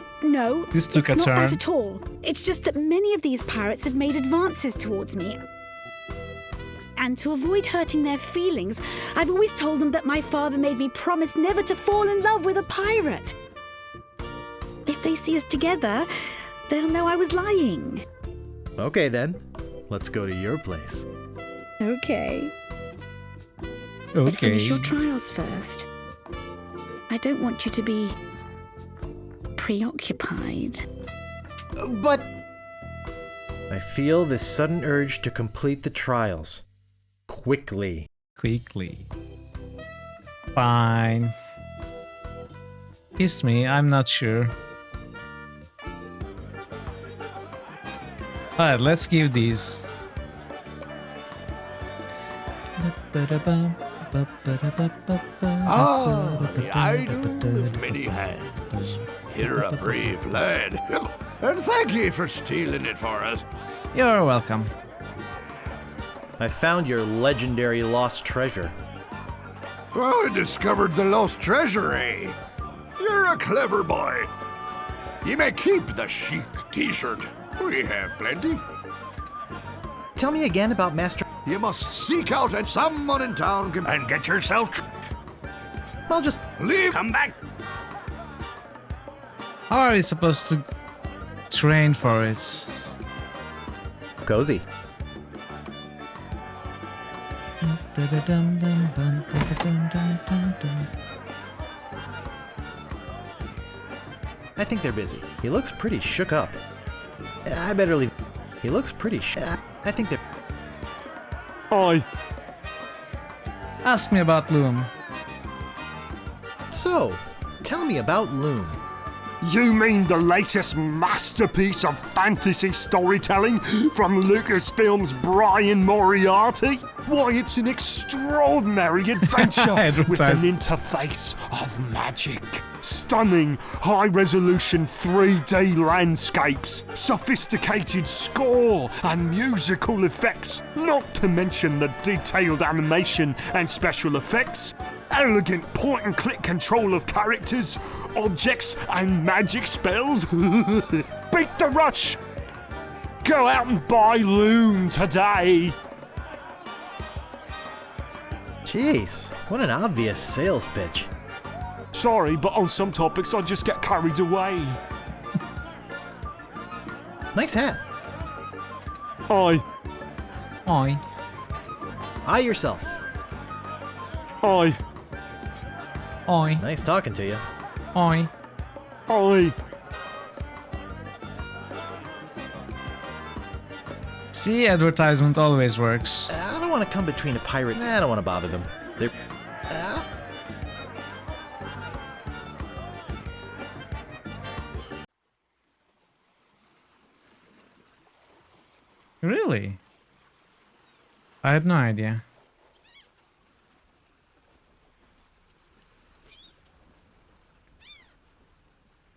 This took a it's turn. not that at all. It's just that many of these pirates have made advances towards me. And to avoid hurting their feelings, I've always told them that my father made me promise never to fall in love with a pirate. If they see us together, they'll know I was lying. Okay then. Let's go to your place. Okay. But finish your trials first. I don't want you to be preoccupied. But I feel this sudden urge to complete the trials. Quickly. Fine. Kiss me, I'm not sure. Alright, let's give these. Ah, the idol with many hands. You're a brave lad. And thank ye for stealing it for us. You're welcome. I found your legendary lost treasure. I discovered the lost treasure, eh? You're a clever boy. You may keep the chic t-shirt. We have plenty. Tell me again about Master... You must seek out and someone in town can... And get yourself... I'll just... Leave! Come back! How are we supposed to train for it? Cozy. I think they're busy. He looks pretty shook up. I better leave. He looks pretty I think they're... Oi. Ask me about Loom. So, tell me about Loom. You mean the latest masterpiece of fantasy storytelling from Lucasfilm's Brian Moriarty? Why, it's an extraordinary adventure with an interface of magic. Stunning, high-resolution 3D landscapes, sophisticated score and musical effects, not to mention the detailed animation and special effects, elegant point-and-click control of characters, objects and magic spells. Beat the rush! Go out and buy Loom today! Jeez, what an obvious sales pitch. Sorry, but on some topics I just get carried away. Nice hat. Oi. Oi. Eye yourself. Oi. Oi. Nice talking to you. Oi. Oi. See, advertisement always works. I don't want to come between a pirate. I don't want to bother them. They're... Really? I had no idea.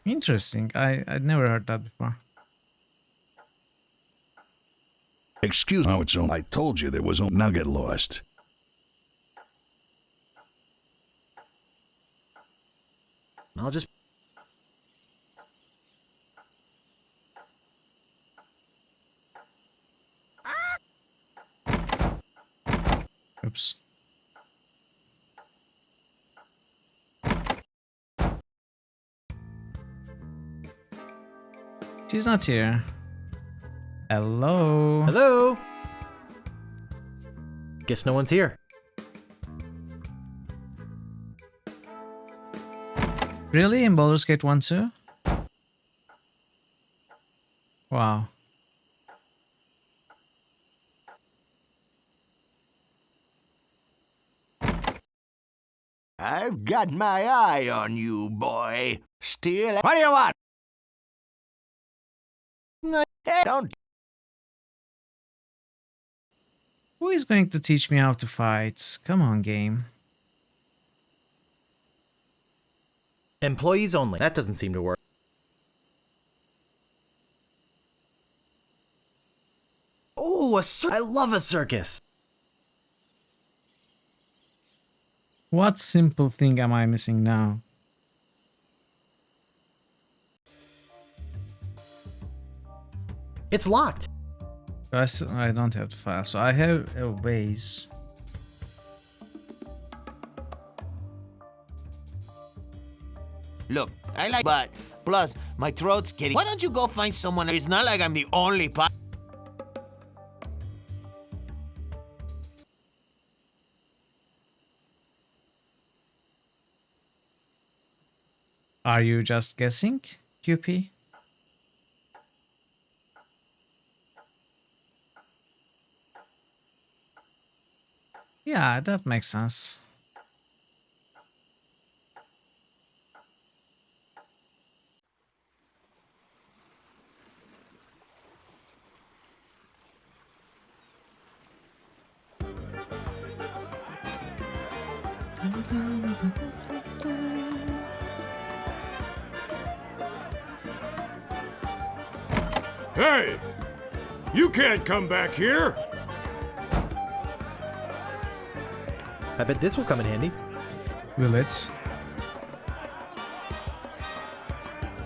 Interesting. I'd never heard that before. Excuse me. Oh, it's I told you there was a nugget lost. I'll just... Oops. She's not here. Hello? Hello? Guess no one's here. Really? In Baldur's Gate 1 too? Wow. I've got my eye on you, boy. Still, what do you want? Hey, don't. Who is going to teach me how to fight? Come on, game. Employees only. That doesn't seem to work. Oh, I love a circus. What simple thing am I missing now? It's locked. I don't have the file, so I have a ways. Look, I like, but plus my throat's getting. Why don't you go find someone? It's not like I'm the only pirate. Are you just guessing, QP? Yeah, that makes sense. Hey! You can't come back here! I bet this will come in handy. Will it?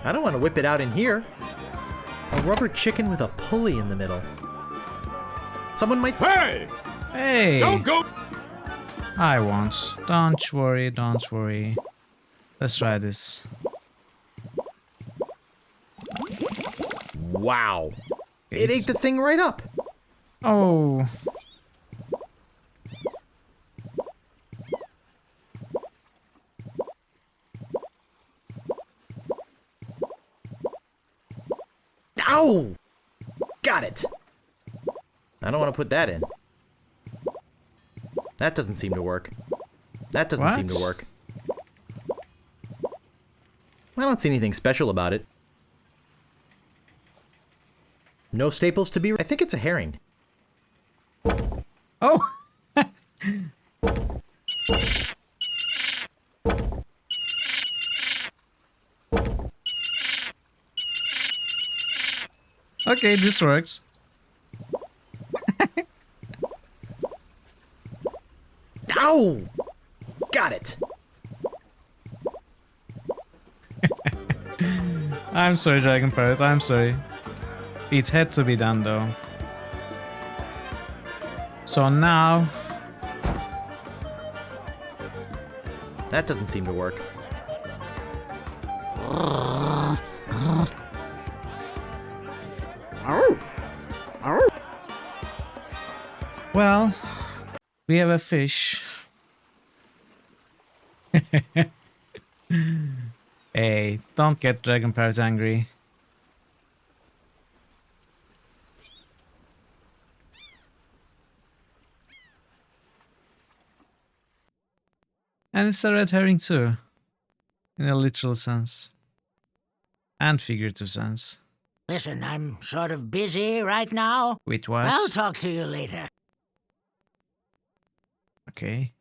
I don't want to whip it out in here. A rubber chicken with a pulley in the middle. Someone might... Hey! Hey! Don't go! I won't. Don't worry, don't worry. Let's try this. Wow. It ate the thing right up. Oh. Ow! Got it. I don't want to put that in. That doesn't seem to work. That doesn't seem to work. I don't see anything special about it. No staples to be... I think it's a herring. Oh! Okay, this works. Ow! Got it. I'm sorry, Dragon Pirate, I'm sorry. It had to be done though. So now... That doesn't seem to work. Well, we have a fish. Hey, don't get dragon parrot angry. And it's a red herring too, in a literal sense. And figurative sense. Listen, I'm sort of busy right now. With what? I'll talk to you later. Okay.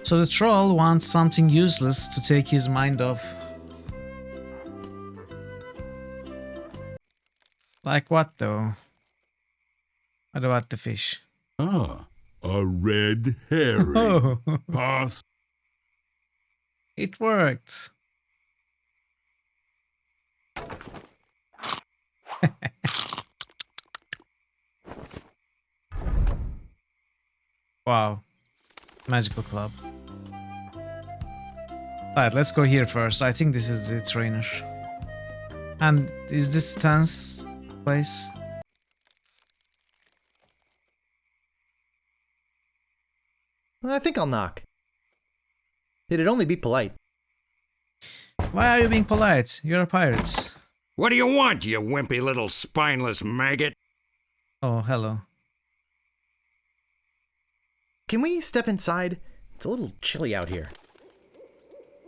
So the troll wants something useless to take his mind off. Like what though? What about the fish? Ah, a red herring. Oh. Pass. It worked. Wow. Magical club. Alright, let's go here first. I think this is the trainer. And is this Stan's place? I think I'll knock. It'd only be polite. Why are you being polite? You're a pirate. What do you want, you wimpy little spineless maggot? Oh, hello. Can we step inside? It's a little chilly out here.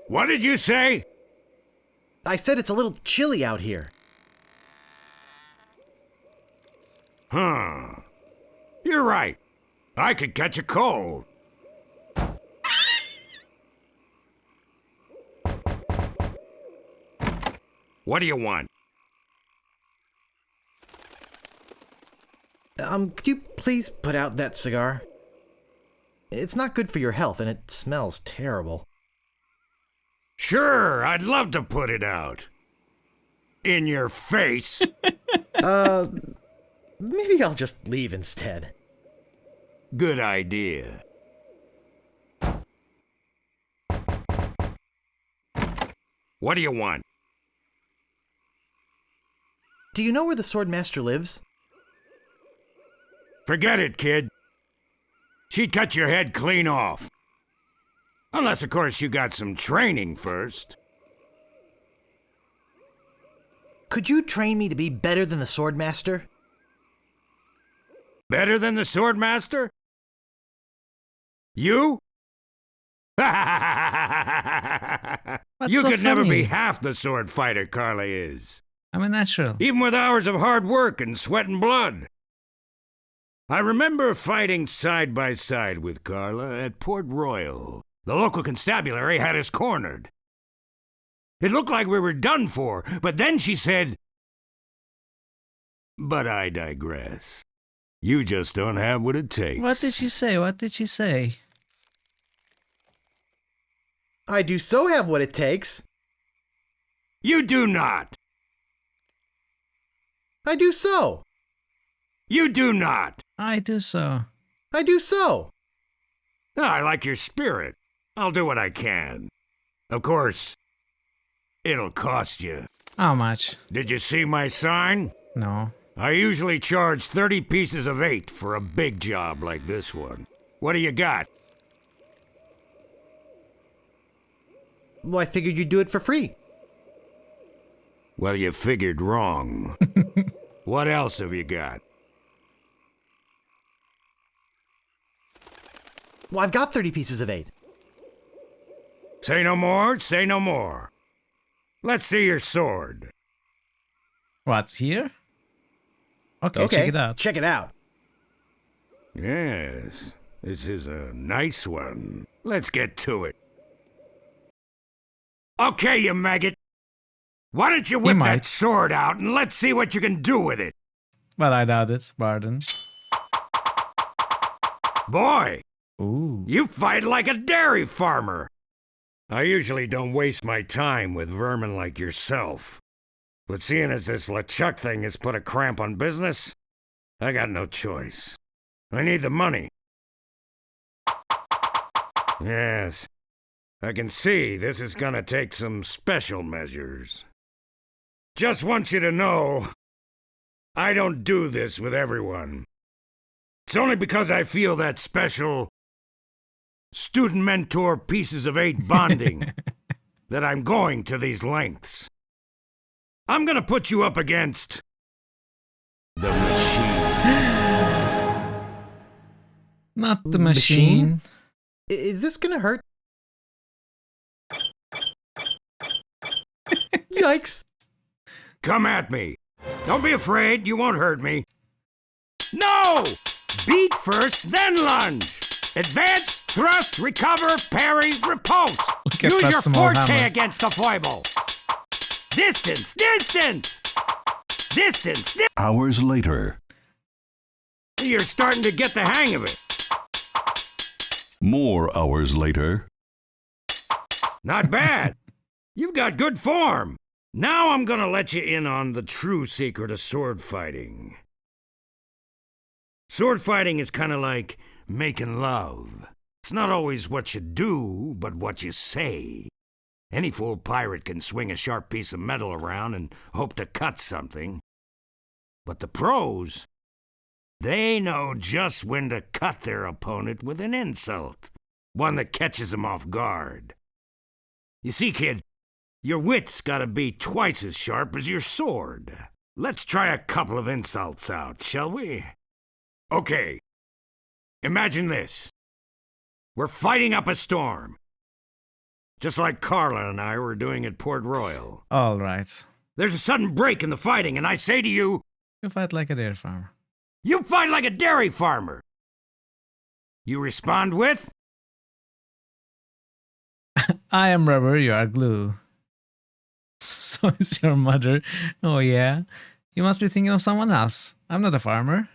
What did you say? I said it's a little chilly out here. Huh. You're right. I could catch a cold. What do you want? Could you please put out that cigar? It's not good for your health and it smells terrible. Sure, I'd love to put it out. In your face. Maybe I'll just leave instead. Good idea. What do you want? Do you know where the Swordmaster lives? Forget it, kid. She'd cut your head clean off. Unless, of course, you got some training first. Could you train me to be better than the Swordmaster? Better than the Swordmaster? You? You so could never funny? be half the sword fighter Carla is. I'm a natural. Even with hours of hard work and sweat and blood. I remember fighting side by side with Carla at Port Royal. The local constabulary had us cornered. It looked like we were done for, but then she said... But I digress. You just don't have what it takes. What did she say? What did she say? I do so have what it takes. You do not. I do so. You do not. I do so. I do so. I like your spirit. I'll do what I can. Of course, it'll cost you. How much? Did you see my sign? No. I usually charge 30 pieces of 8 for a big job like this one. What do you got? Well, I figured you'd do it for free. Well, you figured wrong. What else have you got? Well, I've got 30 pieces of 8. Say no more, say no more. Let's see your sword. What, here? Okay, check it out. Check it out. Yes, this is a nice one. Let's get to it. Okay, you maggot. Why don't you whip that sword out and let's see what you can do with it? Well, I doubt it, pardon. Boy, ooh, you fight like a dairy farmer. I usually don't waste my time with vermin like yourself. But seeing as this LeChuck thing has put a cramp on business, I got no choice. I need the money. Yes, I can see this is gonna take some special measures. Just want you to know, I don't do this with everyone. It's only because I feel that special student mentor pieces of 8 bonding that I'm going to these lengths. I'm gonna put you up against the machine. Not the machine. Is this gonna hurt? Yikes. Come at me. Don't be afraid, you won't hurt me. No! Beat first, then lunge. Advance, thrust, recover, parry, repulse. Use your forte against the foible. Distance, distance! Distance, Hours later. You're starting to get the hang of it. More hours later. Not bad. You've got good form. Now I'm gonna let you in on the true secret of sword fighting. Sword fighting is kinda like making love. It's not always what you do, but what you say. Any fool pirate can swing a sharp piece of metal around and hope to cut something. But the pros, they know just when to cut their opponent with an insult, one that catches them off guard. You see, kid, your wit's gotta be twice as sharp as your sword. Let's try a couple of insults out, shall we? Okay. Imagine this. We're fighting up a storm. Just like Carla and I were doing at Port Royal. All right. There's a sudden break in the fighting, and I say to you... You fight like a dairy farmer. You fight like a dairy farmer! You respond with... I am rubber, you are glue. So is your mother. Oh yeah? You must be thinking of someone else. I'm not a farmer.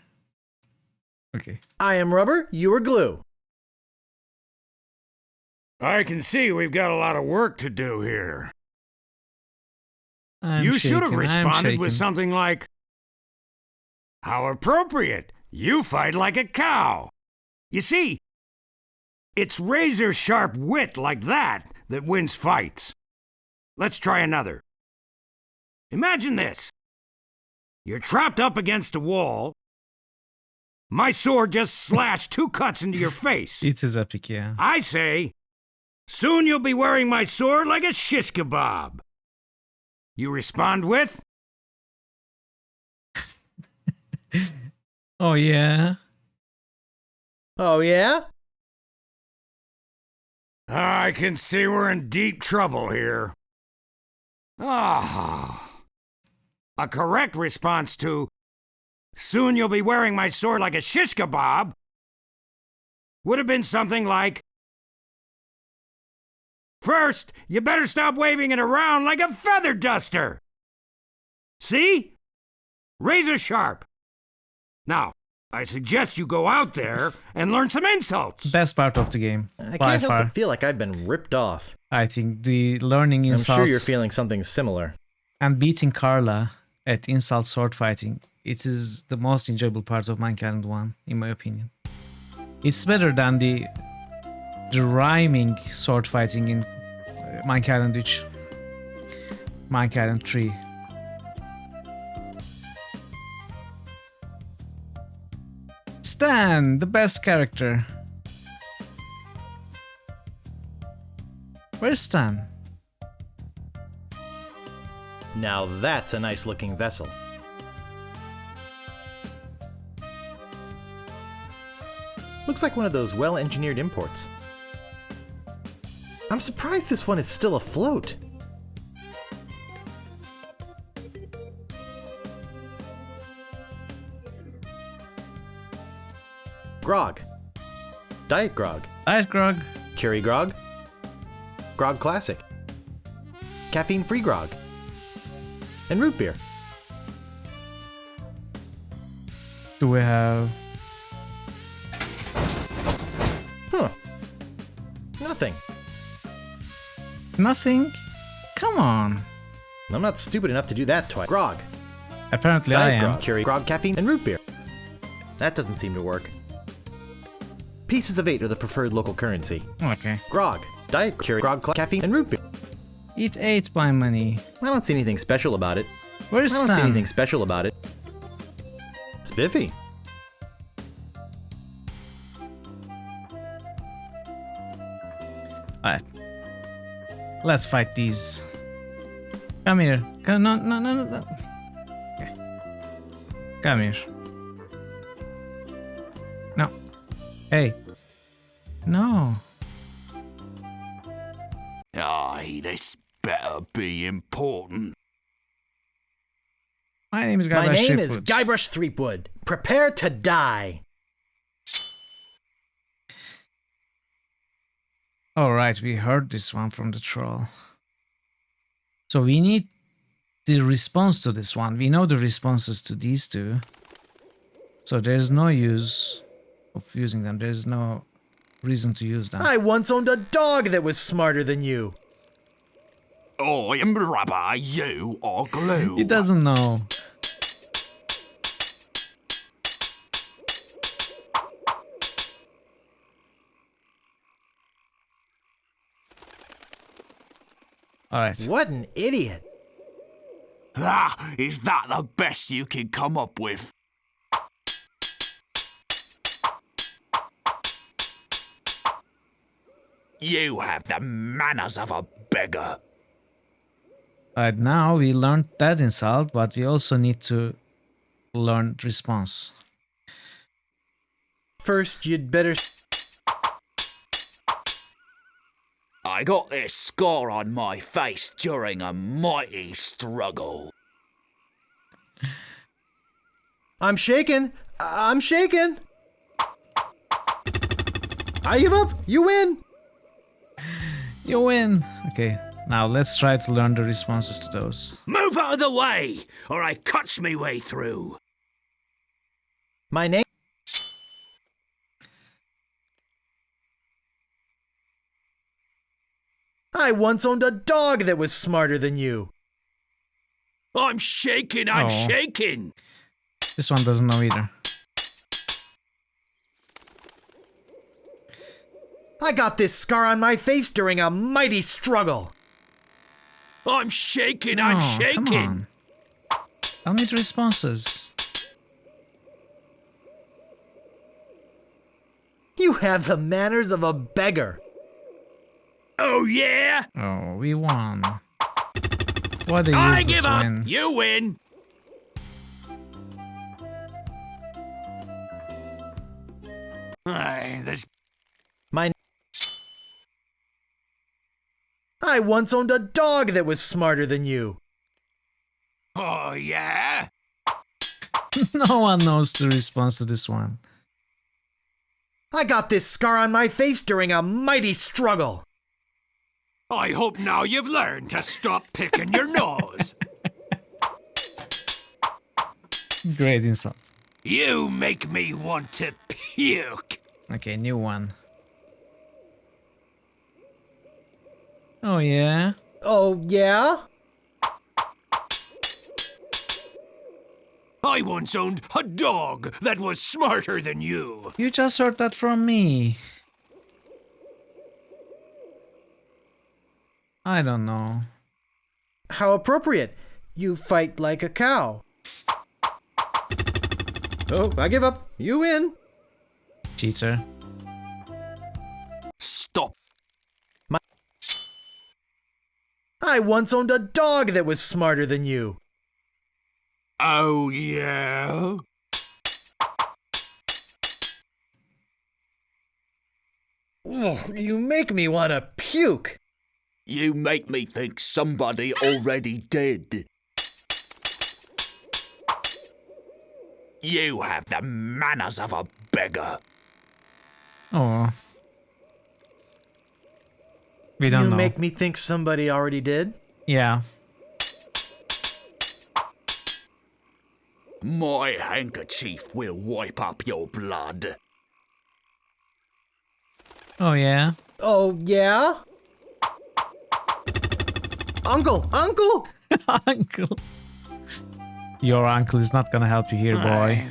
Okay. I am rubber, you are glue. I can see we've got a lot of work to do here. You should have responded with something like, how appropriate. You fight like a cow. You see, it's razor-sharp wit like that that wins fights. Let's try another. Imagine this. You're trapped up against a wall. My sword just slashed 2 cuts into your face. It is epic, yeah. I say, soon you'll be wearing my sword like a shish kebab. You respond with... Oh yeah? Oh yeah? I can see we're in deep trouble here. Ah. A correct response to, soon you'll be wearing my sword like a shish kebab, would have been something like, first, you better stop waving it around like a feather duster. See? Razor sharp. Now, I suggest you go out there and learn some insults. Best part of the game. I by can't help far. but feel like I've been ripped off. I think the learning insults... I'm sure you're feeling something similar. And beating Carla at insult sword fighting, it is the most enjoyable part of Monkey Island 1, in my opinion. It's better than the rhyming sword fighting in Monkey Island 3. Monkey Island 3. Stan, the best character. Where's Stan? Now that's a nice looking vessel. Looks like one of those well-engineered imports. I'm surprised this one is still afloat. Grog. Diet Grog. Diet Grog. Cherry Grog. Grog Classic. Caffeine-free Grog. And root beer. Do we have... Huh. Nothing. Nothing? Come on. I'm not stupid enough to do that twice. Grog. Apparently I Diet am. grog, cherry grog, caffeine, and root beer. That doesn't seem to work. Pieces of 8 are the preferred local currency. Okay. Grog. Diet cherry grog, caffeine, and root beer. It ate my money. I don't see anything special about it. Where's I don't see Stan? anything special about it. Spiffy. Alright. Let's fight these. Come here. Come, no. Okay. Come here. No. Hey. No. Aye, this better be important. My name is Guybrush My name is Threepwood. Guybrush Threepwood. Prepare to die. Alright, we heard this one from the troll. So we need the response to this one. We know the responses to these two. So there's no use of using them. There's no reason to use them. I once owned a dog that was smarter than you. I am rubber, you are glue. He doesn't know. Alright. What an idiot. Ah, is that the best you can come up with? You have the manners of a beggar. Alright, now we learned that insult, but we also need to learn response. First, you'd better... I got this scar on my face during a mighty struggle. I'm shaken. I'm shaken. I give up. You win. You win. Okay, now let's try to learn the responses to those. Move out of the way, or I cuts me way through. My name... I once owned a dog that was smarter than you. I'm shaking, I'm Oh. shaking. This one doesn't know either. I got this scar on my face during a mighty struggle. I'm shaking, No, I'm come shaking. on. Tell me the responses. You have the manners of a beggar. Oh, yeah? Oh, we won. Why they I use this give up, win? you win. Aye, this... My... I once owned a dog that was smarter than you. Oh, yeah? No one knows the response to this one. I got this scar on my face during a mighty struggle. I hope now you've learned to stop picking your nose. Great insult. You make me want to puke. Okay, new one. Oh yeah? Oh, yeah? I once owned a dog that was smarter than you. You just heard that from me. I don't know. How appropriate. You fight like a cow. Oh, I give up. You win. Cheater. Stop. I once owned a dog that was smarter than you. Oh, yeah? Ugh, you make me want to puke. You make me think somebody already did. You have the manners of a beggar. Oh. We don't You know. make me think somebody already did. Yeah. My handkerchief will wipe up your blood. Oh yeah? Oh, yeah? Uncle! Uncle! Uncle. Your uncle is not gonna help you here, boy.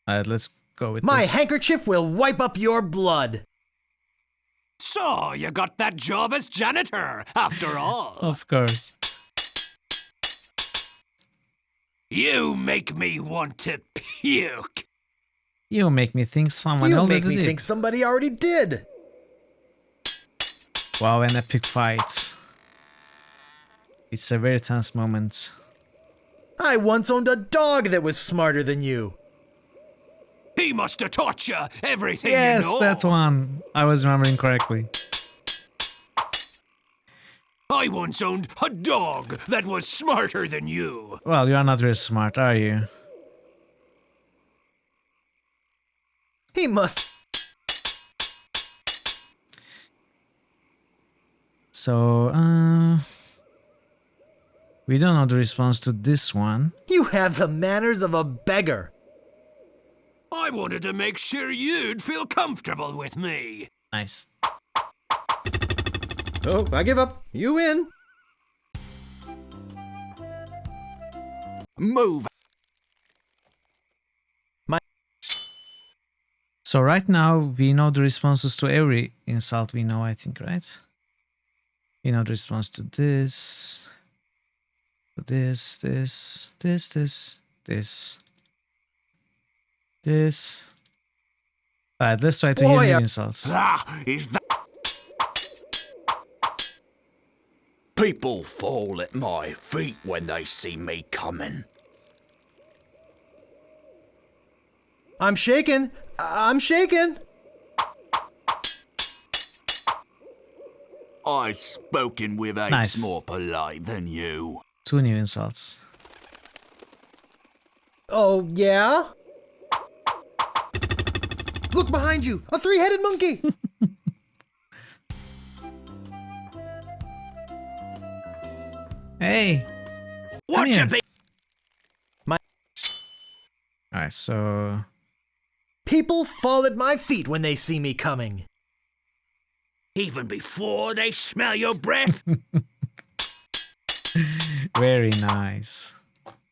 Alright, let's go with My this. handkerchief will wipe up your blood. So, you got that job as janitor, after all. Of course. You make me want to puke. You make me think someone You already make me did. think somebody already did. Wow, an epic fight. It's a very tense moment. I once owned a dog that was smarter than you. He must have taught you everything Yes, you know. that one. I was remembering correctly. I once owned a dog that was smarter than you. Well, you are not very smart, are you? He must. So, we don't know the response to this one. You have the manners of a beggar. I wanted to make sure you'd feel comfortable with me. Nice. Oh, I give up. You win. Move. So right now, we know the responses to every insult we know, I think, right? We know the response to this. To this. Alright, let's try to hear new insults. Is that... People fall at my feet when they see me coming. I'm shaking. I'm shaking. I've spoken with apes Nice. more polite than you. 2 new insults. Oh, yeah? Look behind you! A 3-headed monkey! Hey! What you be? Alright, so... People fall at my feet when they see me coming. Even before they smell your breath? Very nice.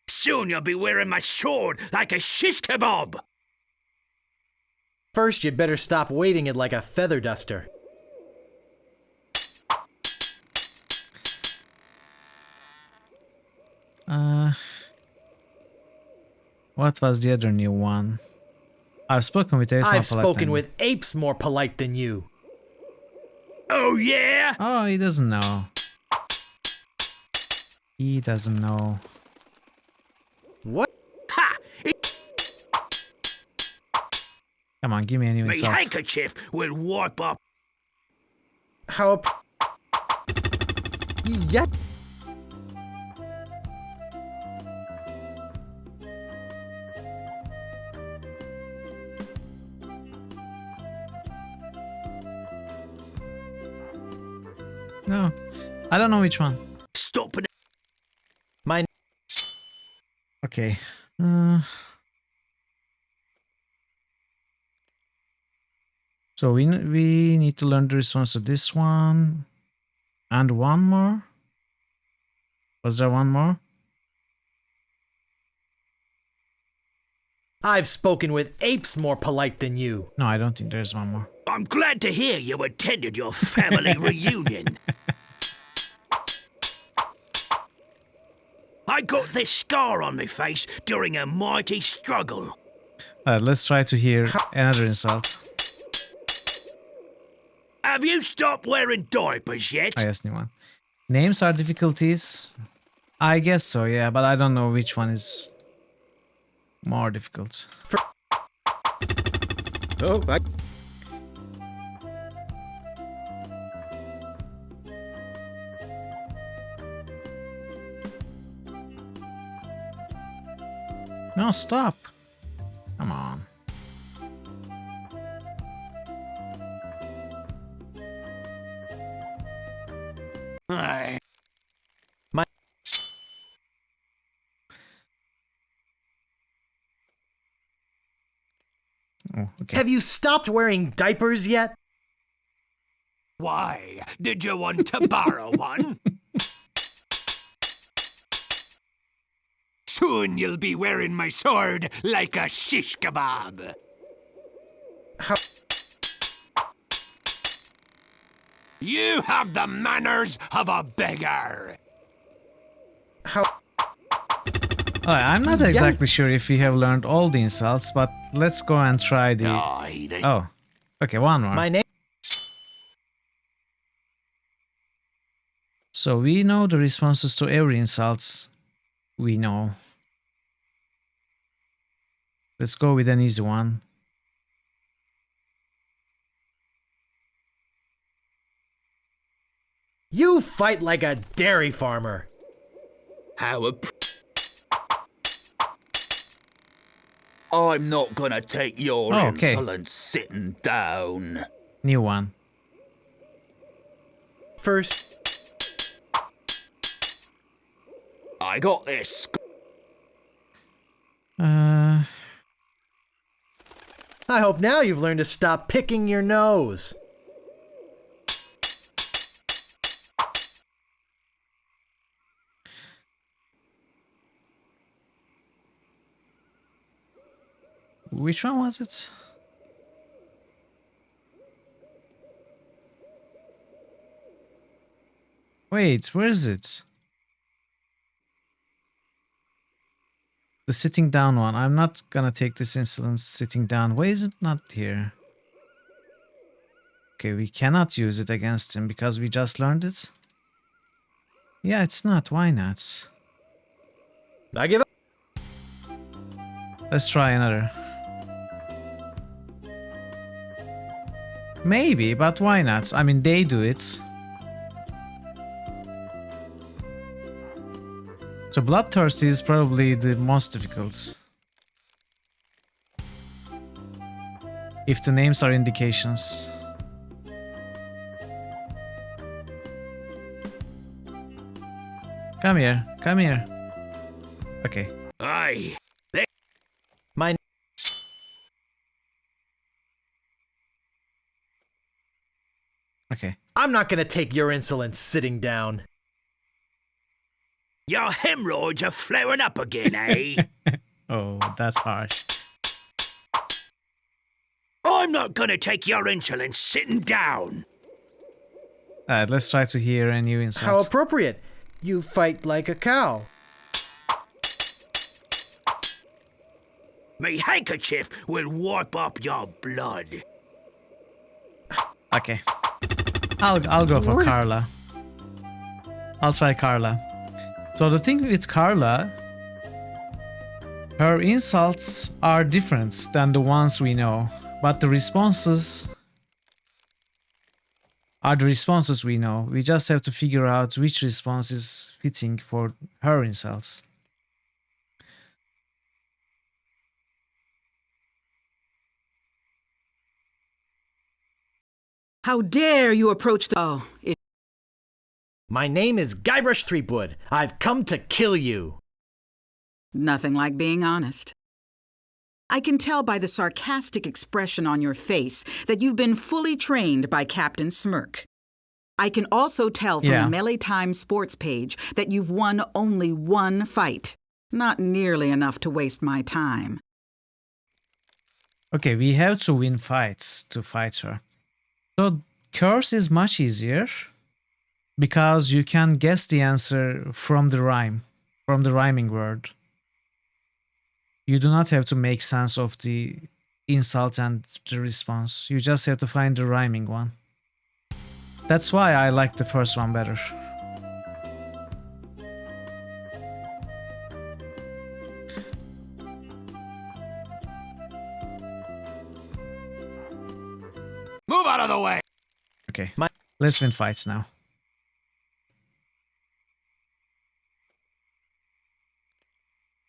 Soon you'll be wearing my sword like a shish kebab. First, you'd better stop waving it like a feather duster. What was the other new one? I've spoken with apes more I've polite spoken than- with apes more polite than you. Oh, yeah? Oh, he doesn't know. He doesn't know. What? Ha! Come on, give me a new My insult. handkerchief will wipe up. How? Yeah. No, I don't know which one. Stop it. Mine. Okay. So we need to learn the response to this one, and one more. Was there one more? I've spoken with apes more polite than you. No, I don't think there's one more. I'm glad to hear you attended your family reunion. I got this scar on my face during a mighty struggle. Let's try to hear another insult. Have you stopped wearing diapers yet? I guess new one. Names are difficulties. I guess so, yeah, but I don't know which one is more difficult. Oh, No, stop. Come on. Aye. Oh, okay. Have you stopped wearing diapers yet? Why? Did you want to borrow one? Soon you'll be wearing my sword like a shish kebab. You have the manners of a beggar. I'm not exactly sure if we have learned all the insults, but let's go and try the... Oh, okay, one more. My name. So we know the responses to every insults we know. Let's go with an easy one. You fight like a dairy farmer. I'm not gonna take your okay. insolence sitting down. New one. First. I got this. I hope now you've learned to stop picking your nose. Which one was it? Wait, where is it? The sitting down one. I'm not gonna take this insolence sitting down. Why is it not here? Okay, we cannot use it against him because we just learned it. Yeah, it's not. Why not? I give up. Let's try another. Maybe, but why not? I mean, they do it. So bloodthirsty is probably the most difficult. If the names are indications. Come here, come here. Okay. Aye. My Okay. I'm not gonna take your insolence sitting down. Your hemorrhoids are flaring up again, eh? Oh, that's harsh. I'm not gonna take your insolence sitting down. Alright, let's try to hear a new insult. How appropriate. You fight like a cow. Me handkerchief will wipe up your blood. Okay. I'll go for Carla. I'll try Carla. So the thing with Carla, her insults are different than the ones we know, but the responses are the responses we know. We just have to figure out which response is fitting for her insults. How dare you approach the... Oh, My name is Guybrush Threepwood. I've come to kill you. Nothing like being honest. I can tell by the sarcastic expression on your face that you've been fully trained by Captain Smirk. I can also tell from the Melee Time sports page that you've won only one fight. Not nearly enough to waste my time. Okay, we have to win fights to fight her. So curse is much easier because you can guess the answer from the rhyme, from the rhyming word. You do not have to make sense of the insult and the response. You just have to find the rhyming one. That's why I like the first one better. Move out of the way! Okay, let's win fights now.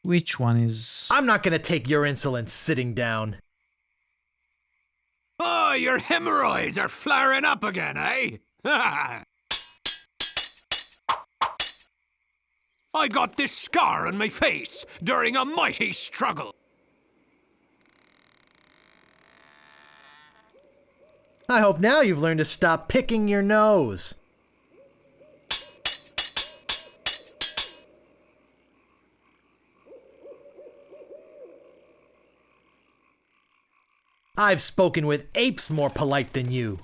Which one is... I'm not gonna take your insolence sitting down. Oh, your hemorrhoids are flaring up again, eh? I got this scar on my face during a mighty struggle. I hope now you've learned to stop picking your nose. I've spoken with apes more polite than you.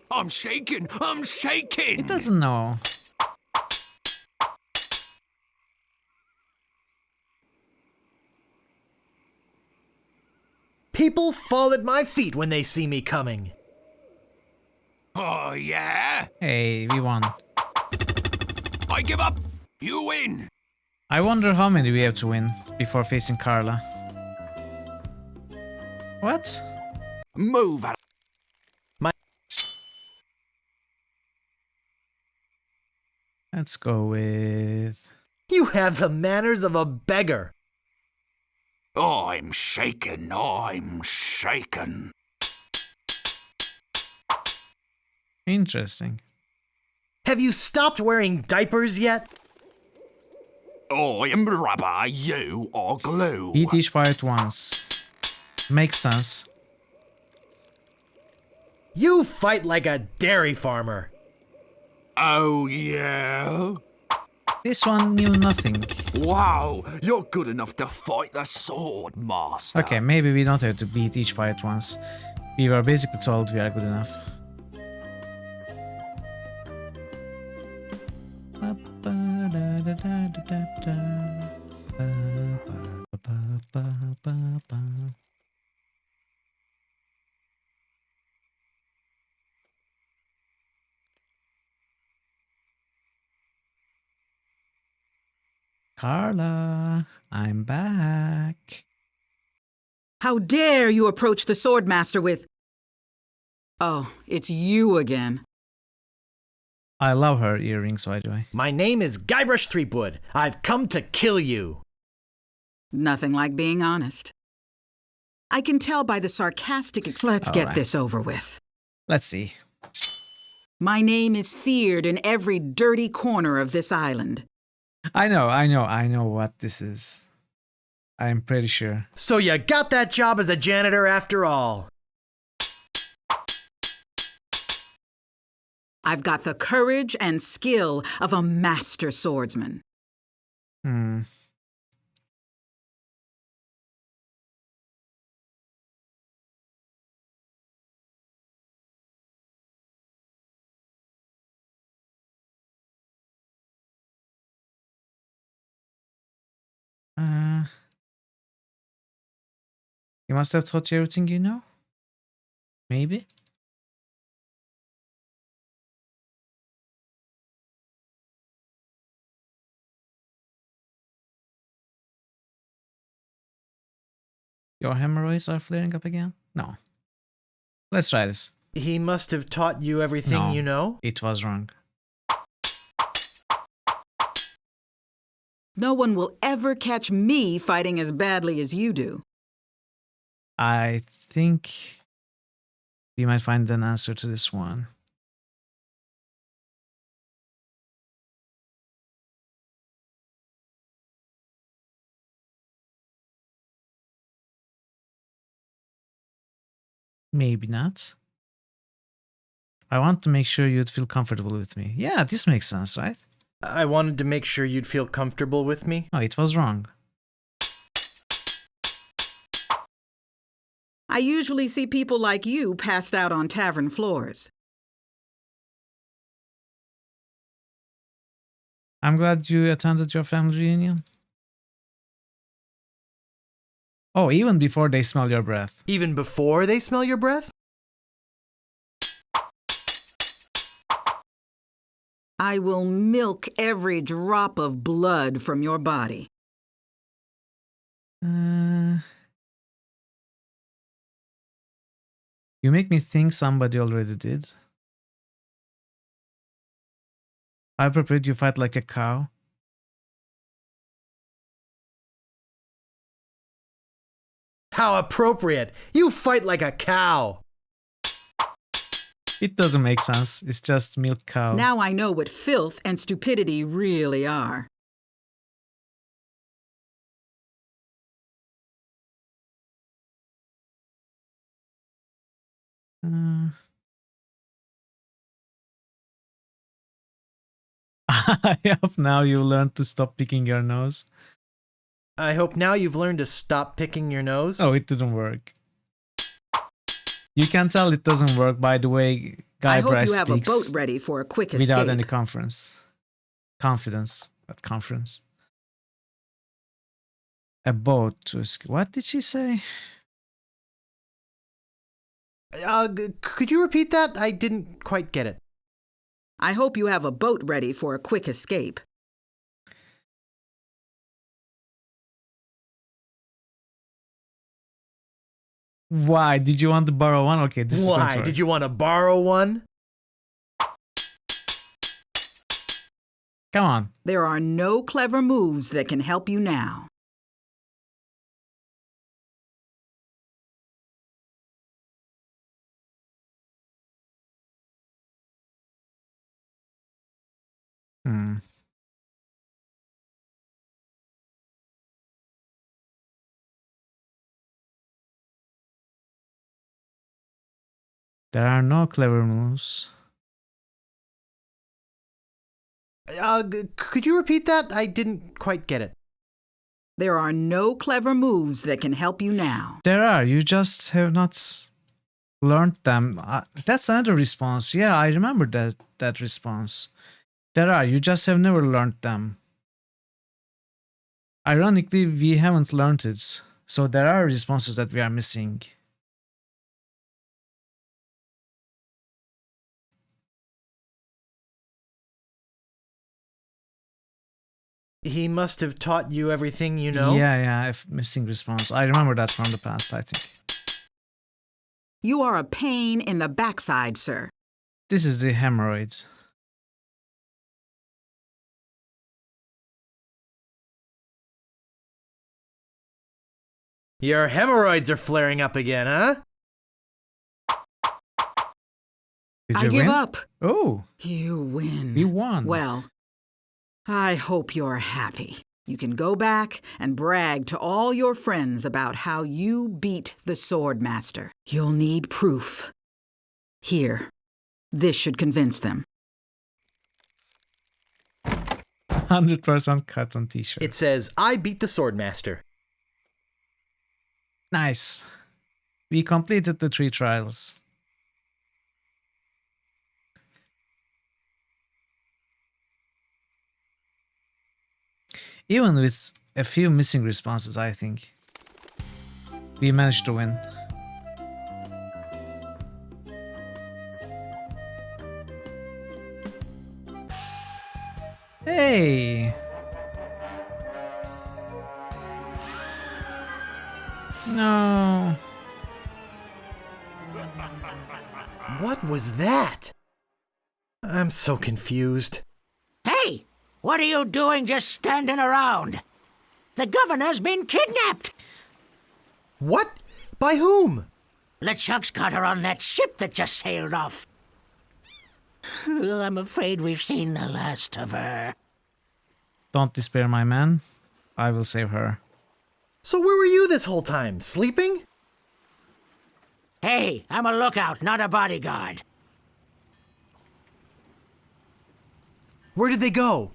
I'm shaking! I'm shaking! He doesn't know. People fall at my feet when they see me coming. Oh, yeah? Hey, we won. I give up! You win! I wonder how many we have to win before facing Carla. What? Move out. Let's go with... You have the manners of a beggar. I'm shaken. I'm shaken. Interesting. Have you stopped wearing diapers yet? I am rubber, you are glue. Eat each pirate once. Makes sense. You fight like a dairy farmer. Oh, yeah? This one knew nothing. Wow, you're good enough to fight the sword, master. Okay, maybe we don't have to beat each pirate once. We were basically told we are good enough. Carla, I'm back. How dare you approach the Swordmaster with... Oh, it's you again. I love her earrings, by the way. My name is Guybrush Threepwood. I've come to kill you. Nothing like being honest. I can tell by the sarcastic... Let's get this over with. Let's see. My name is feared in every dirty corner of this island. I know what this is. I'm pretty sure. So you got that job as a janitor after all. I've got the courage and skill of a master swordsman. Hmm. You must have taught you everything you know? Maybe? Your hemorrhoids are flaring up again? No. Let's try this. He must have taught you everything you know? It was wrong. No one will ever catch me fighting as badly as you do. I think we might find an answer to this one. Maybe not. I want to make sure you'd feel comfortable with me. Yeah, this makes sense, right? I wanted to make sure you'd feel comfortable with me. Oh, it was wrong. I usually see people like you passed out on tavern floors. I'm glad you attended your family reunion. Oh, even before they smell your breath. Even before they smell your breath? I will milk every drop of blood from your body. You make me think somebody already did. I prepared you fight like a cow. How appropriate! You fight like a cow! It doesn't make sense. It's just milk cow. Now I know what filth and stupidity really are. I hope now you learn to stop picking your nose. I hope now you've learned to stop picking your nose. Oh, it didn't work. You can tell it doesn't work by the way Guy I hope Bryce you have a speaks boat ready for a quick without escape. any confidence at conference. A boat to escape. What did she say? Could you repeat that? I didn't quite get it. I hope you have a boat ready for a quick escape. Why? Did you want to borrow one? Okay, this is going to Why? work. Did you want to borrow one? Come on. There are no clever moves that can help you now. There are no clever moves. Could you repeat that? I didn't quite get it. There are no clever moves that can help you now. There are. You just have not learned them. That's another response. Yeah, I remember that response. There are. You just have never learned them. Ironically, we haven't learned it. So there are responses that we are missing. He must have taught you everything you know? Yeah, missing response. I remember that from the past, I think. You are a pain in the backside, sir. This is the hemorrhoid. Your hemorrhoids are flaring up again, huh? Did I you give win? up. Oh. You win. You won. Well, I hope you're happy. You can go back and brag to all your friends about how you beat the Swordmaster. You'll need proof. Here, this should convince them. 100% cut on t-shirt. It says, I beat the Swordmaster. Nice. We completed the 3 trials. Even with a few missing responses, I think we managed to win. Hey! No. What was that? I'm so confused. Hey! What are you doing just standing around? The governor's been kidnapped! What? By whom? LeChuck's got her on that ship that just sailed off. I'm afraid we've seen the last of her. Don't despair, my man. I will save her. So where were you this whole time? Sleeping? Hey, I'm a lookout, not a bodyguard. Where did they go?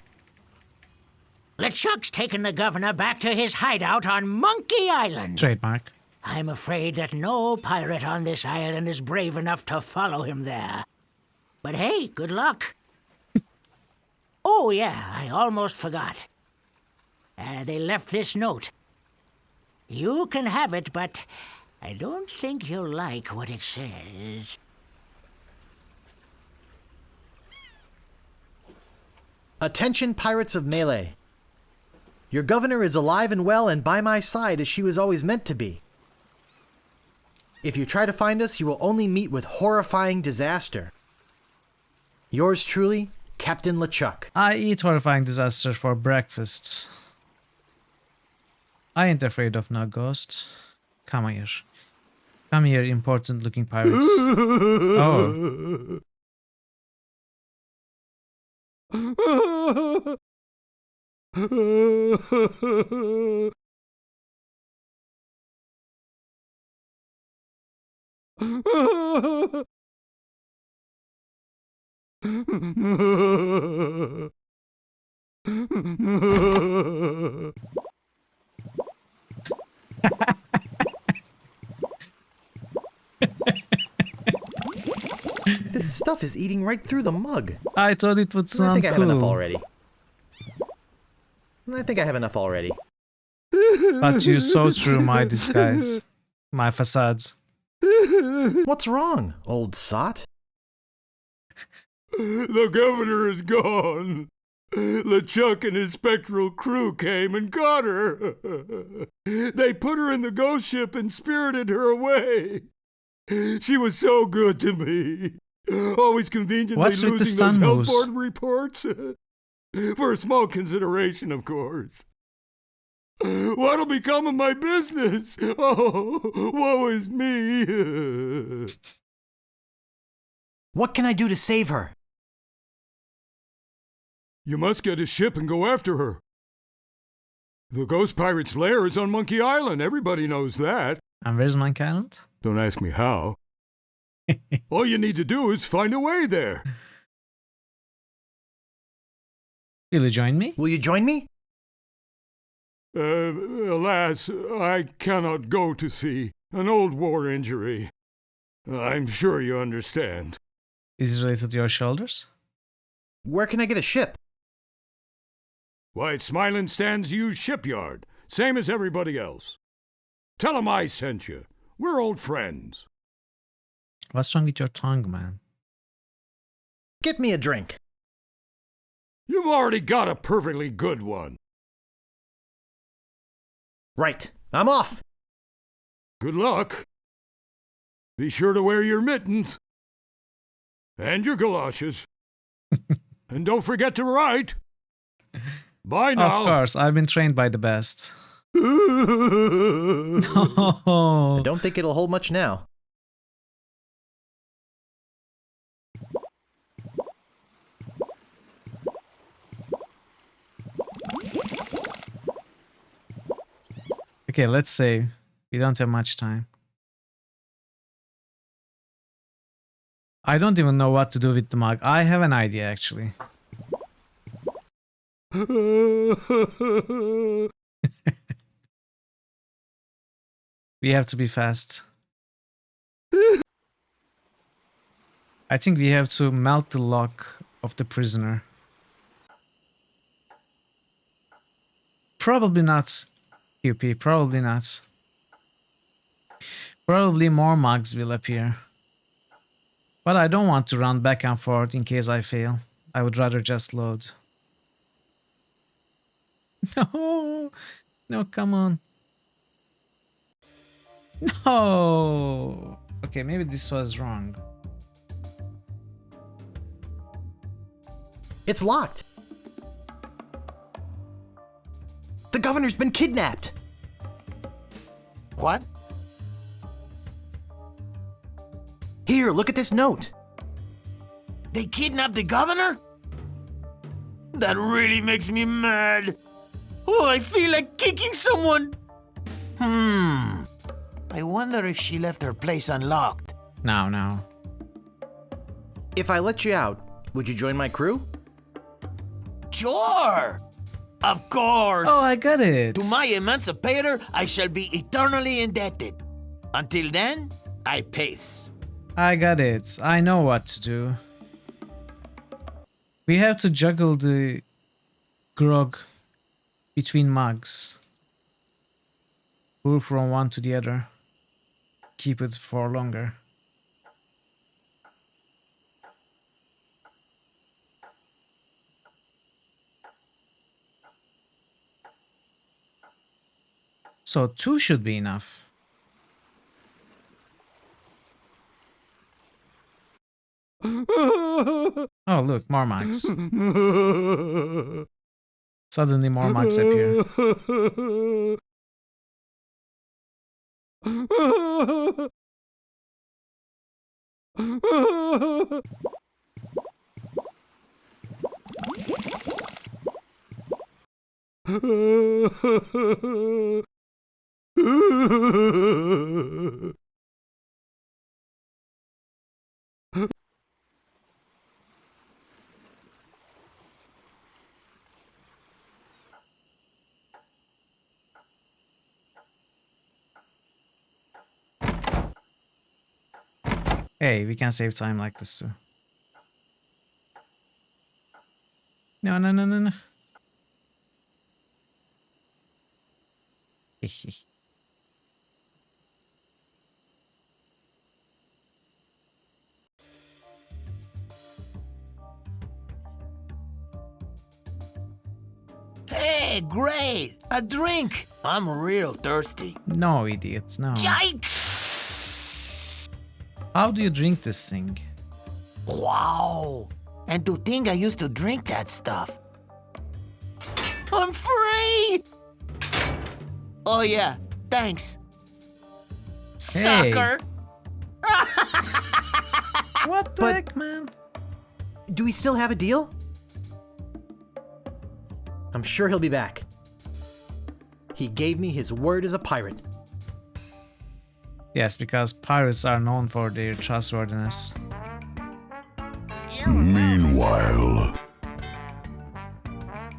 LeChuck's taken the governor back to his hideout on Monkey Island. Trademark. I'm afraid that no pirate on this island is brave enough to follow him there. But hey, good luck. Oh yeah, I almost forgot. They left this note. You can have it, but I don't think you'll like what it says. Attention, pirates of Melee. Your governor is alive and well and by my side as she was always meant to be. If you try to find us, you will only meet with horrifying disaster. Yours truly, Captain LeChuck. I eat horrifying disaster for breakfast. I ain't afraid of no ghost. Come here. Come here, important looking pirates. Oh. This stuff is eating right through the mug. I thought it would I sound think I have enough cool. already. I think I have enough already. But you saw through my disguise. My facades. What's wrong, old sot? The governor is gone. LeChuck and his spectral crew came and got her. They put her in the ghost ship and spirited her away. She was so good to me. Always conveniently What's with the losing sun those health moves? board reports. For a small consideration, of course. What'll become of my business? Oh, woe is me. What can I do to save her? You must get a ship and go after her. The ghost pirate's lair is on Monkey Island. Everybody knows that. And where's Monkey Island? Don't ask me how. All you need to do is find a way there. Will you join me? Will you join me? Alas, I cannot go to sea. An old war injury. I'm sure you understand. Is it related to your shoulders? Where can I get a ship? Why, it's Smilin' Stan's used shipyard. Same as everybody else. Tell 'em I sent you. We're old friends. What's wrong with your tongue, man? Get me a drink. You've already got a perfectly good one. Right. I'm off. Good luck. Be sure to wear your mittens. And your galoshes. And don't forget to write. Bye now. Of course, I've been trained by the best. No. I don't think it'll hold much now. Okay, let's say we don't have much time. I don't even know what to do with the mug. I have an idea, actually. We have to be fast. I think we have to melt the lock of the prisoner. Probably not, QP, probably not. Probably more mugs will appear. But I don't want to run back and forth in case I fail. I would rather just load. No! No, come on. No! Okay, maybe this was wrong. It's locked. The governor's been kidnapped. What? Here, look at this note. They kidnapped the governor? That really makes me mad. Oh, I feel like kicking someone. I wonder if she left her place unlocked. No. If I let you out, would you join my crew? Sure. Of course. Oh, I got it. To my emancipator, I shall be eternally indebted. Until then, I pace. I got it. I know what to do. We have to juggle the grog between mugs. Move from one to the other. Keep it for longer. So 2 should be enough. Oh, look, more mugs. Suddenly more mugs appear. Hey, we can save time like this too. No, no, no, no, no. Hey, great! A drink! I'm real thirsty. No, idiot, no. Yikes! How do you drink this thing? Wow! And to think I used to drink that stuff. I'm free! Oh yeah, thanks. Hey. Sucker! What the heck, man? Do we still have a deal? I'm sure he'll be back. He gave me his word as a pirate. Yes, because pirates are known for their trustworthiness. Meanwhile,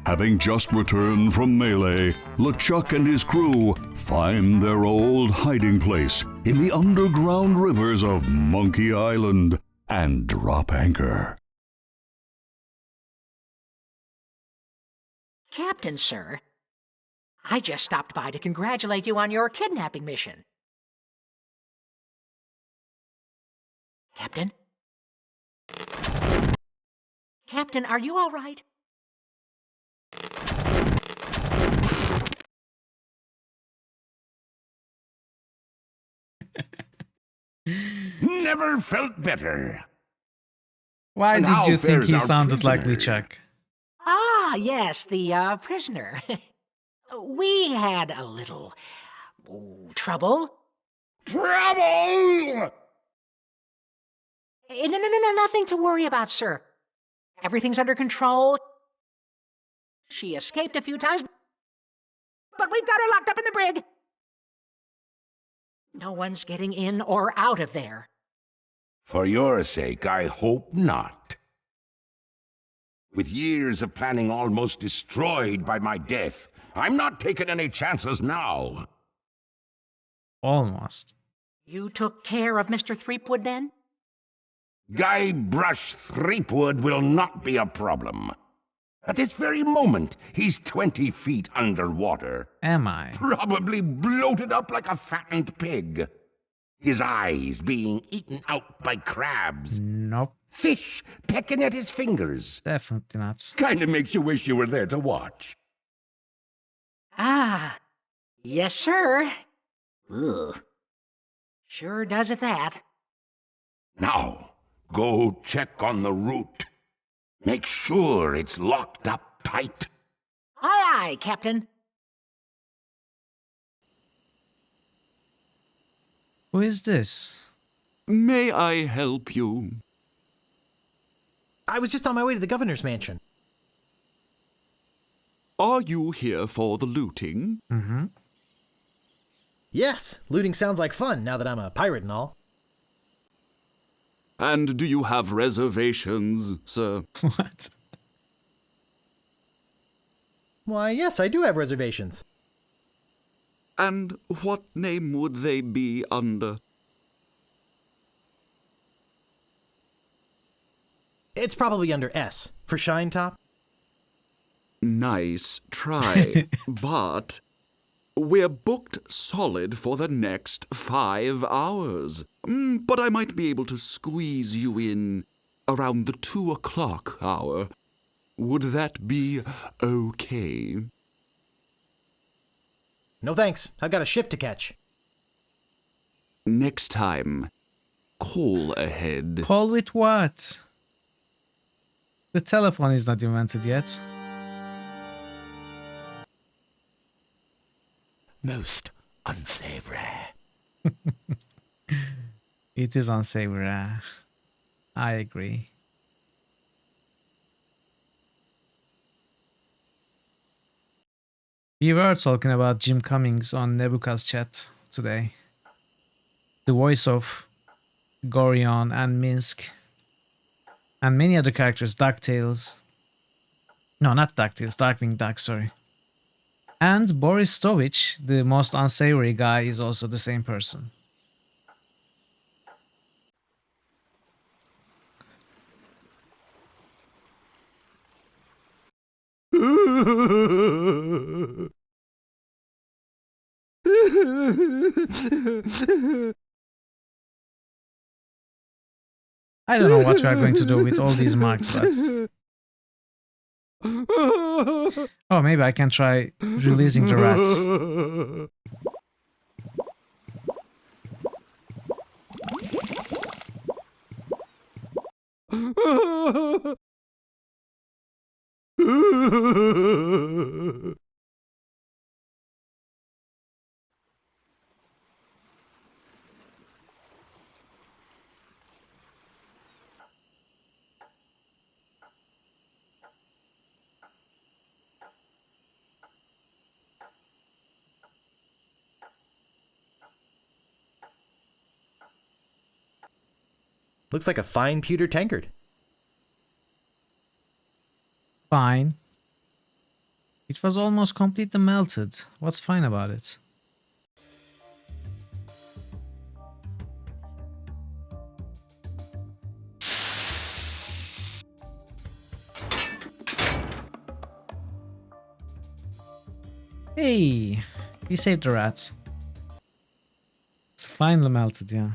having just returned from Melee, LeChuck and his crew find their old hiding place in the underground rivers of Monkey Island and drop anchor. Captain, sir, I just stopped by to congratulate you on your kidnapping mission. Captain? Captain, are you all right? Never felt better. Why And did how you think fares he our sounded like prisoner? LeChuck? Ah, yes, the prisoner. We had a little trouble. Trouble! No, nothing to worry about, sir. Everything's under control. She escaped a few times, but we've got her locked up in the brig. No one's getting in or out of there. For your sake, I hope not. With years of planning almost destroyed by my death, I'm not taking any chances now. Almost. You took care of Mr. Threepwood then? Guybrush Threepwood will not be a problem. At this very moment, he's 20 feet underwater. Am I? Probably bloated up like a fattened pig. His eyes being eaten out by crabs. Nope. Fish pecking at his fingers. Definitely not. Kinda makes you wish you were there to watch. Ah, yes, sir. Ugh. Sure does at that. Now, go check on the route. Make sure it's locked up tight. Aye, aye, Captain. Who is this? May I help you? I was just on my way to the governor's mansion. Are you here for the looting? Mm-hmm. Yes, looting sounds like fun now that I'm a pirate and all. And do you have reservations, sir? What? Why, yes, I do have reservations. And what name would they be under? It's probably under S, for Shine Top. Nice try, but we're booked solid for the next 5 hours. But I might be able to squeeze you in around the 2 o'clock hour. Would that be okay? No thanks, I've got a ship to catch. Next time, call ahead. Call with what? The telephone is not invented yet. Most unsavory. It is unsavory. I agree. We were talking about Jim Cummings on Nebuka's chat today. The voice of Gorion and Minsk. And many other characters, DuckTales. No, not DuckTales, Darkwing Duck, sorry. And Boris Stovich, the most unsavory guy, is also the same person. I don't know what we are going to do with all these marks, but... Oh, maybe I can try releasing the rats. Looks like a fine pewter tankard. Fine. It was almost completely melted. What's fine about it? Hey, we saved the rat. It's finally melted, yeah.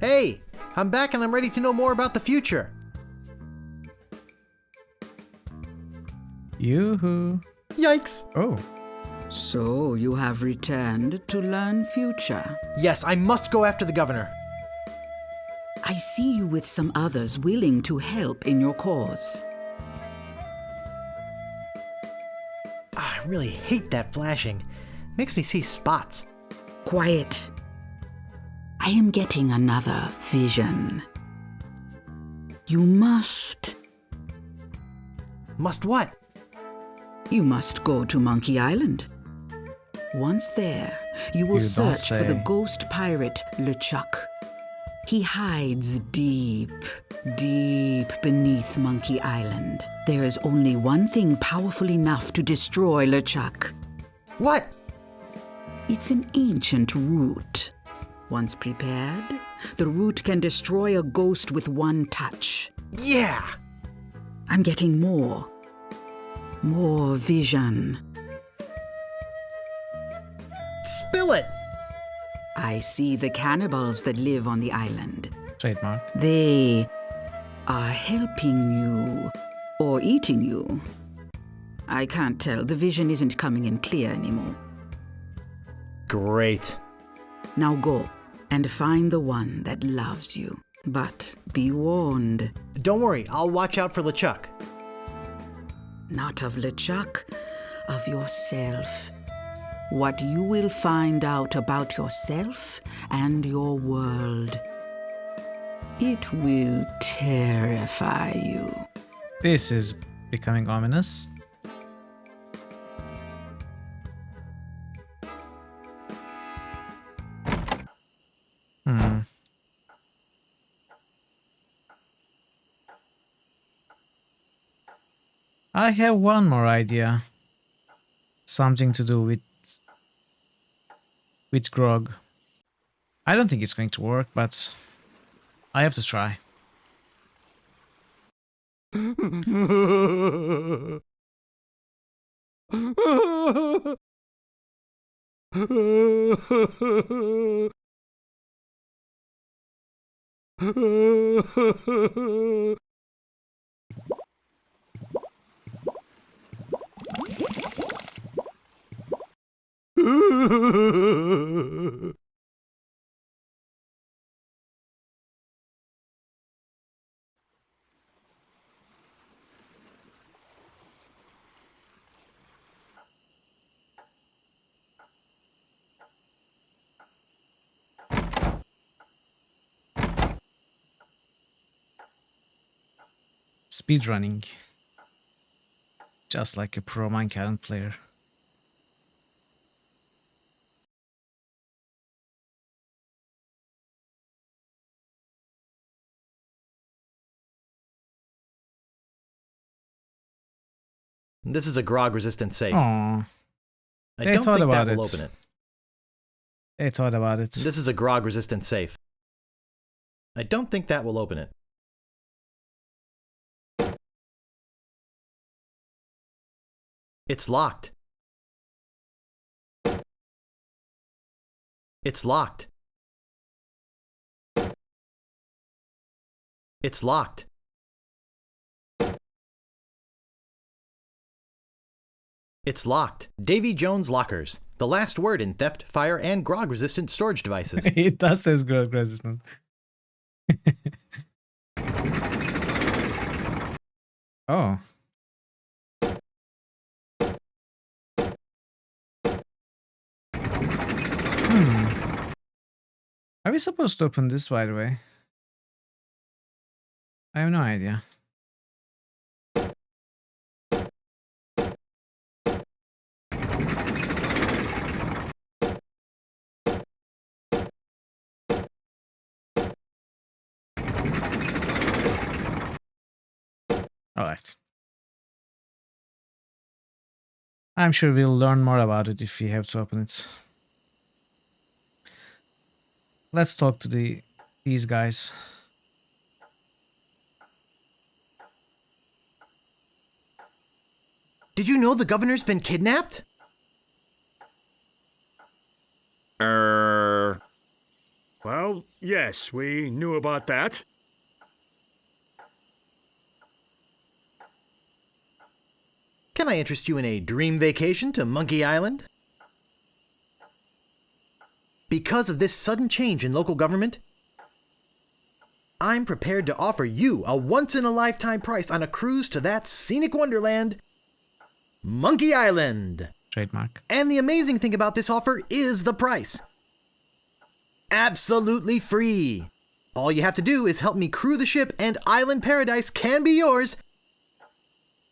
Hey, I'm back and I'm ready to know more about the future. Yoo-hoo. Yikes. Oh. So you have returned to learn future. Yes, I must go after the governor. I see you with some others willing to help in your cause. I really hate that flashing. Makes me see spots. Quiet. I am getting another vision. You must... Must what? You must go to Monkey Island. Once there, you will search for the ghost pirate LeChuck. He hides deep, deep beneath Monkey Island. There is only one thing powerful enough to destroy LeChuck. What? It's an ancient root. Once prepared, the root can destroy a ghost with one touch. Yeah! I'm getting more. More vision. Spill it! I see the cannibals that live on the island. Trademark. They are helping you or eating you. I can't tell. The vision isn't coming in clear anymore. Great. Now go and find the one that loves you. But be warned. Don't worry, I'll watch out for LeChuck. Not of LeChuck, of yourself. What you will find out about yourself and your world. It will terrify you. This is becoming ominous. I have one more idea. Something to do with grog. I don't think it's going to work, but I have to try. Speedrunning. Just like a pro Monkey Island player. This is a grog-resistant safe. Aww. I They don't thought think about that will it. open it. They thought about it. This is a grog-resistant safe. I don't think that will open it. It's locked. It's locked. It's locked. It's locked. Davy Jones Lockers. The last word in theft, fire, and grog-resistant storage devices. It does say grog resistant. Oh. Are we supposed to open this, by the way? I have no idea. Alright. I'm sure we'll learn more about it if we have to open it. Let's talk to these guys. Did you know the governor's been kidnapped? Well, yes, we knew about that. Can I interest you in a dream vacation to Monkey Island? Because of this sudden change in local government, I'm prepared to offer you a once-in-a-lifetime price on a cruise to that scenic wonderland, Monkey Island. Trademark. And the amazing thing about this offer is the price. Absolutely free. All you have to do is help me crew the ship and Island Paradise can be yours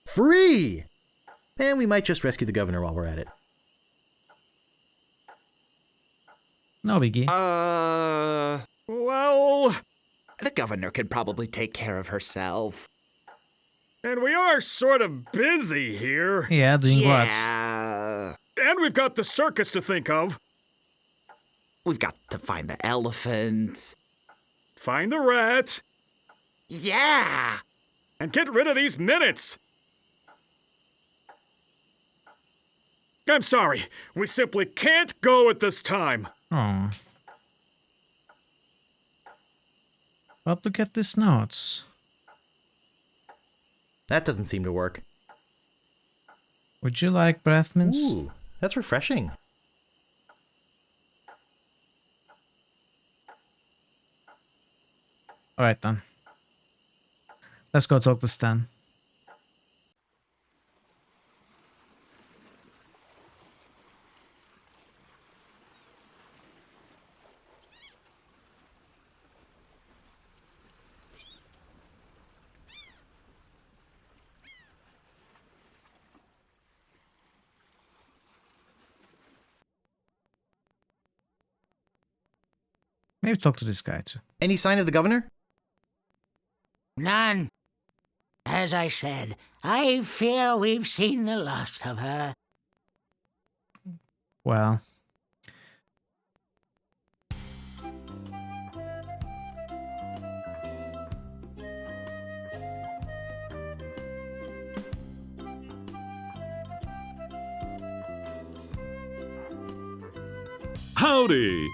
free. And we might just rescue the governor while we're at it. No biggie. Well, the governor can probably take care of herself. and we are sort of busy here. Yeah, doing what? Yeah. And we've got the circus to think of. We've got to find the elephant. Find the rat. Yeah. And get rid of these minutes. I'm sorry. We simply can't go at this time. Oh. But look at these notes. That doesn't seem to work. Would you like breath mints? Ooh, that's refreshing. Alright then. Let's go talk to Stan. Maybe talk to this guy too. Any sign of the governor? None. As I said, I fear we've seen the last of her. Well. Howdy!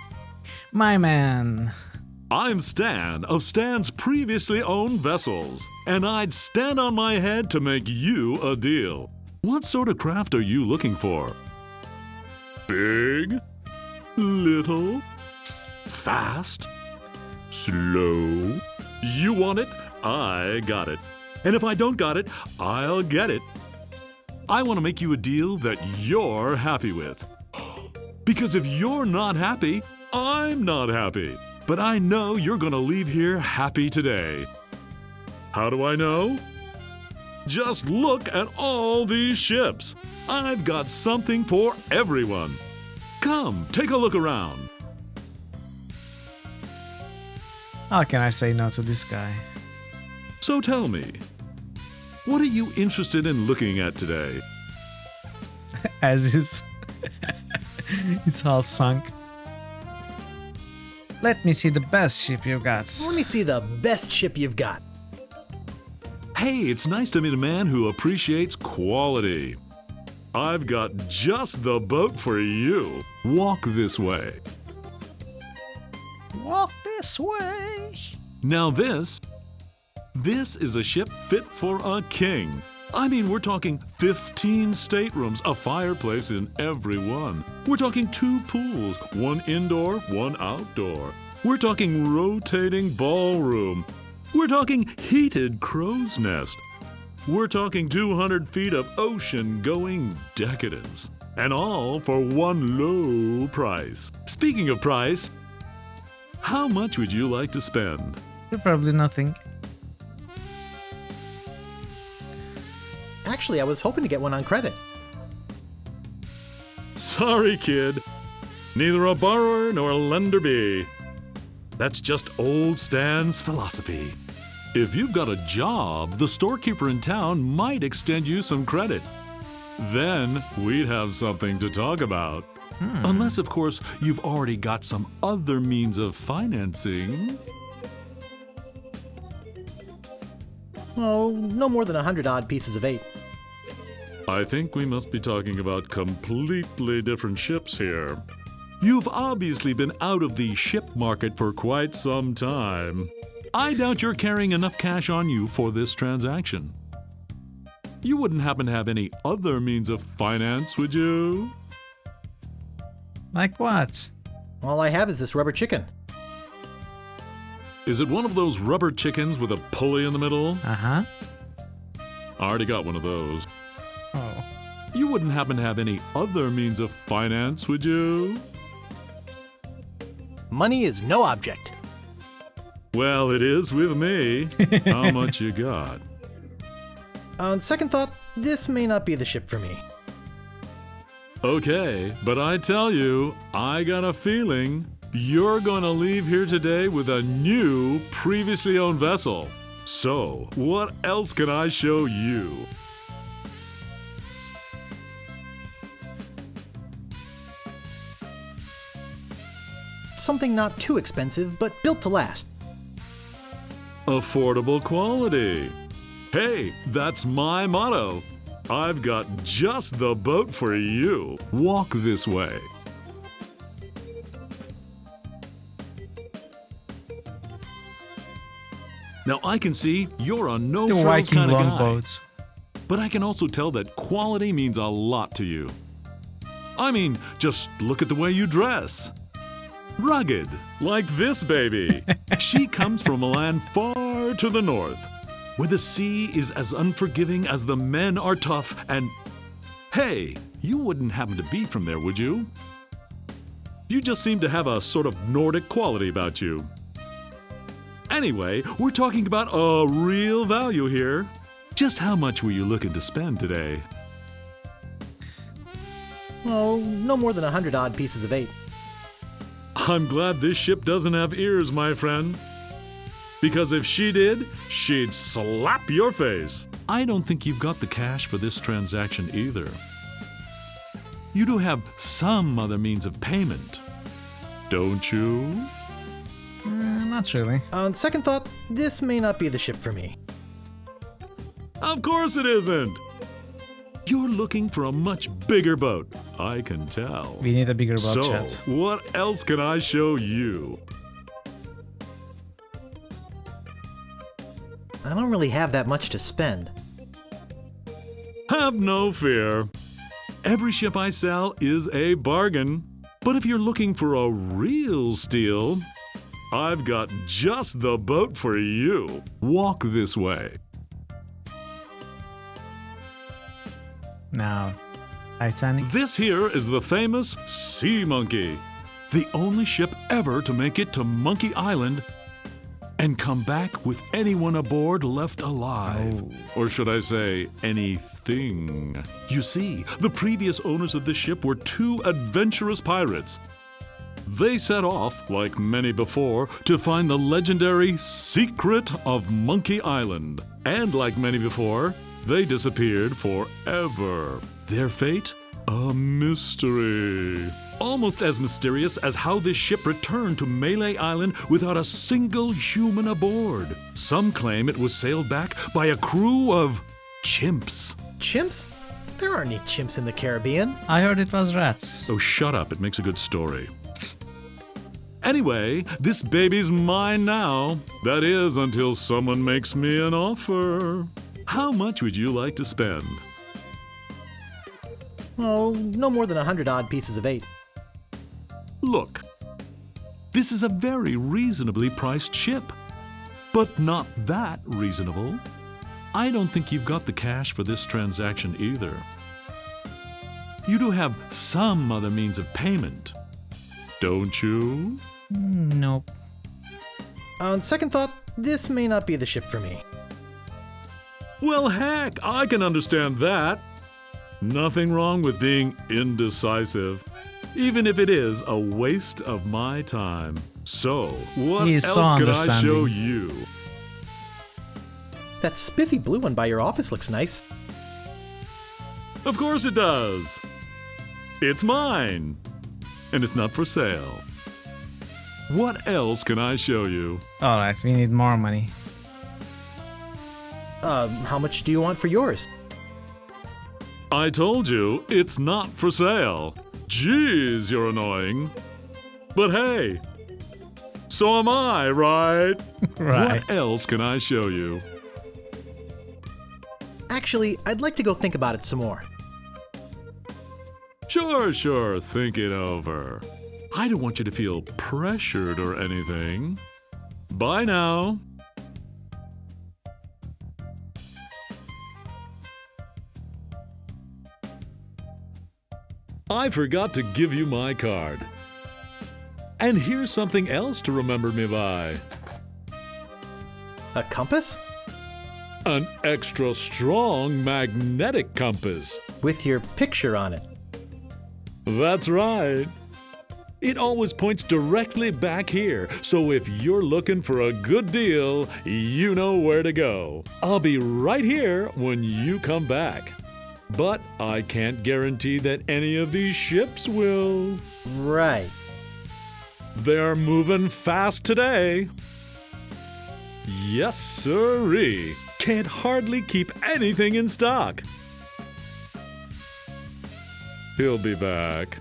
My man. I'm Stan of Stan's previously owned vessels, and I'd stand on my head to make you a deal. What sort of craft are you looking for? Big? Little? Fast? Slow? You want it? I got it. And if I don't got it, I'll get it. I want to make you a deal that you're happy with. Because if you're not happy, I'm not happy. But I know you're gonna leave here happy today. How do I know? Just look at all these ships. I've got something for everyone. Come, take a look around. How can I say no to this guy? So tell me, what are you interested in looking at today? As is. It's half sunk. Let me see the best ship you got. Let me see the best ship you've got. Hey, it's nice to meet a man who appreciates quality. I've got just the boat for you. Walk this way. Walk this way. Now this is a ship fit for a king. I mean, we're talking 15 staterooms, a fireplace in every one. We're talking 2 pools, 1 indoor, 1 outdoor. We're talking rotating ballroom. We're talking heated crow's nest. We're talking 200 feet of ocean-going decadence. And all for one low price. Speaking of price, how much would you like to spend? Preferably nothing. Actually, I was hoping to get one on credit. Sorry, kid. Neither a borrower nor a lender be. That's just old Stan's philosophy. If you've got a job, the storekeeper in town might extend you some credit. Then we'd have something to talk about. Unless, of course, you've already got some other means of financing. Oh, no more than 100 odd pieces of 8. I think we must be talking about completely different ships here. You've obviously been out of the ship market for quite some time. I doubt you're carrying enough cash on you for this transaction. You wouldn't happen to have any other means of finance, would you? Like what? All I have is this rubber chicken. Is it one of those rubber chickens with a pulley in the middle? Uh-huh. I already got one of those. Oh. You wouldn't happen to have any other means of finance, would you? Money is no object. Well, it is with me. How much you got? On second thought, this may not be the ship for me. Okay, but I tell you, I got a feeling you're gonna leave here today with a new, previously owned vessel. So, what else can I show you? Something not too expensive, but built to last. Affordable quality. Hey, that's my motto. I've got just the boat for you. Walk this way. Now I can see you're a no-frills kind of guy. Longboats. But I can also tell that quality means a lot to you. I mean, just look at the way you dress. Rugged, like this baby. She comes from a land far to the north, where the sea is as unforgiving as the men are tough, and hey, you wouldn't happen to be from there, would you? You just seem to have a sort of Nordic quality about you. Anyway, we're talking about a real value here. Just how much were you looking to spend today? Oh, no more than 100 odd pieces of 8. I'm glad this ship doesn't have ears, my friend. Because if she did, she'd slap your face. I don't think you've got the cash for this transaction either. You do have some other means of payment, don't you? Not really. On second thought, this may not be the ship for me. Of course it isn't. You're looking for a much bigger boat, I can tell. We need a bigger boat, So, chat. what else can I show you? I don't really have that much to spend. Have no fear. Every ship I sell is a bargain. But if you're looking for a real steal, I've got just the boat for you. Walk this way. Now, Titanic. This here is the famous Sea Monkey, the only ship ever to make it to Monkey Island and come back with anyone aboard left alive. Or should I say, anything. You see, the previous owners of the ship were two adventurous pirates. They set off, like many before, to find the legendary secret of Monkey Island. And like many before, they disappeared forever. Their fate? A mystery. Almost as mysterious as how this ship returned to Melee Island without a single human aboard. Some claim it was sailed back by a crew of chimps. Chimps? There aren't any chimps in the Caribbean. I heard it was rats. Oh, shut up. It makes a good story. Anyway, this baby's mine now. That is, until someone makes me an offer. How much would you like to spend? Oh, no more than 100 odd pieces of 8. Look, this is a very reasonably priced ship, but not that reasonable. I don't think you've got the cash for this transaction either. You do have some other means of payment, don't you? Nope. On second thought, this may not be the ship for me. Well, heck, I can understand that. Nothing wrong with being indecisive, even if it is a waste of my time. So, what else could I show you? That spiffy blue one by your office looks nice. Of course it does. It's mine, and it's not for sale. What else can I show you? Alright, we need more money. How much do you want for yours? I told you, it's not for sale. Jeez, you're annoying. But hey, so am I, right? Right. What else can I show you? Actually, I'd like to go think about it some more. Sure, think it over. I don't want you to feel pressured or anything. Bye now. I forgot to give you my card. And here's something else to remember me by. A compass? An extra strong magnetic compass. With your picture on it. That's right. It always points directly back here, so if you're looking for a good deal, you know where to go. I'll be right here when you come back. But I can't guarantee that any of these ships will. Right. They're moving fast today. Yes, sirree. Can't hardly keep anything in stock. He'll be back.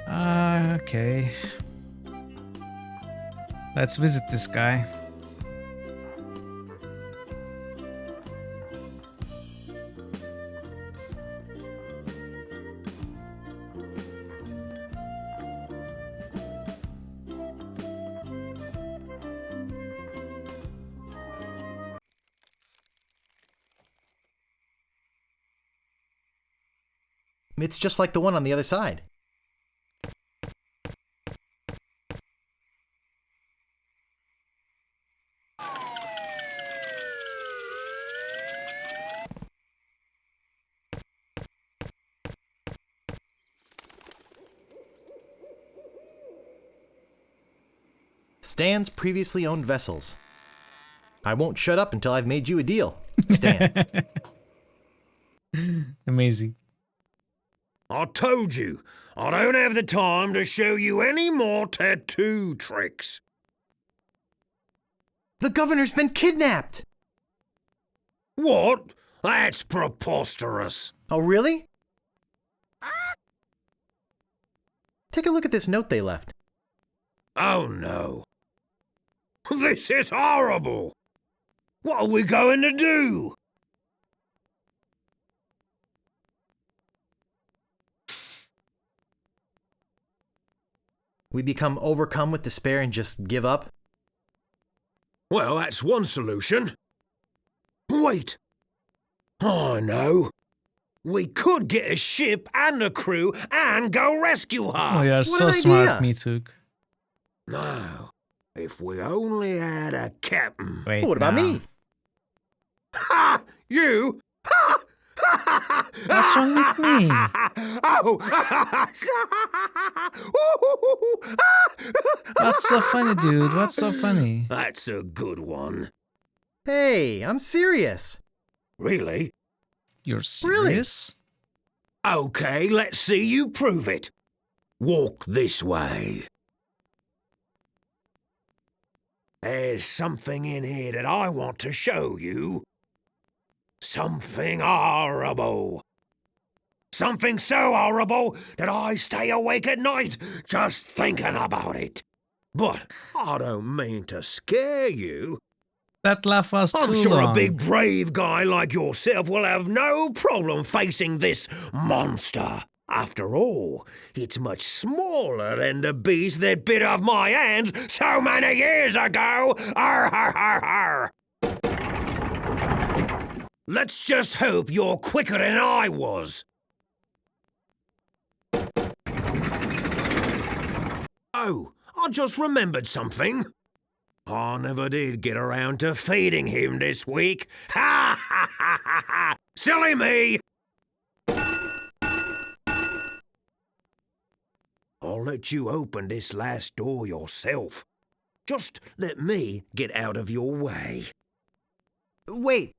Okay. Let's visit this guy. It's just like the one on the other side. Stan's previously owned vessels. I won't shut up until I've made you a deal, Stan. Amazing. I told you, I don't have the time to show you any more tattoo tricks. The governor's been kidnapped! What? That's preposterous. Oh, really? Take a look at this note they left. Oh no. This is horrible. What are we going to do? We become overcome with despair and just give up? Well, that's one solution. Wait. I know. We could get a ship and a crew and go rescue her. Oh, you're so smart, me too. Now, if we only had a captain. Wait, What about me? Ha! You? Ha! What's wrong with me? What's so funny, dude? What's so funny? That's a good one. Hey, I'm serious. Really? You're serious? Okay, let's see you prove it. Walk this way. There's something in here that I want to show you. Something horrible. Something so horrible that I stay awake at night just thinking about it. But I don't mean to scare you. That laugh was too I'm sure long. a big brave guy like yourself will have no problem facing this monster. After all, it's much smaller than the beast that bit off my hands so many years ago. Arr, har, har, har. Let's just hope you're quicker than I was. Oh, I just remembered something. I never did get around to feeding him this week. Ha ha ha ha ha! Silly me! I'll let you open this last door yourself. Just let me get out of your way. Wait.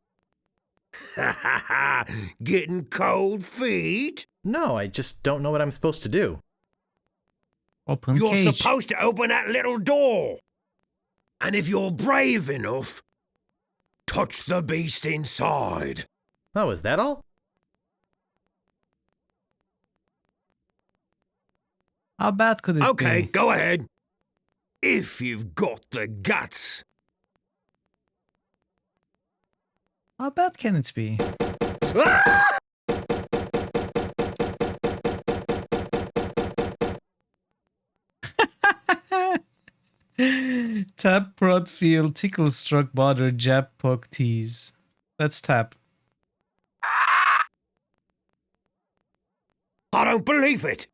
Ha ha ha! Getting cold feet? No, I just don't know what I'm supposed to do. Open You're cage. supposed to open that little door. And if you're brave enough, touch the beast inside. Oh, is that all? How bad could it be? Okay, go ahead. If you've got the guts. How bad can it be? Tap, prod, feel, tickle, stroke, bother, jab, poke, tease. Let's tap. I don't believe it.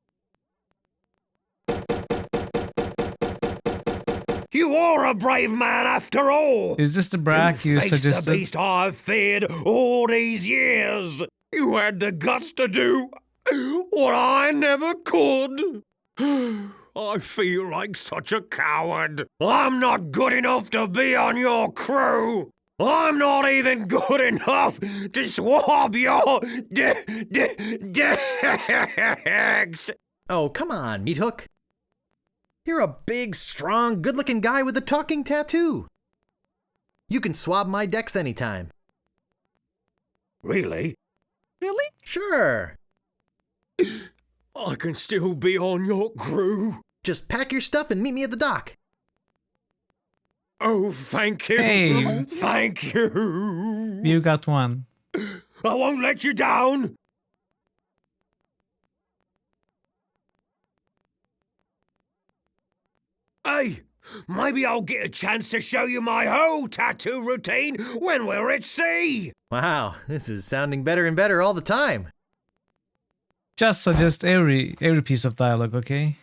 You are a brave man after all. Is this the brag you Face suggested? the beast I've feared all these years. You had the guts to do what I never could. I feel like such a coward. I'm not good enough to be on your crew. I'm not even good enough to swab your decks. Oh, come on, Meat Hook. You're a big, strong, good-looking guy with a talking tattoo. You can swab my decks anytime. Really? Really? Sure. I can still be on your crew. Just pack your stuff and meet me at the dock. Oh, thank you. Hey. Thank you. You got one. I won't let you down. Hey, maybe I'll get a chance to show you my whole tattoo routine when we're at sea. Wow, this is sounding better and better all the time. Just suggest every piece of dialogue, okay?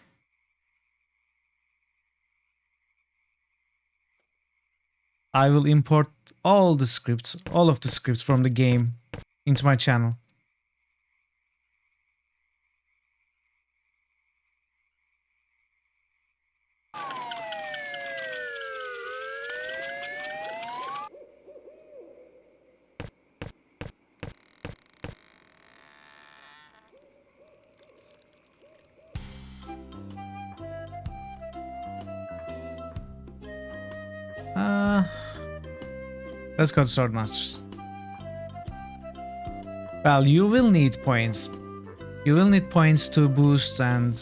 I will import all of the scripts from the game into my channel. Let's go to Swordmasters. Well, you will need points. You will need points to boost and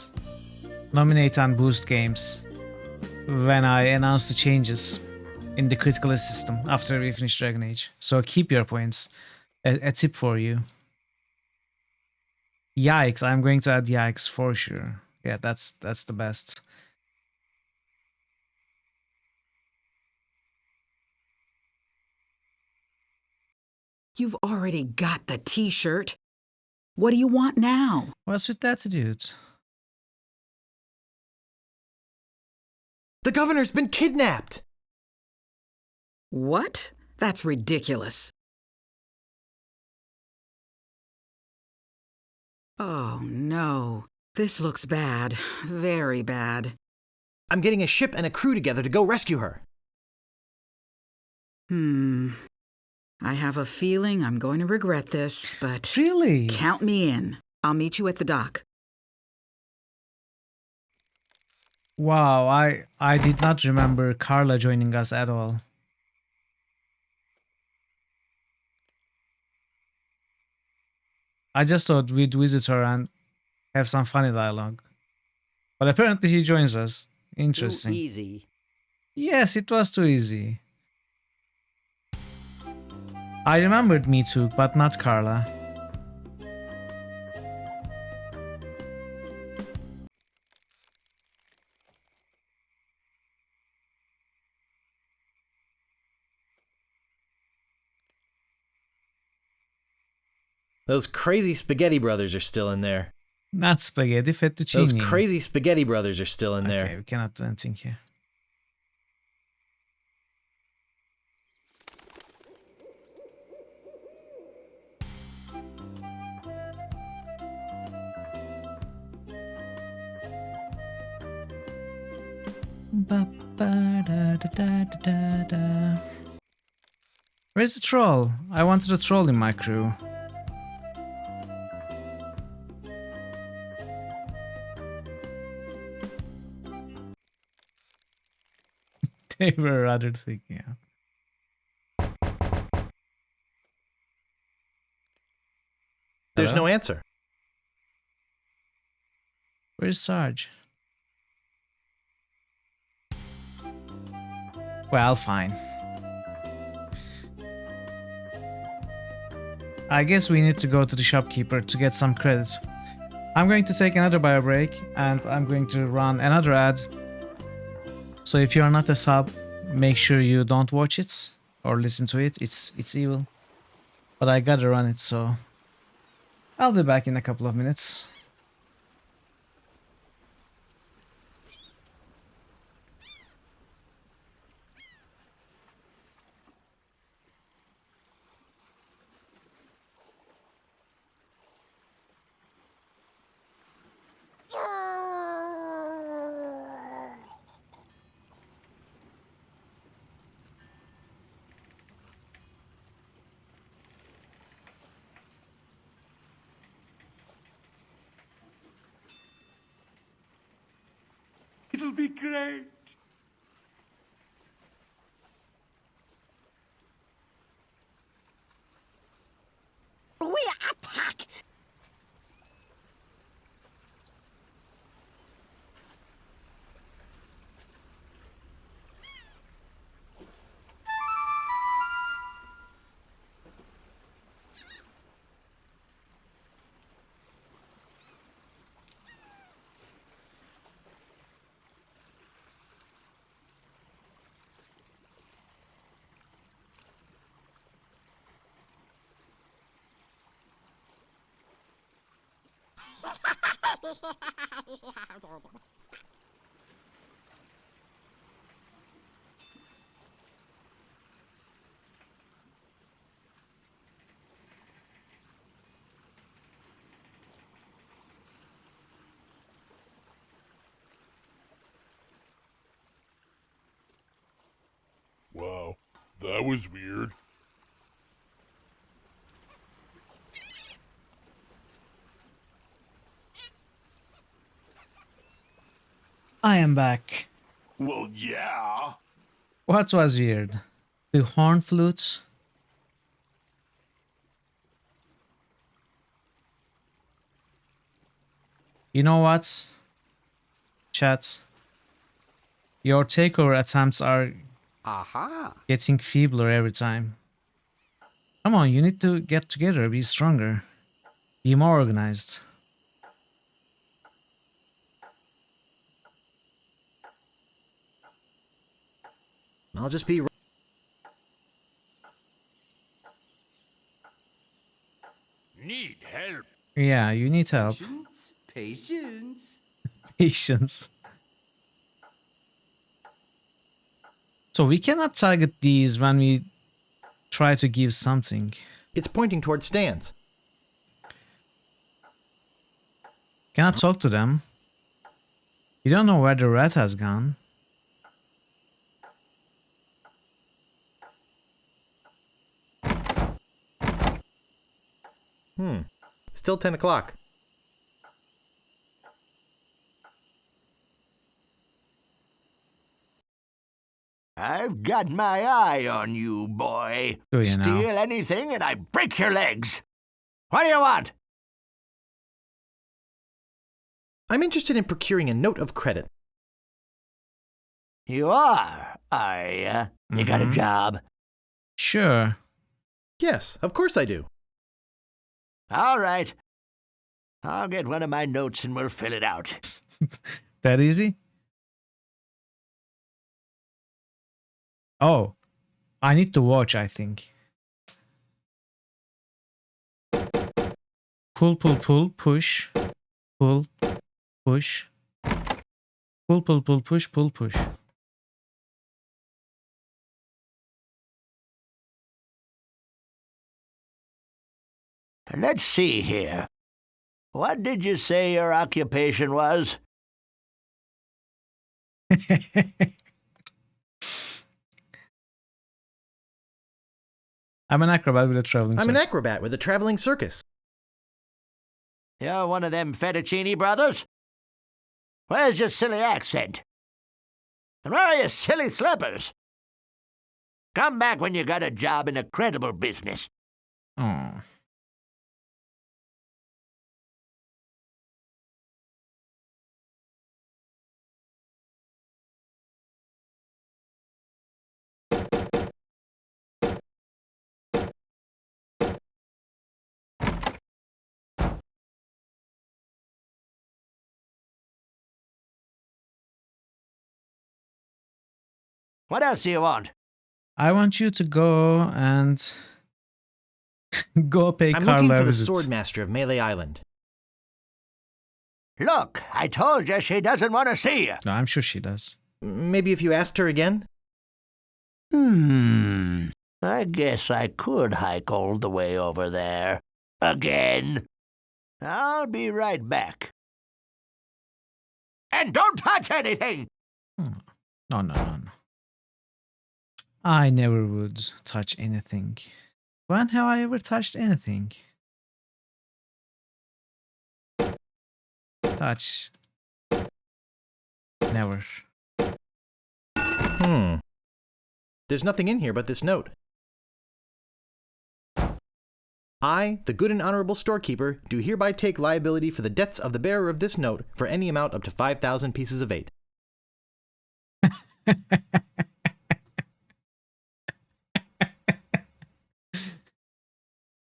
nominate and boost games when I announce the changes in the critical hit system after we finish Dragon Age. So keep your points. A tip for you. Yikes, I'm going to add yikes for sure. Yeah, that's the best. You've already got the t-shirt. What do you want now? What's with that attitude? The governor's been kidnapped! What? That's ridiculous. Oh, no. This looks bad. Very bad. I'm getting a ship and a crew together to go rescue her. I have a feeling I'm going to regret this, but... Really? Count me in. I'll meet you at the dock. Wow, I did not remember Carla joining us at all. I just thought we'd visit her and have some funny dialogue. But apparently he joins us. Interesting. Too easy. Yes, it was too easy. I remembered Me Too, but not Carla. Those crazy spaghetti brothers are still in there. Not spaghetti, fettuccine. Those crazy spaghetti brothers are still in there. Okay, we cannot do anything here. Where's the troll? I wanted a troll in my crew. They were rather thick, yeah. There's no answer. Where's Sarge? Well, fine. I guess we need to go to the shopkeeper to get some credits. I'm going to take another bio break and I'm going to run another ad. So if you're not a sub, make sure you don't watch it or listen to it. It's evil. But I gotta run it, so I'll be back in a couple of minutes. It'll be great. We attack! Wow, that was weird. I am back. Well, yeah. What was weird? The horn flute? You know what? Chat. Your takeover attempts are getting feebler every time. Come on, you need to get together, be stronger. Be more organized. I'll just be... Need help. Yeah, you need help. Patience. Patience. So we cannot target these when we try to give something. It's pointing towards stands. Cannot talk to them. You don't know where the rat has gone. Still 10 o'clock. I've got my eye on you, boy. Do you now? Steal anything and I break your legs. What do you want? I'm interested in procuring a note of credit. You are ya? You got a job? Sure. Yes, of course I do. All right. I'll get one of my notes and we'll fill it out. That easy? Oh, I need to watch, I think. Pull, pull, pull, push. Pull, push. Pull, pull, pull, push, pull, push. Let's see here. What did you say your occupation was? I'm an acrobat with a traveling circus. I'm an acrobat with a traveling circus. You're one of them fettuccine brothers? Where's your silly accent? And where are your silly slippers? Come back when you got a job in a credible business. Oh. What else do you want? I want you to go and go pay I'm Carla looking a for the visit. Swordmaster of Melee Island. Look, I told you she doesn't want to see you. No, I'm sure she does. Maybe if you asked her again? I guess I could hike all the way over there. Again. I'll be right back. And don't touch anything! No, no, no, no. I never would touch anything. When have I ever touched anything? Touch. Never. There's nothing in here but this note. I, the good and honorable storekeeper, do hereby take liability for the debts of the bearer of this note for any amount up to 5,000 pieces of 8.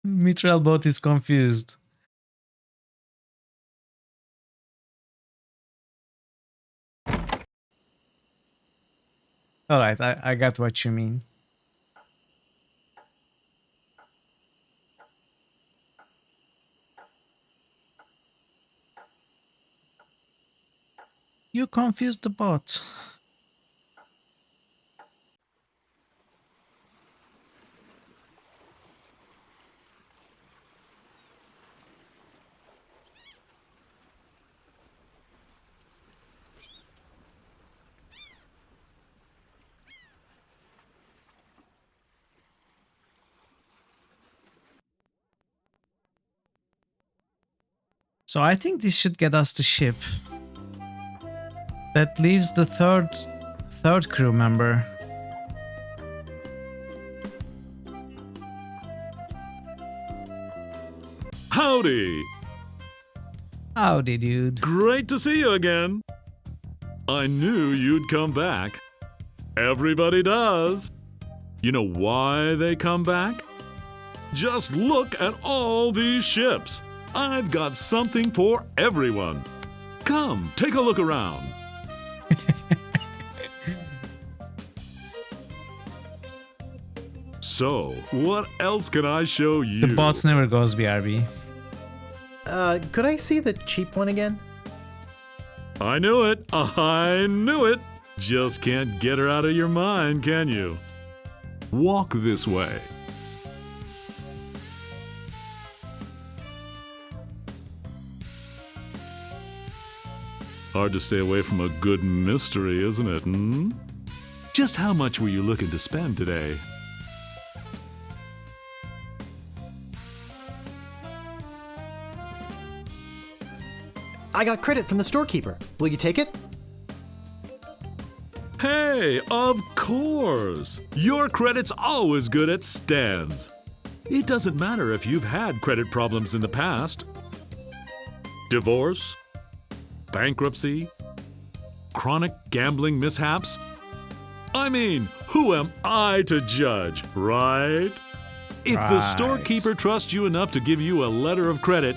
Mitral bot is confused. Alright, I got what you mean. You confused the bot. So I think this should get us the ship. That leaves the third crew member. Howdy! Howdy, dude. Great to see you again. I knew you'd come back. Everybody does. You know why they come back? Just look at all these ships. I've got something for everyone. Come, take a look around. So, what else can I show you? The bots never goes BRB. Could I see the cheap one again? I knew it. I knew it. Just can't get her out of your mind, can you? Walk this way. Hard to stay away from a good mystery, isn't it, hmm? Just how much were you looking to spend today? I got credit from the storekeeper. Will you take it? Hey, of course! Your credit's always good at Stan's. It doesn't matter if you've had credit problems in the past. Divorce, bankruptcy, chronic gambling mishaps. I mean, who am I to judge, right? If the storekeeper trusts you enough to give you a letter of credit,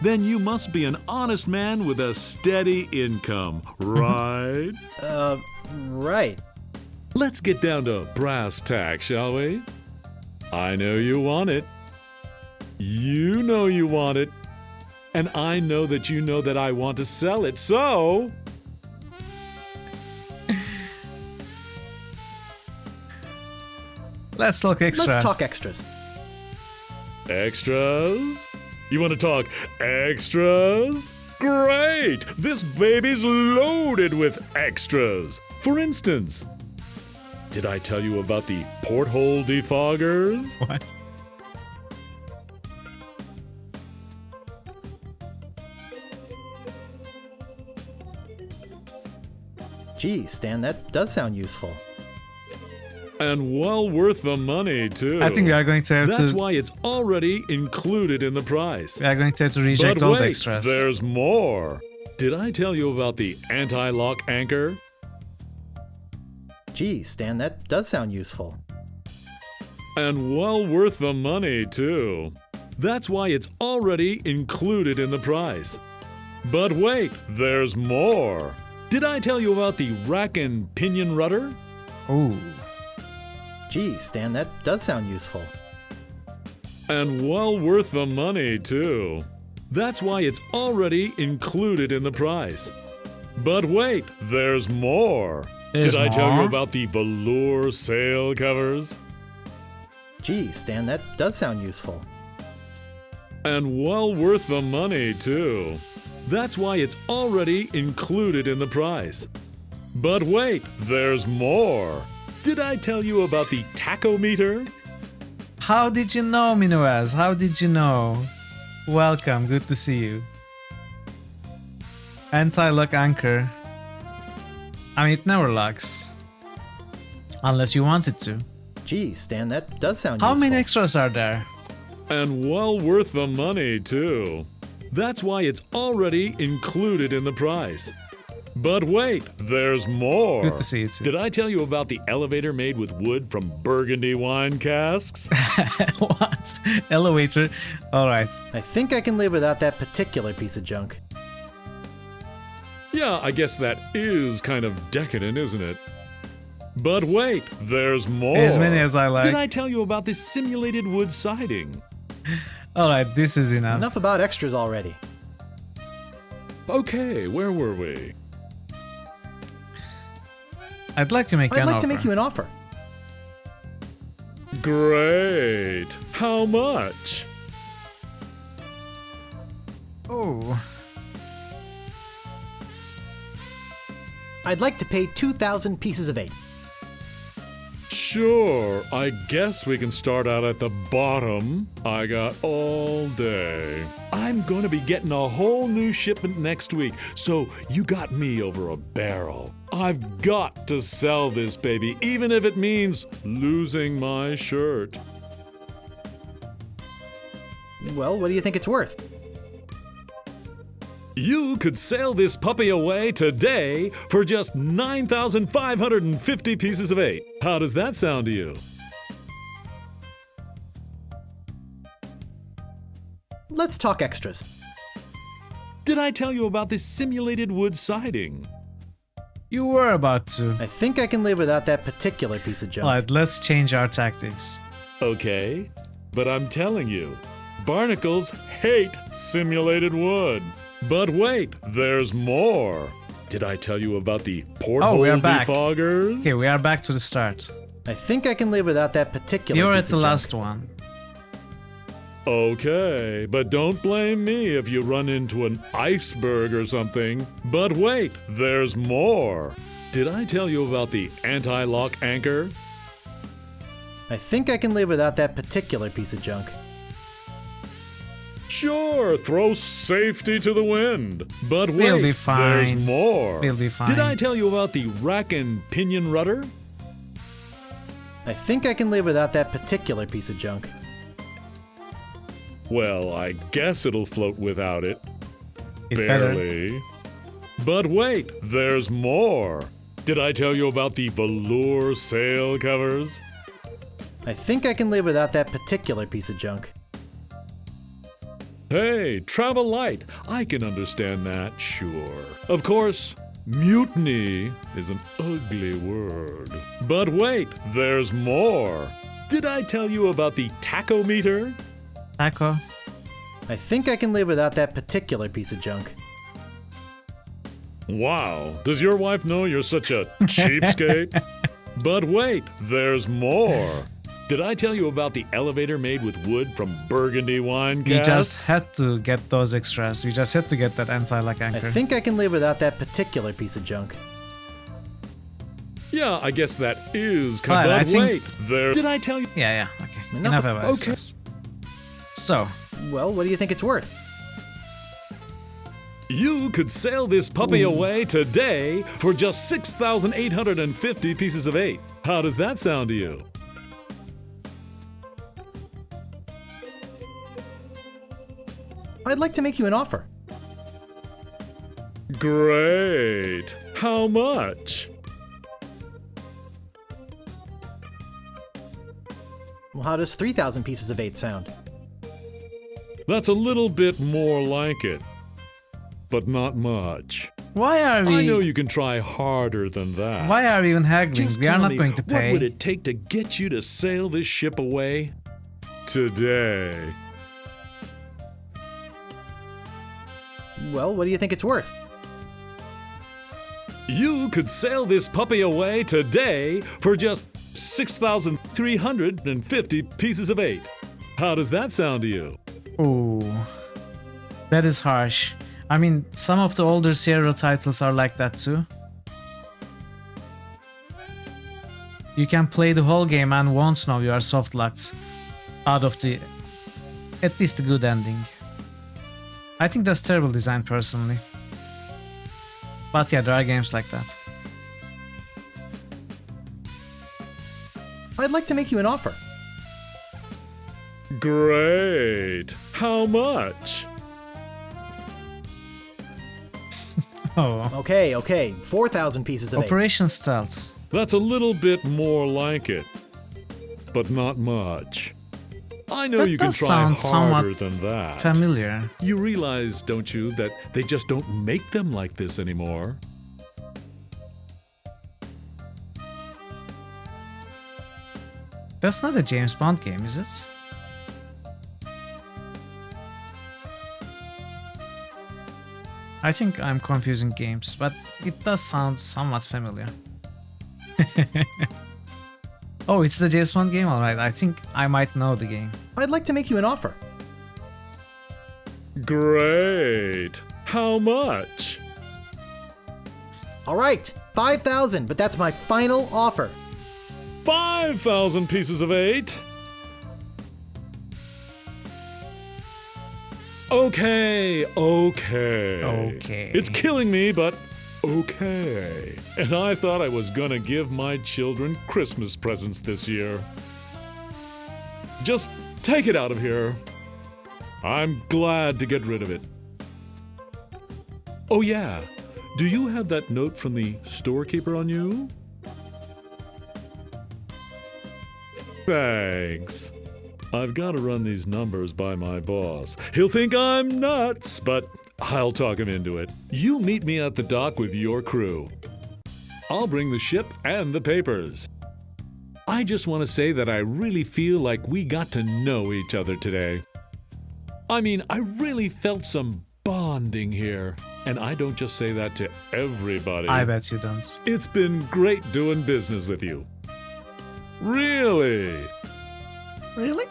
then you must be an honest man with a steady income, right? Right. Let's get down to brass tacks, shall we? I know you want it. You know you want it. And I know that you know that I want to sell it, so... Let's talk extras. Let's talk extras. Extras? You want to talk extras? Great! This baby's loaded with extras. For instance, did I tell you about the porthole defoggers? What? Gee, Stan, that does sound useful. And well worth the money, too. I think we are going to have That's why it's already included in the price. We are going to have to reject But all wait, the extras. there's more. Did I tell you about the anti-lock anchor? Gee, Stan, that does sound useful. And well worth the money, too. That's why it's already included in the price. But wait, there's more. Did I tell you about the rack and pinion rudder? Ooh. Gee, Stan, that does sound useful. And well worth the money, too. That's why it's already included in the price. But wait, there's more. Did I tell you about the velour sail covers? Gee, Stan, that does sound useful. And well worth the money, too. That's why it's already included in the price. But wait, there's more. Did I tell you about the tachometer? How did you know, Minuaz? How did you know? Welcome, good to see you. Anti-lock anchor. I mean, it never locks. Unless you want it to. Gee, Stan, that does sound How useful. many extras are there? And well worth the money, too. That's why it's already included in the price. But wait, there's more. Good to see you too. Did I tell you about the elevator made with wood from Burgundy wine casks? What? Elevator? Alright. I think I can live without that particular piece of junk. Yeah, I guess that is kind of decadent, isn't it? But wait, there's more. As many as I like. Did I tell you about this simulated wood siding? Alright, this is enough. Enough about extras already. Okay, where were we? I'd like to make you an offer. I'd like to make you an offer. Great. How much? Oh. I'd like to pay 2,000 pieces of 8. Sure, I guess we can start out at the bottom. I got all day. I'm gonna be getting a whole new shipment next week, so you got me over a barrel. I've got to sell this baby, even if it means losing my shirt. Well, what do you think it's worth? You could sail this puppy away today for just 9,550 pieces of 8. How does that sound to you? Let's talk extras. Did I tell you about this simulated wood siding? You were about to. I think I can live without that particular piece of junk. Alright, let's change our tactics. Okay, but I'm telling you, barnacles hate simulated wood. But wait, there's more. Did I tell you about the porthole we are back. defoggers? Okay, we are back to the start. I think I can live without that particular You're piece at the of junk. last one. Okay, but don't blame me if you run into an iceberg or something. But wait, there's more. Did I tell you about the anti-lock anchor? I think I can live without that particular piece of junk. Sure, throw safety to the wind. But wait, We'll be fine. there's more. We'll be fine. Did I tell you about the rack and pinion rudder? I think I can live without that particular piece of junk. Well, I guess it'll float without it. It better. Barely. But wait, there's more. Did I tell you about the velour sail covers? I think I can live without that particular piece of junk. Hey, travel light. I can understand that, sure. Of course, mutiny is an ugly word. But wait, there's more. Did I tell you about the tachometer? Taco. I think I can live without that particular piece of junk. Wow, does your wife know you're such a cheapskate? But wait, there's more. Did I tell you about the elevator made with wood from Burgundy wine casks? You just had to get those extras. You just had to get that anti-lock I anchor. think I can live without that particular piece of junk. Yeah, I guess that is. Alright, I But think- wait, there. Did I tell you? Yeah, okay. Enough Enough of- about okay. this. So, Well, what do you think it's worth? You could sail this puppy away today for just 6,850 pieces of 8. How does that sound to you? I'd like to make you an offer. Great. How much? Well, how does 3,000 pieces of 8 sound? That's a little bit more like it, but not much. why are we... I know you can try harder than that. Why are we even haggling? Just We are tell not me, going to what pay. would it take to get you to sail this ship away today? Well, what do you think it's worth? You could sail this puppy away today for just 6,350 pieces of 8. How does that sound to you? Ooh, that is harsh. I mean, some of the older serial titles are like that too. You can play the whole game and won't know you are soft locked out of the at least a good ending. I think that's terrible design personally. But yeah, there are games like that. I'd like to make you an offer. Great. How much? Oh. Okay, 4,000 pieces of 8. Operation Stealth. That's a little bit more like it, but not much. I know That you can does try sound harder somewhat than that. familiar. You realize, don't you, that they just don't make them like this anymore? That's not a James Bond game, is it? I think I'm confusing games, but it does sound somewhat familiar. Oh, it's a James Bond game? Alright, I think I might know the game. I'd like to make you an offer. Great. How much? All right, 5,000, but that's my final offer. 5,000 pieces of 8? Okay. It's killing me, but okay. And I thought I was gonna give my children Christmas presents this year. Just take it out of here. I'm glad to get rid of it. Oh yeah, do you have that note from the storekeeper on you? Thanks. I've got to run these numbers by my boss. He'll think I'm nuts, but I'll talk him into it. You meet me at the dock with your crew. I'll bring the ship and the papers. I just want to say that I really feel like we got to know each other today. I mean, I really felt some bonding here. And I don't just say that to everybody. I bet you don't. It's been great doing business with you. Really? Really?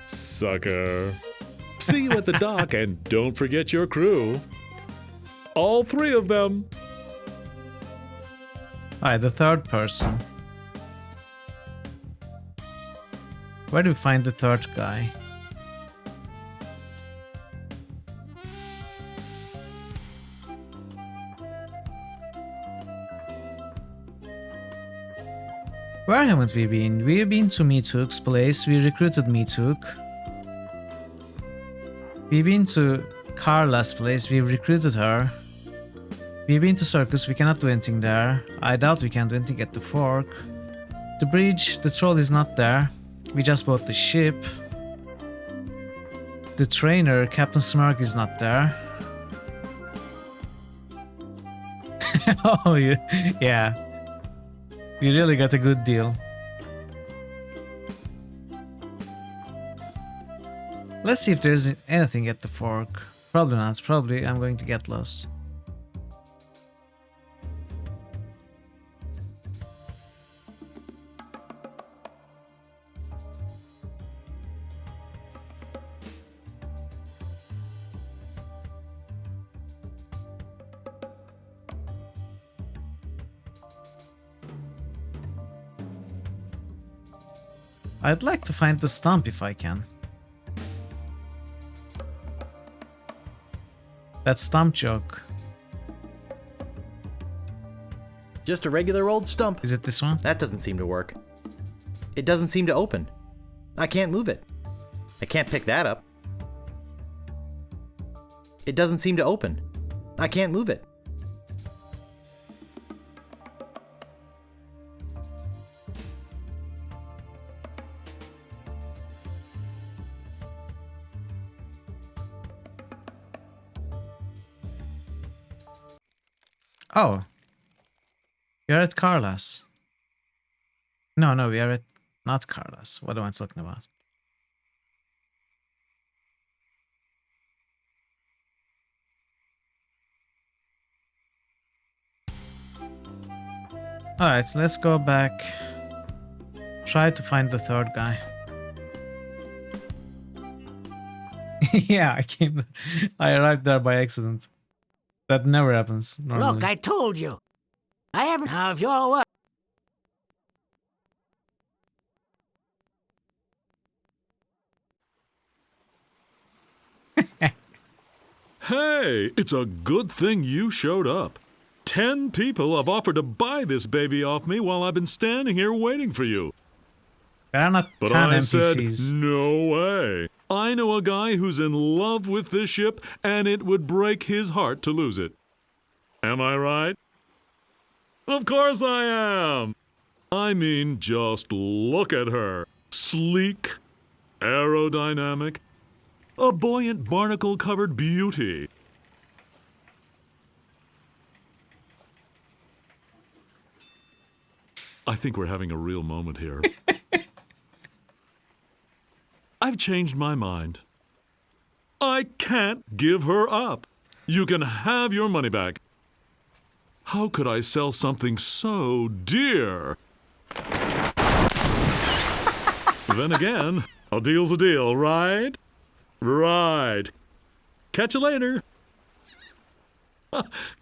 Sucker. See you at the dock, and don't forget your crew. All 3 of them. Alright, the third person. Where do we find the third guy? Where haven't we been? We've been to Meetook's place, we recruited Meetook. We've been to Carla's place, we've recruited her. We've been to Circus, we cannot do anything there. I doubt we can do anything at the Fork. The bridge, the troll is not there. We just bought the ship. The trainer, Captain Smirk, is not there. Oh, yeah. You really got a good deal. Let's see if there's anything at the Fork. Probably not. Probably I'm going to get lost. I'd like to find the stump if I can. That stump joke. Just a regular old stump. Is it this one? That doesn't seem to work. It doesn't seem to open. I can't move it. I can't pick that up. It doesn't seem to open. I can't move it. Oh. We are at Carla's. No, we are at not Carla's. What am I talking about? Alright, let's go back. Try to find the third guy. Yeah, I arrived there by accident. That never happens normally. Look, I told you. I haven't have your work. Hey, it's a good thing you showed up. 10 people have offered to buy this baby off me while I've been standing here waiting for you. There are not But 10 I NPCs. said, no way. I know a guy who's in love with this ship, and it would break his heart to lose it. Am I right? Of course I am. I mean, just look at her. Sleek, aerodynamic, a buoyant barnacle-covered beauty. I think we're having a real moment here. I've changed my mind. I can't give her up. You can have your money back. How could I sell something so dear? Then again, a deal's a deal, right? Right. Catch you later.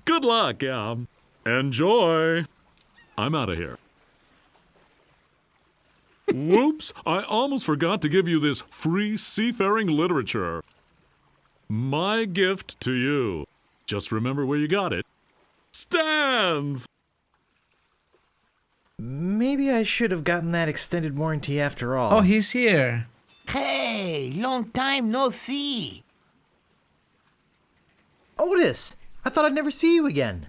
Good luck, yeah. Enjoy. I'm out of here. Whoops, I almost forgot to give you this free seafaring literature. My gift to you. Just remember where you got it. Stands! Maybe I should have gotten that extended warranty after all. Oh, he's here. Hey, long time no see. Otis, I thought I'd never see you again.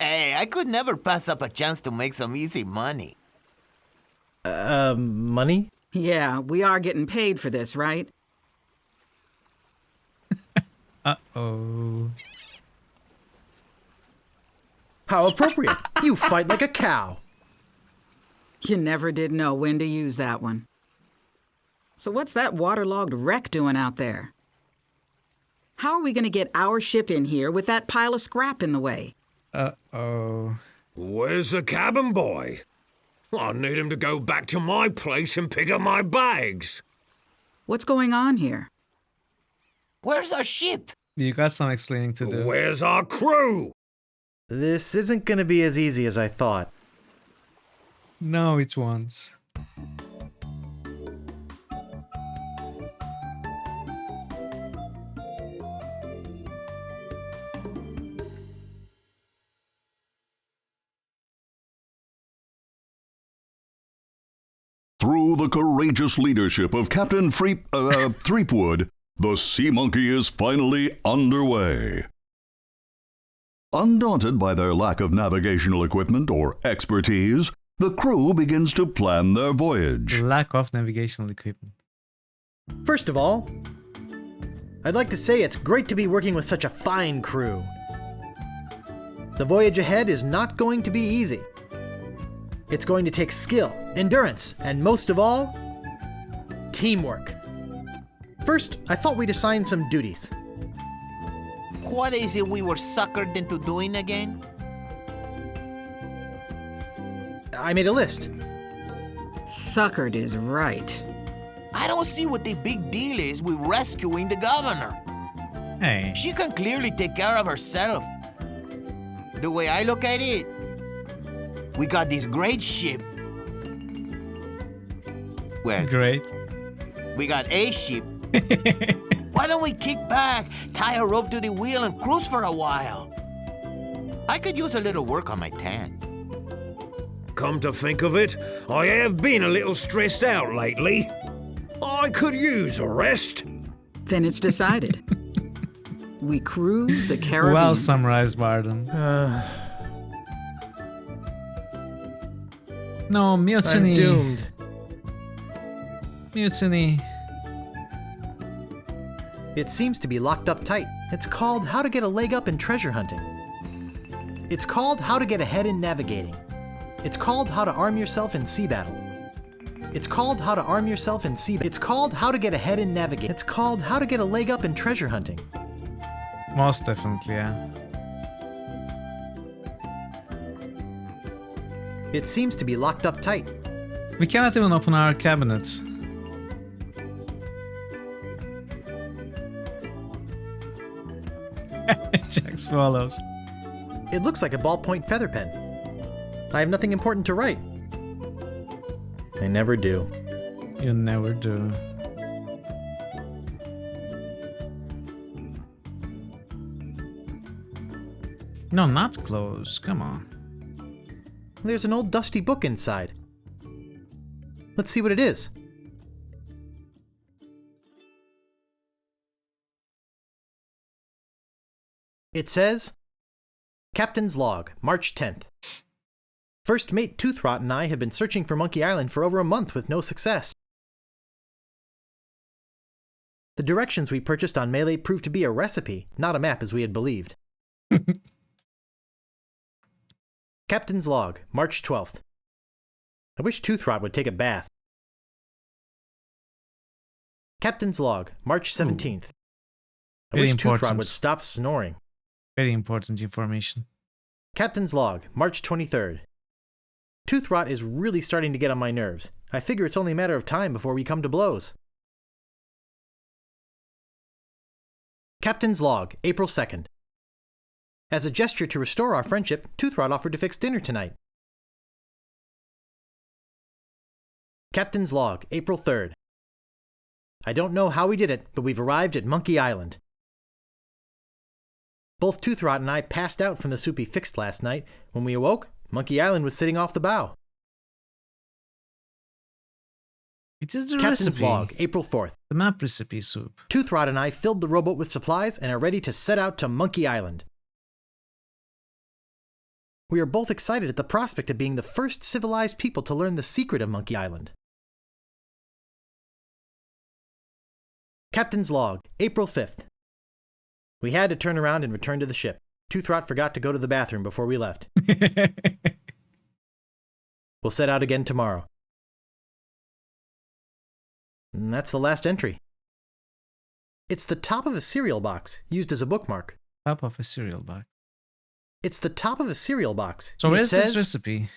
Hey, I could never pass up a chance to make some easy money. Money? Yeah, we are getting paid for this, right? Uh-oh. How appropriate. You fight like a cow. You never did know when to use that one. So what's that waterlogged wreck doing out there? How are we going to get our ship in here with that pile of scrap in the way? Uh-oh. Where's the cabin boy? I need him to go back to my place and pick up my bags. What's going on here? Where's our ship? You got some explaining to do. Where's our crew? This isn't going to be as easy as I thought. No, it won't. Through the courageous leadership of Captain Threepwood, the Sea Monkey is finally underway. Undaunted by their lack of navigational equipment or expertise, the crew begins to plan their voyage. Lack of navigational equipment. First of all, I'd like to say it's great to be working with such a fine crew. The voyage ahead is not going to be easy. It's going to take skill, endurance, and most of all, teamwork. First, I thought we'd assign some duties. What is it we were suckered into doing again? I made a list. Suckered is right. I don't see what the big deal is with rescuing the governor. Hey. She can clearly take care of herself. The way I look at it, we got this great ship. Well, great. We got a ship. Why don't we kick back, tie a rope to the wheel, and cruise for a while? I could use a little work on my tan. Come to think of it, I have been a little stressed out lately. I could use a rest. Then it's decided. We cruise the Caribbean. Well summarized, Barden. No, mutiny. I'm doomed. Mutiny. It seems to be locked up tight. It's called How to Get a Leg Up in Treasure Hunting. It's called How to Get Ahead in Navigating. It's called How to Arm Yourself in Sea Battle. It's called How to Arm Yourself in Sea Battle. It's called How to Get Ahead in Navigating. It's called How to Get a Leg Up in Treasure Hunting. Most definitely, yeah. It seems to be locked up tight. We cannot even open our cabinets. Jack swallows. It looks like a ballpoint feather pen. I have nothing important to write. I never do. You never do. No, not close. Come on. There's an old dusty book inside. Let's see what it is. It says, Captain's Log, March 10th. First Mate Toothrot and I have been searching for Monkey Island for over a month with no success. The directions we purchased on Melee proved to be a recipe, not a map as we had believed. Captain's Log, March 12th. I wish Toothrot would take a bath. Captain's Log, March 17th. I wish Toothrot would stop snoring. Very important information. Captain's Log, March 23rd. Toothrot is really starting to get on my nerves. I figure it's only a matter of time before we come to blows. Captain's Log, April 2nd. As a gesture to restore our friendship, Toothrot offered to fix dinner tonight. Captain's Log, April 3rd. I don't know how we did it, but we've arrived at Monkey Island. Both Toothrot and I passed out from the soup he fixed last night. When we awoke, Monkey Island was sitting off the bow. It is the Captain's recipe. Log, April 4th. The map recipe soup. Toothrot and I filled the rowboat with supplies and are ready to set out to Monkey Island. We are both excited at the prospect of being the first civilized people to learn the secret of Monkey Island. Captain's Log, April 5th. We had to turn around and return to the ship. Toothrot forgot to go to the bathroom before we left. We'll set out again tomorrow. And that's the last entry. It's the top of a cereal box, used as a bookmark. Top of a cereal box. It's the top of a cereal box. So where's this recipe?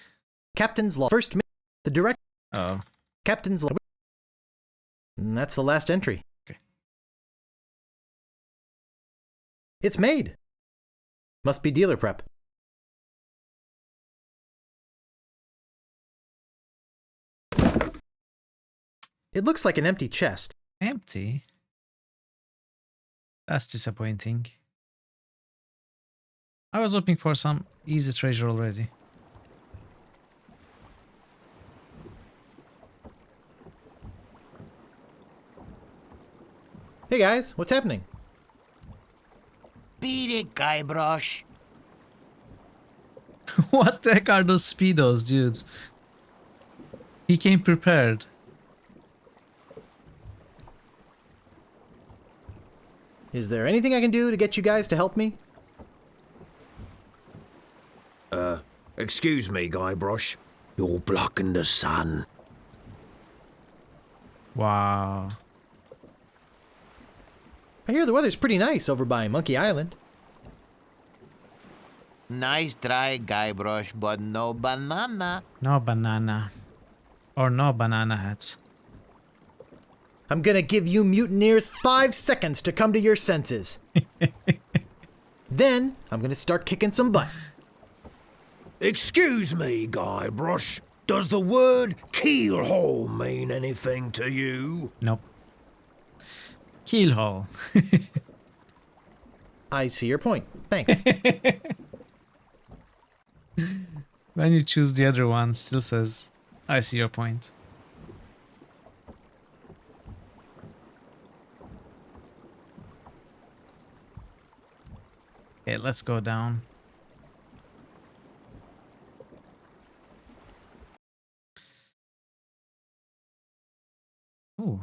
Captain's log. First, the direct. Oh. Captain's log. And that's the last entry. Okay. It's made. Must be dealer prep. It looks like an empty chest. Empty? That's disappointing. I was hoping for some easy treasure already. Hey guys, what's happening? Beat it, Guybrush. What the heck are those speedos, dude? He came prepared. Is there anything I can do to get you guys to help me? Excuse me, Guybrush. You're blocking the sun. Wow. I hear the weather's pretty nice over by Monkey Island. Nice try, Guybrush, but no banana. No banana. Or no banana hats. I'm gonna give you mutineers 5 seconds to come to your senses. Then, I'm gonna start kicking some butt. Excuse me, Guybrush. Does the word keelhole mean anything to you? Nope. Keelhole. I see your point. Thanks. When you choose the other one, still says, I see your point. Okay, let's go down. Ooh.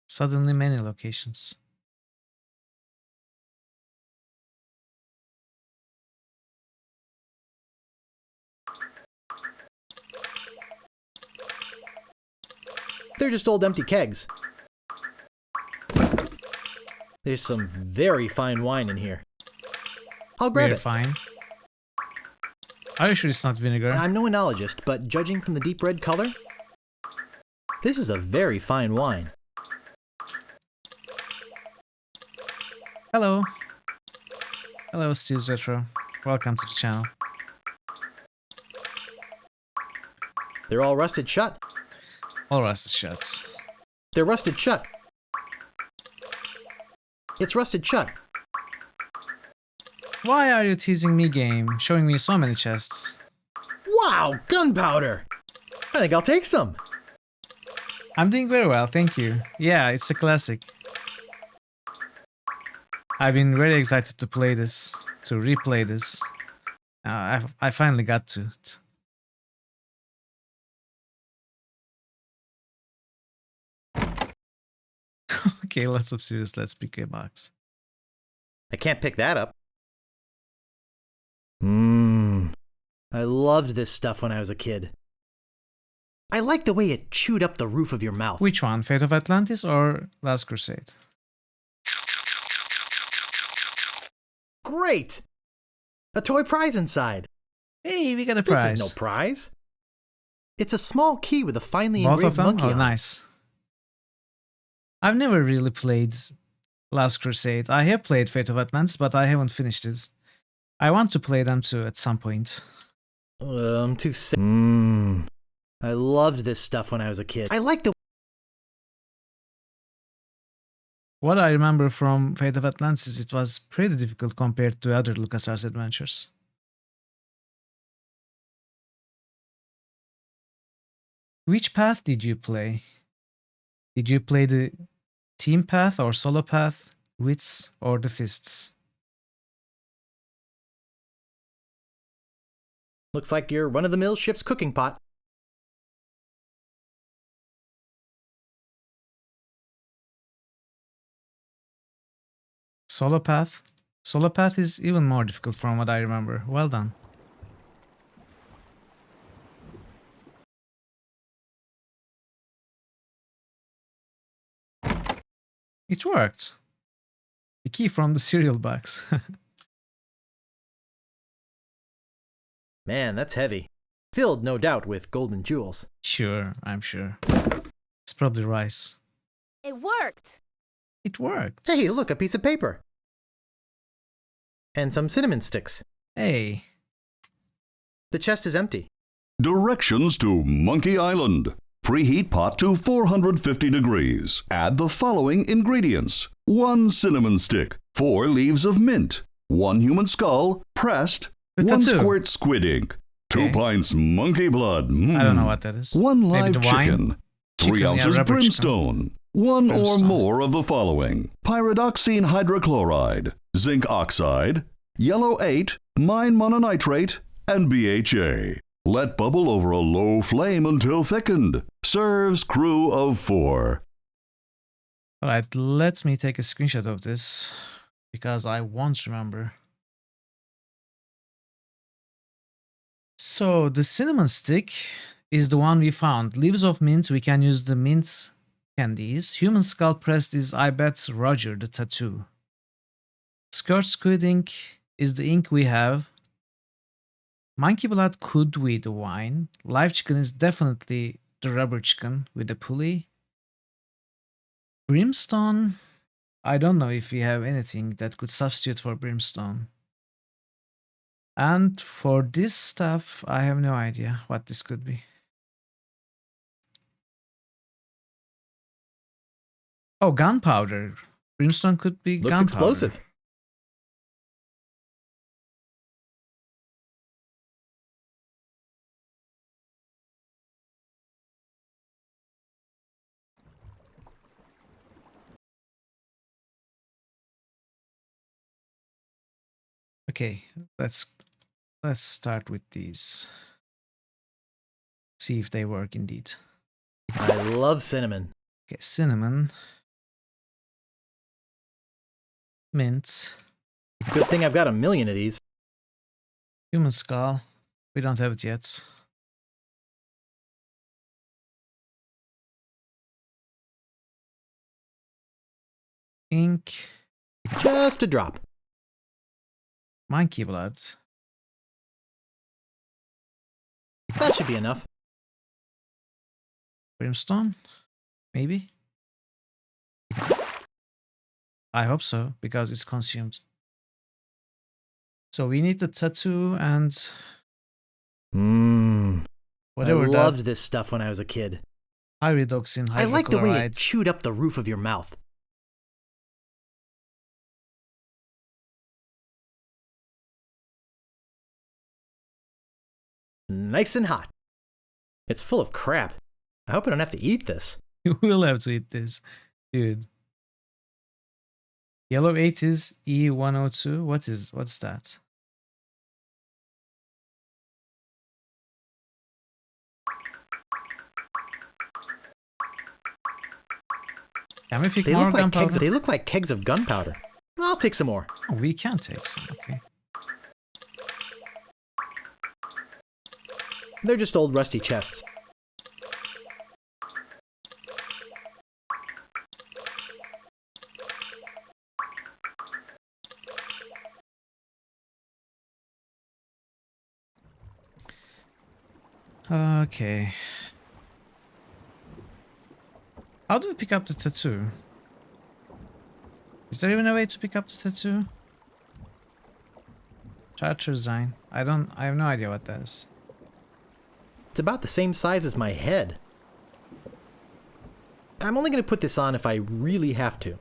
Suddenly many locations. They're just old empty kegs. There's some very fine wine in here. I'll grab Very it. fine. Are you sure it's not vinegar? I'm no enologist, but judging from the deep red color, this is a very fine wine. Hello. Hello, Steve Retro. Welcome to the channel. They're all rusted shut. All rusted shuts. They're rusted shut. It's rusted shut. Why are you teasing me, game? Showing me so many chests. Wow, gunpowder! I think I'll take some. I'm doing very well, thank you. Yeah, it's a classic. I've been very excited to play this, to replay this. I finally got to it. Okay, lots of serious Let's PK box. I can't pick that up. I loved this stuff when I was a kid. I like the way it chewed up the roof of your mouth. Which one, Fate of Atlantis or Last Crusade? Great! A toy prize inside. Hey, we got a prize. This is no prize. It's a small key with a finely Both engraved of them? monkey Oh, on it. nice. I've never really played Last Crusade. I have played Fate of Atlantis, but I haven't finished it. I want to play them too at some point. I'm too sick. I loved this stuff when I was a kid. I like the... What I remember from Fate of Atlantis is it was pretty difficult compared to other LucasArts adventures. Which path did you play? Did you play the team path or solo path, wits or the fists? Looks like your run-of-the-mill ship's cooking pot. Solo path? Solo path is even more difficult from what I remember. Well done. It worked. The key from the cereal box. Man, that's heavy. Filled, no doubt, with golden jewels. Sure, I'm sure. It's probably rice. It worked! It worked. Hey, look, a piece of paper. And some cinnamon sticks. Hey. The chest is empty. Directions to Monkey Island. Preheat pot to 450 degrees. Add the following ingredients. 1 cinnamon stick, 4 leaves of mint, 1 human skull, pressed, 1 squirt squid ink, 2 pints monkey blood. I don't know what that is. 1 Maybe live the wine? chicken, 3 Chicken, ounces yeah, rubber brimstone, 1 or more of the following. Pyridoxine hydrochloride, zinc oxide, yellow 8, mine mononitrate, and BHA. Let bubble over a low flame until thickened. Serves crew of 4. Alright, let me take a screenshot of this because I won't remember. So the cinnamon stick is the one we found. Leaves of mint, we can use the mint candies. Human skull pressed is, I bet, Roger the tattoo. Skirt squid ink is the ink we have. Monkey blood could be the wine. Live chicken is definitely the rubber chicken with the pulley. Brimstone, I don't know if we have anything that could substitute for brimstone. And for this stuff, I have no idea what this could be. Oh, gunpowder. Brimstone could be Looks gunpowder. explosive. Okay, let's start with these. See if they work indeed. I love cinnamon. Okay, cinnamon. Mint. Good thing I've got a million of these. Human skull. We don't have it yet. Ink. Just a drop. Monkey blood. That should be enough. Brimstone? Maybe? I hope so, because it's consumed. So we need the tattoo and... whatever I loved that... this stuff when I was a kid. Pyridoxine hydrochloride. I like the way it chewed up the roof of your mouth. Nice and hot. It's full of crap. I hope I don't have to eat this. You will have to eat this, dude. Yellow 8 is E102. What's that? Can we pick more gunpowder? They look like kegs of gunpowder. I'll take some more. Oh, we can take some, okay. They're just old rusty chests. Okay. How do we pick up the tattoo? Is there even a way to pick up the tattoo? Charter design. I have no idea what that is. It's about the same size as my head. I'm only going to put this on if I really have to.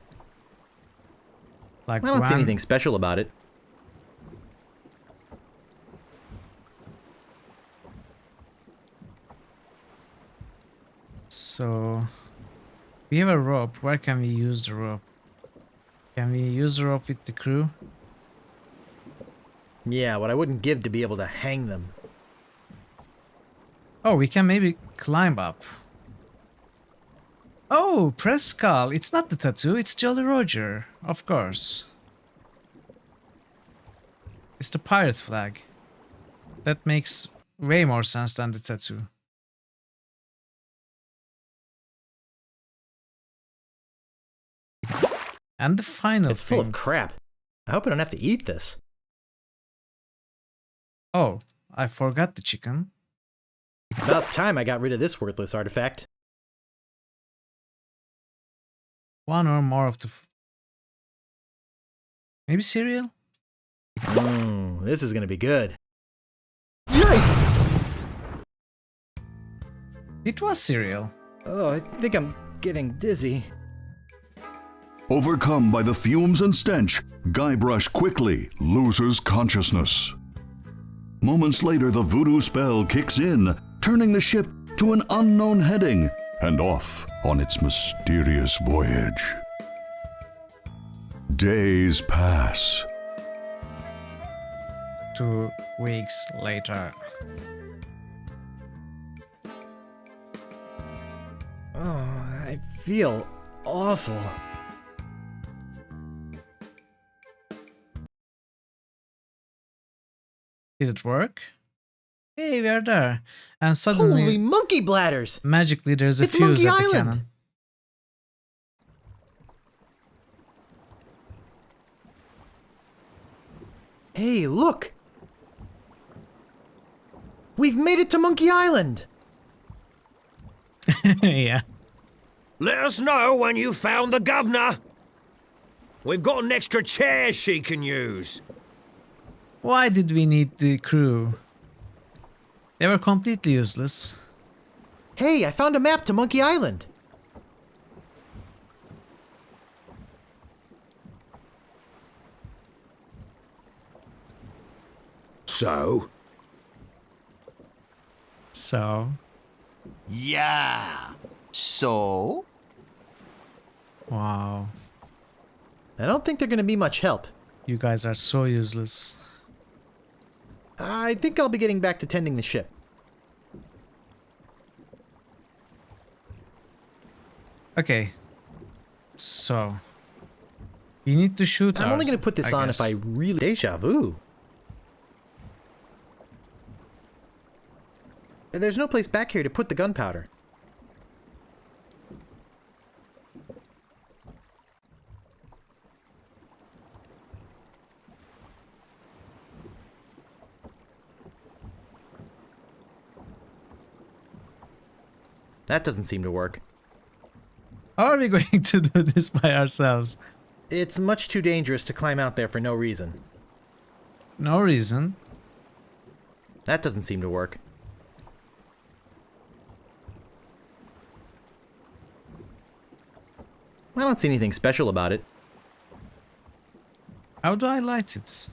Like I don't see anything special about it. So, we have a rope. Where can we use the rope? Can we use the rope with the crew? Yeah, what I wouldn't give to be able to hang them. Oh, we can maybe climb up. Oh, press skull. It's not the tattoo, it's Jolly Roger. Of course. It's the pirate flag. That makes way more sense than the tattoo. And the final It's full thing. of crap. I hope I don't have to eat this. Oh, I forgot the chicken. About time I got rid of this worthless artifact. One or more of the... Maybe cereal? This is gonna be good. Yikes! It was cereal. Oh, I think I'm getting dizzy. Overcome by the fumes and stench, Guybrush quickly loses consciousness. Moments later, the voodoo spell kicks in, turning the ship to an unknown heading and off on its mysterious voyage. Days pass. 2 weeks later. Oh, I feel awful. Did it work? Hey, we are there. And suddenly... Holy monkey bladders! Magically, there's a It's fuse Monkey at the Island. cannon. Hey, look! We've made it to Monkey Island! Yeah. Let us know when you found the governor. We've got an extra chair she can use. Why did we need the crew? They were completely useless. Hey, I found a map to Monkey Island. So? So? Yeah. So? Wow. I don't think they're gonna be much help. You guys are so useless. I think I'll be getting back to tending the ship. Okay. So. You need to shoot I'm ours, only gonna put this on guess. if I really... Deja vu. There's no place back here to put the gunpowder. That doesn't seem to work. How are we going to do this by ourselves? It's much too dangerous to climb out there for no reason. No reason. That doesn't seem to work. I don't see anything special about it. How do I light it?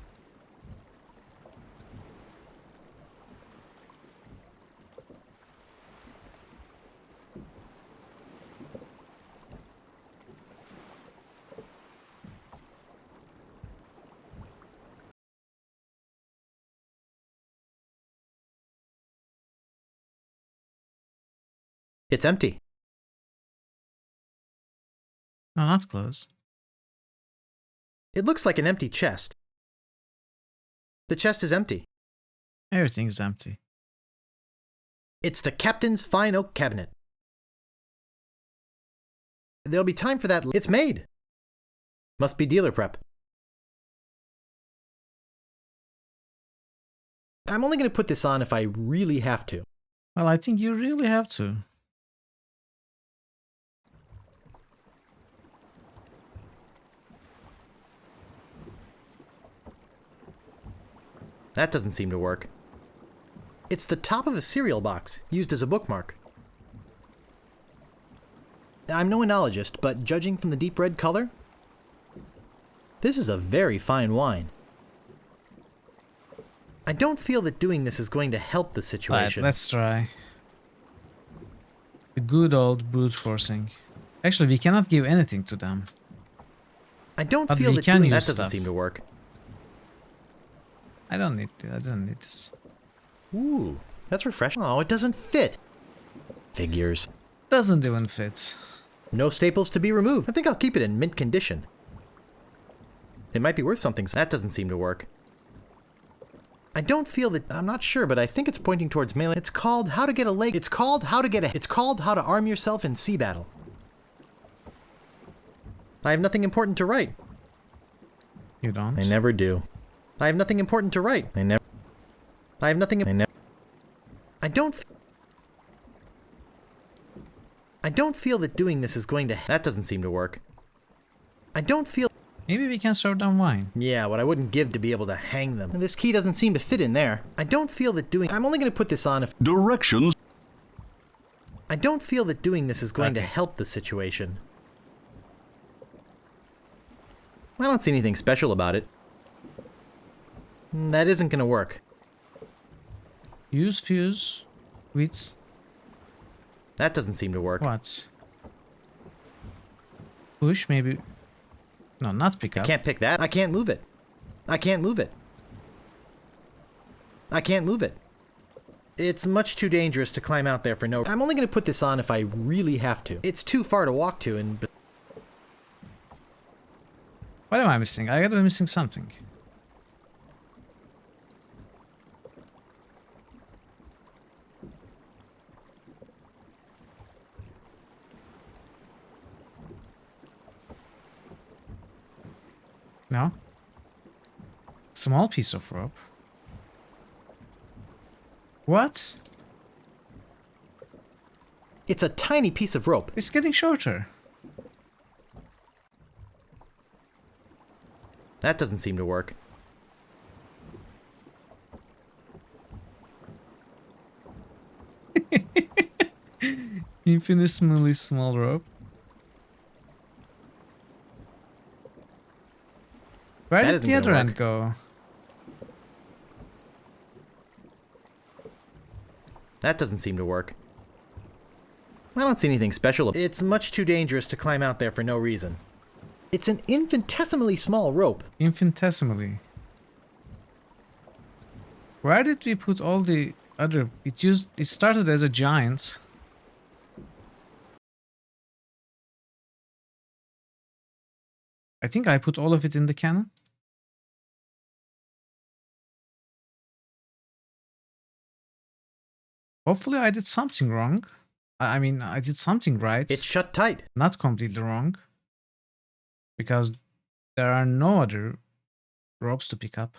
It's empty. No, not close. It looks like an empty chest. The chest is empty. Everything's empty. It's the captain's fine oak cabinet. There'll be time for that. It's made. Must be dealer prep. I'm only going to put this on if I really have to. Well, I think you really have to. That doesn't seem to work. It's the top of a cereal box, used as a bookmark. I'm no enologist, but judging from the deep red color, this is a very fine wine. I don't feel that doing this is going to help the situation. Right, let's try. The good old brute forcing. Actually, we cannot give anything to them. I don't But feel we that can doing that use doesn't stuff. seem to work. I don't need this. Ooh, that's refreshing. Oh, it doesn't fit. Figures. Doesn't even fit. No staples to be removed. I think I'll keep it in mint condition. It might be worth something. That doesn't seem to work. I don't feel that... I'm not sure, but I think it's pointing towards melee. It's called How to Get a Leg. It's called How to Get a... It's called How to Arm Yourself in Sea Battle. I have nothing important to write. You don't? I never do. I have nothing important to write. I have nothing. I don't feel that doing this is going to. That doesn't seem to work. I don't feel. Maybe we can serve them wine. Yeah, what I wouldn't give to be able to hang them. This key doesn't seem to fit in there. I don't feel that doing. I'm only going to put this on if. Directions. I don't feel that doing this is going to help the situation. I don't see anything special about it. That isn't going to work. Use fuse with... That doesn't seem to work. What? Push, maybe... No, not pick up. I can't pick that. I can't move it. I can't move it. I can't move it. It's much too dangerous to climb out there for no... I'm only going to put this on if I really have to. It's too far to walk to and... What am I missing? I gotta be missing something. No? Small piece of rope. What? It's a tiny piece of rope. It's getting shorter. That doesn't seem to work. Infinitesimally small rope. Where did the other end go? That doesn't seem to work. I don't see anything special. It's much too dangerous to climb out there for no reason. It's an infinitesimally small rope. Infinitesimally. Where did we put all the other... It started as a giant. I think I put all of it in the cannon. Hopefully I did something wrong. I mean, I did something right. It's shut tight. Not completely wrong. Because there are no other ropes to pick up.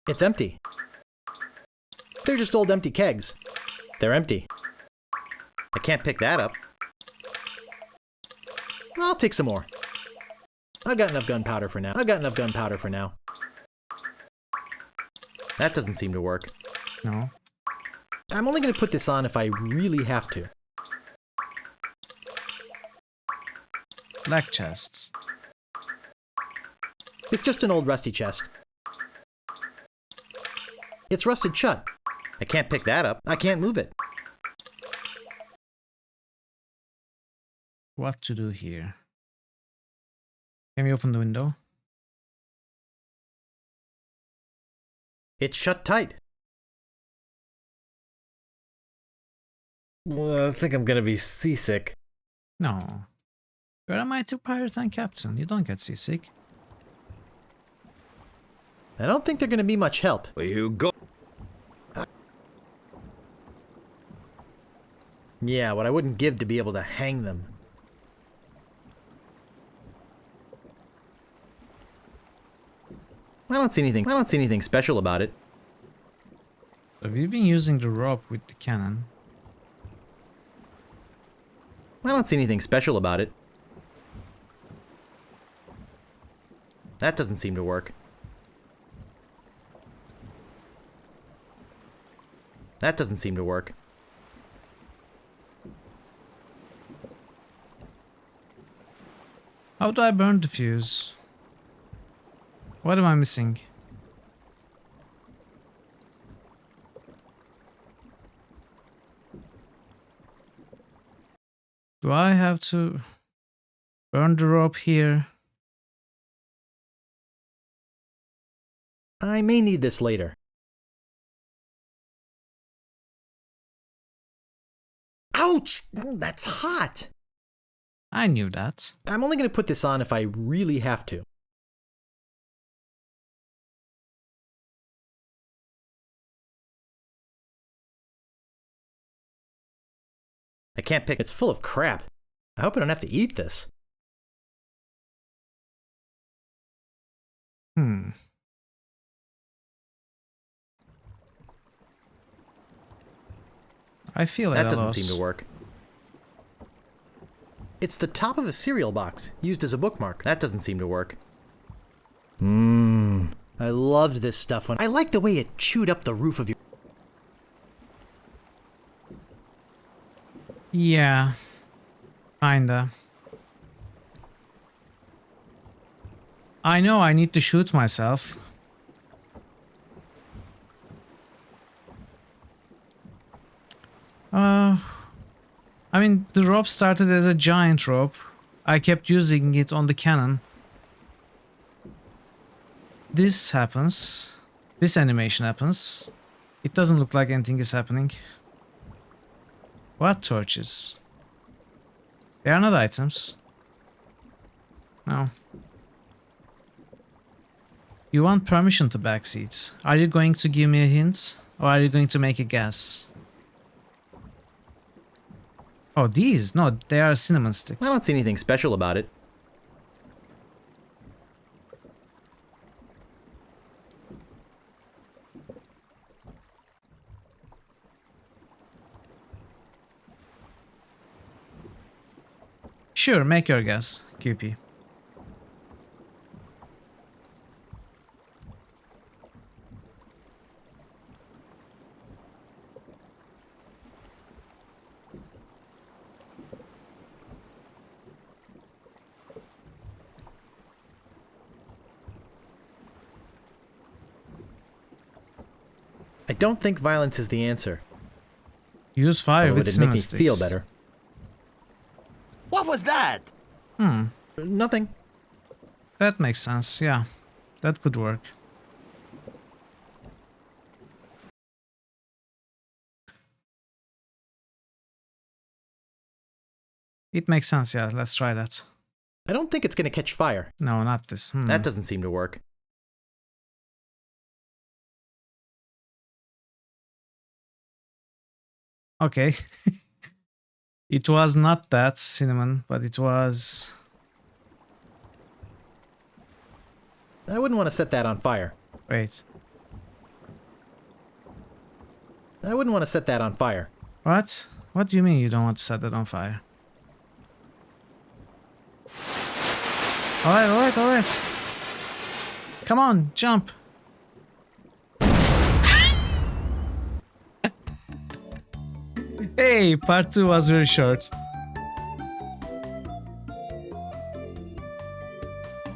It's empty. They're just old empty kegs. They're empty. I can't pick that up. I'll take some more. I've got enough gunpowder for now. That doesn't seem to work. No. I'm only going to put this on if I really have to. Black chests. It's just an old rusty chest. It's rusted shut. I can't pick that up. I can't move it. What to do here? Can we open the window? It's shut tight. Well, I think I'm gonna be seasick. No. You're a mighty pirate and captain. You don't get seasick. I don't think they're gonna be much help. You go. Yeah, what I wouldn't give to be able to hang them. I don't see anything special about it. So we've been using the rope with the cannon. I don't see anything special about it. That doesn't seem to work. That doesn't seem to work. How do I burn the fuse? What am I missing? Do I have to burn the rope here? I may need this later. Ouch! That's hot! I knew that. I'm only going to put this on if I really have to. I can't pick. It's full of crap. I hope I don't have to eat this. I feel that at a doesn't loss. seem to work. It's the top of a cereal box, used as a bookmark. That doesn't seem to work. I loved this stuff when I liked the way it chewed up the roof of your... Yeah. Kinda. I know I need to shoot myself. I mean, the rope started as a giant rope. I kept using it on the cannon. This happens. This animation happens. It doesn't look like anything is happening. What torches? They are not items. No. You want permission to backseat. Are you going to give me a hint? Or are you going to make a guess? Oh, these? No, they are cinnamon sticks. I don't see anything special about it. Sure, make your guess, QP. I don't think violence is the answer. Use fire Although with it'd make cinnamon me sticks. feel better. What was that? Nothing. That makes sense, yeah. That could work. It makes sense, yeah. Let's try that. I don't think it's going to catch fire. No, not this. That doesn't seem to work. Okay. It was not that cinnamon, but it was... I wouldn't want to set that on fire. Wait. I wouldn't want to set that on fire. What? What do you mean you don't want to set that on fire? Alright, alright, alright. Come on, jump. Hey, part 2 was very short.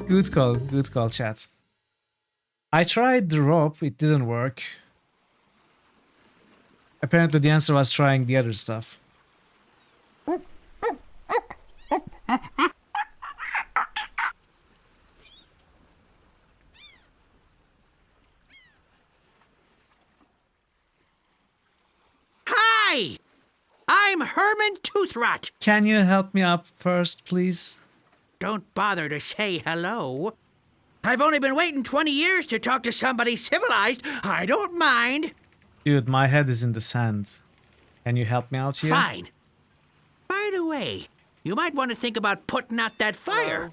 Good call, chat. I tried the rope, it didn't work. Apparently the answer was trying the other stuff. Hi! I'm Herman Toothrot. Can you help me up first, please? Don't bother to say hello. I've only been waiting 20 years to talk to somebody civilized. I don't mind. Dude, my head is in the sand. Can you help me out here? Fine. By the way, you might want to think about putting out that fire.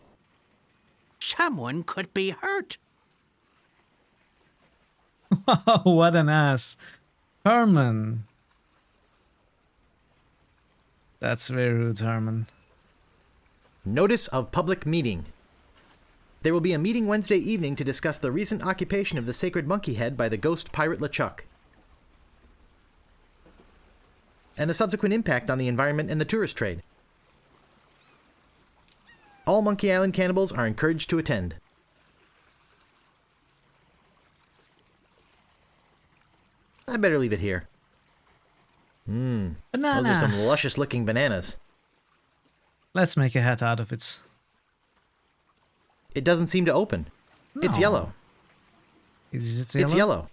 Someone could be hurt. Wow, what an ass. Herman. That's very rude, Herman. Notice of public meeting. There will be a meeting Wednesday evening to discuss the recent occupation of the sacred monkey head by the ghost pirate LeChuck, and the subsequent impact on the environment and the tourist trade. All Monkey Island cannibals are encouraged to attend. I better leave it here. Banana. Those are some luscious looking bananas. Let's make a hat out of it. It doesn't seem to open. No. It's yellow. Is it yellow? It's yellow.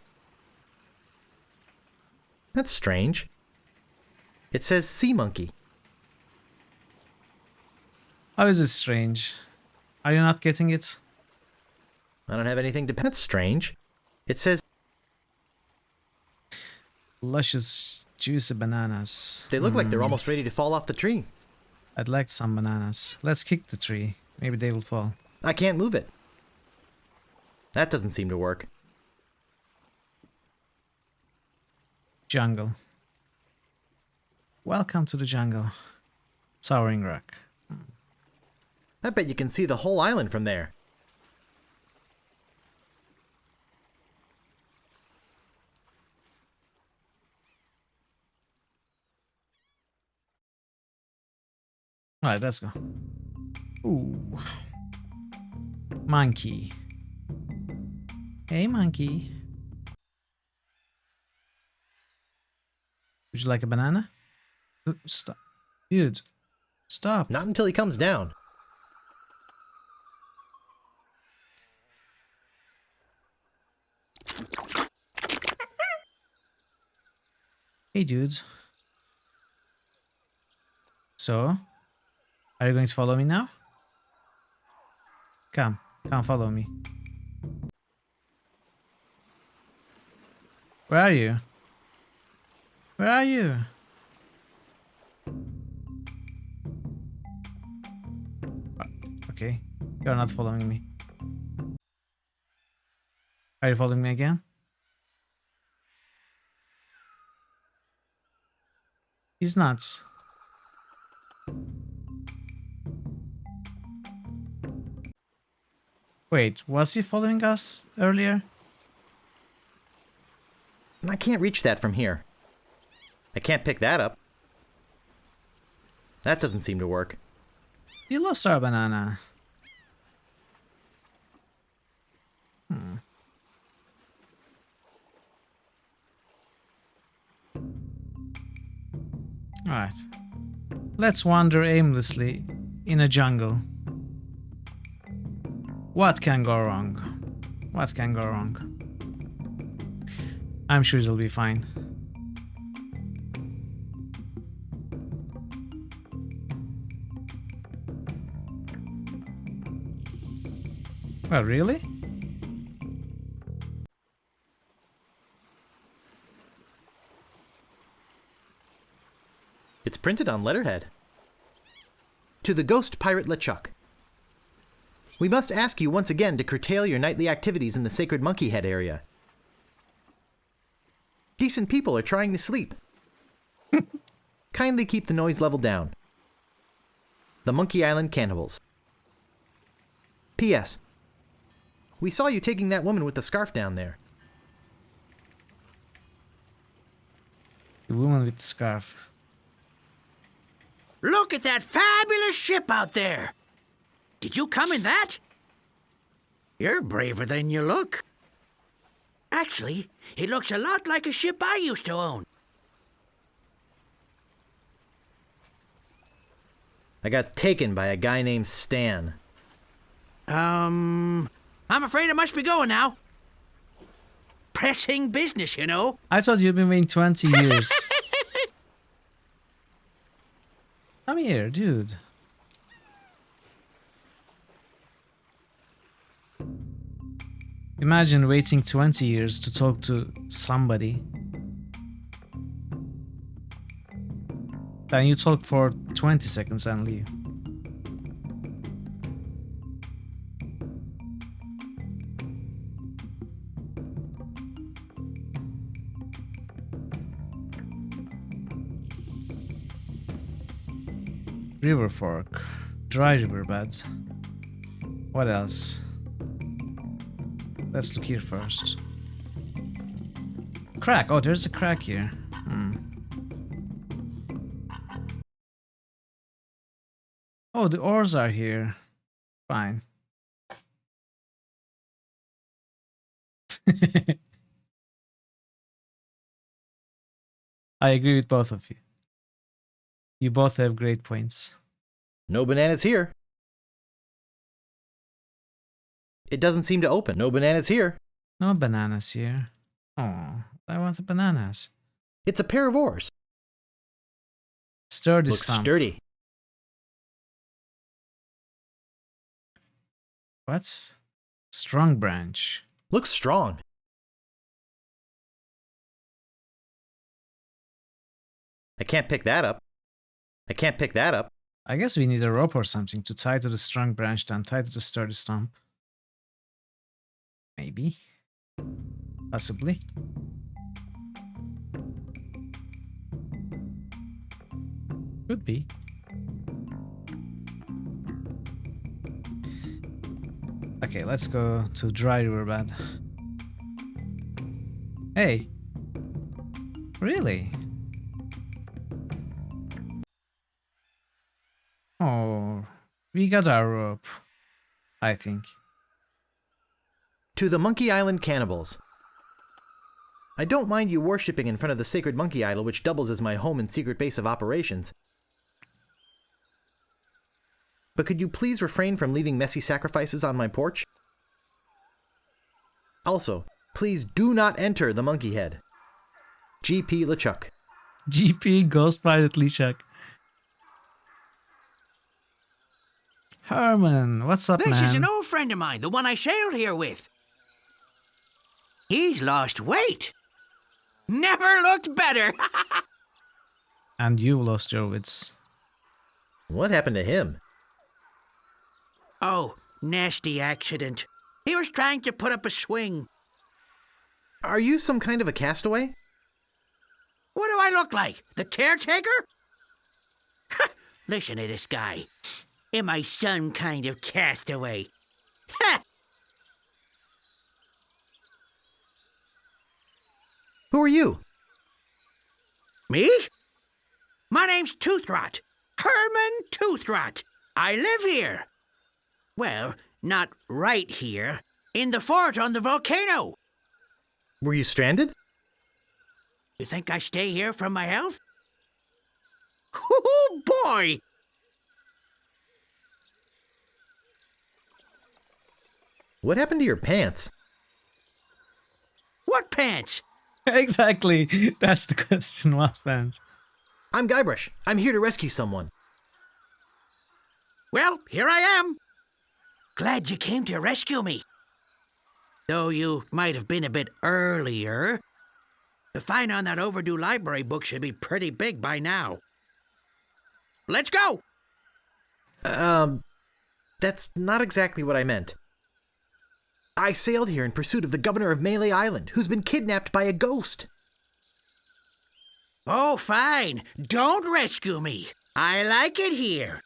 That's strange. It says sea monkey. How is it strange? Are you not getting it? I don't have anything to... That's strange. It says... Luscious Juicy bananas. They look like they're almost ready to fall off the tree. I'd like some bananas. Let's kick the tree. Maybe they will fall. I can't move it. That doesn't seem to work. Jungle. Welcome to the jungle. Towering rock. I bet you can see the whole island from there. Alright, let's go. Ooh. Monkey. Hey, monkey. Would you like a banana? Stop. Dude. Stop. Not until he comes down. Hey, dude. So? Are you going to follow me now? Come. Come follow me. Where are you? Where are you? Okay. You're not following me. Are you following me again? He's nuts. Wait, was he following us earlier? I can't reach that from here. I can't pick that up. That doesn't seem to work. You lost our banana. Alright. Let's wander aimlessly in a jungle. What can go wrong? What can go wrong? I'm sure it'll be fine. Well, really? It's printed on letterhead. To the ghost pirate LeChuck. We must ask you once again to curtail your nightly activities in the sacred monkey head area. Decent people are trying to sleep. Kindly keep the noise level down. The Monkey Island Cannibals. P.S. We saw you taking that woman with the scarf down there. The woman with the scarf. Look at that fabulous ship out there. Did you come in that? You're braver than you look. Actually, it looks a lot like a ship I used to own. I got taken by a guy named Stan. I'm afraid I must be going now. Pressing business, you know. I thought you'd been waiting 20 years. Come here, dude. Imagine waiting 20 years to talk to somebody. Then you talk for 20 seconds and leave. River fork. Dry riverbed. What else? Let's look here first. Crack. Oh, there's a crack here. Oh, the oars are here. Fine. I agree with both of you. You both have great points. No bananas here. It doesn't seem to open. No bananas here. No bananas here. Oh, I want the bananas. It's a pair of oars. Sturdy Looks stump. sturdy. What? Strong branch. Looks strong. I can't pick that up. I can't pick that up. I guess we need a rope or something to tie to the strong branch, then tie to the sturdy stump. Maybe. Possibly. Could be. Okay, let's go to dry riverbed. Hey. Really? Oh, we got our rope, I think. To the Monkey Island cannibals. I don't mind you worshipping in front of the sacred monkey idol, which doubles as my home and secret base of operations. But could you please refrain from leaving messy sacrifices on my porch? Also, please do not enter the monkey head. G.P. LeChuck. GP Ghost Pirate LeChuck. Herman, what's up, This man? is an old friend of mine, the one I sailed here with. He's lost weight. Never looked better. And you lost your wits. What happened to him? Oh, nasty accident. He was trying to put up a swing. Are you some kind of a castaway? What do I look like? The caretaker? Listen to this guy. Am I some kind of castaway? Ha! Who are you? Me? My name's Toothrot. Herman Toothrot. I live here. Well, not right here. In the fort on the volcano. Were you stranded? You think I stay here for my health? Oh, boy! What happened to your pants? What pants? Exactly. That's the question. What pants? I'm Guybrush. I'm here to rescue someone. Well, here I am. Glad you came to rescue me. Though you might have been a bit earlier. The fine on that overdue library book should be pretty big by now. Let's go! That's not exactly what I meant. I sailed here in pursuit of the governor of Melee Island, who's been kidnapped by a ghost. Oh, fine. Don't rescue me. I like it here.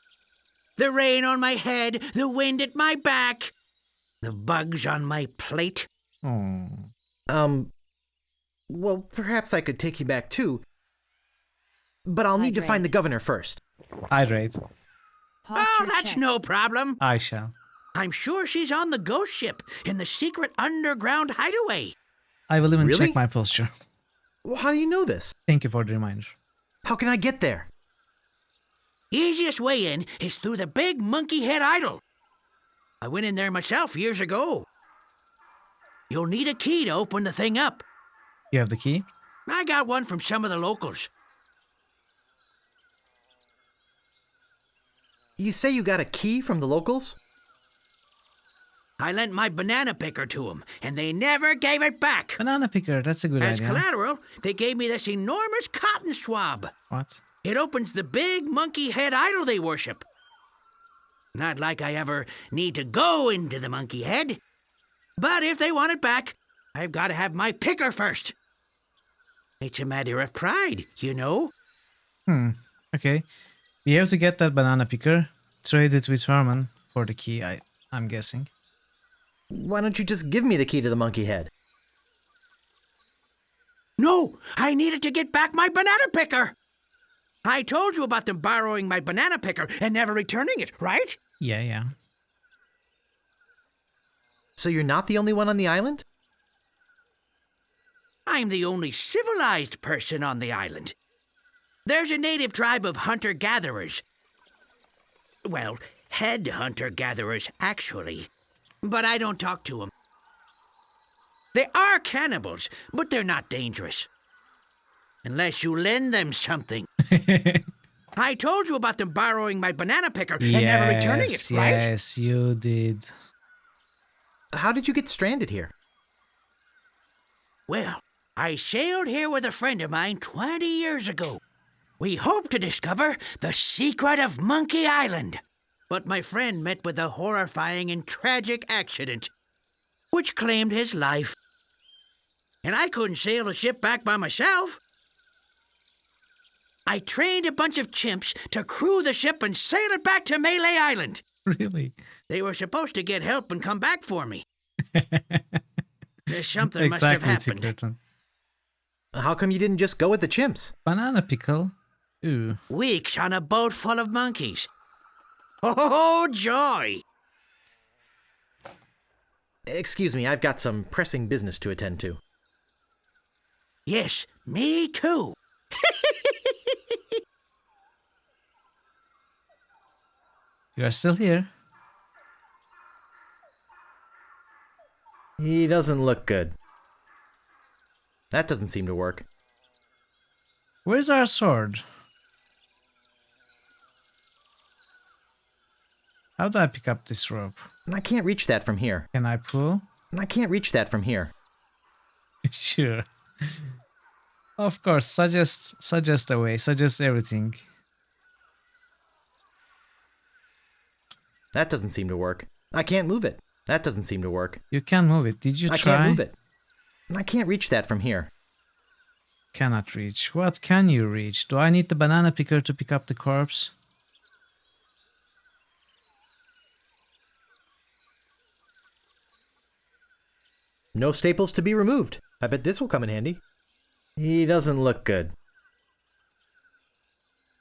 The rain on my head, the wind at my back, the bugs on my plate. Oh. Well, perhaps I could take you back too. But I'll need to find the governor first. Hydrate. Oh, that's no problem. I shall. I'm sure she's on the ghost ship in the secret underground hideaway. I will even Really? check my posture. Well, how do you know this? Thank you for the reminder. How can I get there? Easiest way in is through the big monkey head idol. I went in there myself years ago. You'll need a key to open the thing up. You have the key? I got one from some of the locals. You say you got a key from the locals? I lent my banana picker to them, and they never gave it back. Banana picker, that's a good As idea. collateral, they gave me this enormous cotton swab. What? It opens the big monkey head idol they worship. Not like I ever need to go into the monkey head. But if they want it back, I've got to have my picker first. It's a matter of pride, you know? Okay. We have to get that banana picker, trade it with Herman for the key, I'm guessing. Why don't you just give me the key to the monkey head? No, I needed to get back my banana picker. I told you about them borrowing my banana picker and never returning it, right? Yeah. So you're not the only one on the island? I'm the only civilized person on the island. There's a native tribe of hunter-gatherers. Well, head hunter-gatherers, actually. But I don't talk to them. They are cannibals, but they're not dangerous. Unless you lend them something. I told you about them borrowing my banana picker and never returning it, right? Yes, you did. How did you get stranded here? Well, I sailed here with a friend of mine 20 years ago. We hope to discover the secret of Monkey Island. But my friend met with a horrifying and tragic accident, which claimed his life. And I couldn't sail the ship back by myself. I trained a bunch of chimps to crew the ship and sail it back to Melee Island. Really? They were supposed to get help and come back for me. Something must have happened. Tickerton. How come you didn't just go with the chimps? Banana pickle? Ooh. Weeks on a boat full of monkeys. Oh, joy! Excuse me, I've got some pressing business to attend to. Yes, me too. You are still here. He doesn't look good. That doesn't seem to work. Where's our sword? How do I pick up this rope? I can't reach that from here. Can I pull? I can't reach that from here. Sure. Of course, suggest a way, suggest everything. That doesn't seem to work. I can't move it. That doesn't seem to work. You can move it. Did you try? I can't move it. I can't reach that from here. Cannot reach. What can you reach? Do I need the banana picker to pick up the corpse? No staples to be removed. I bet this will come in handy. He doesn't look good.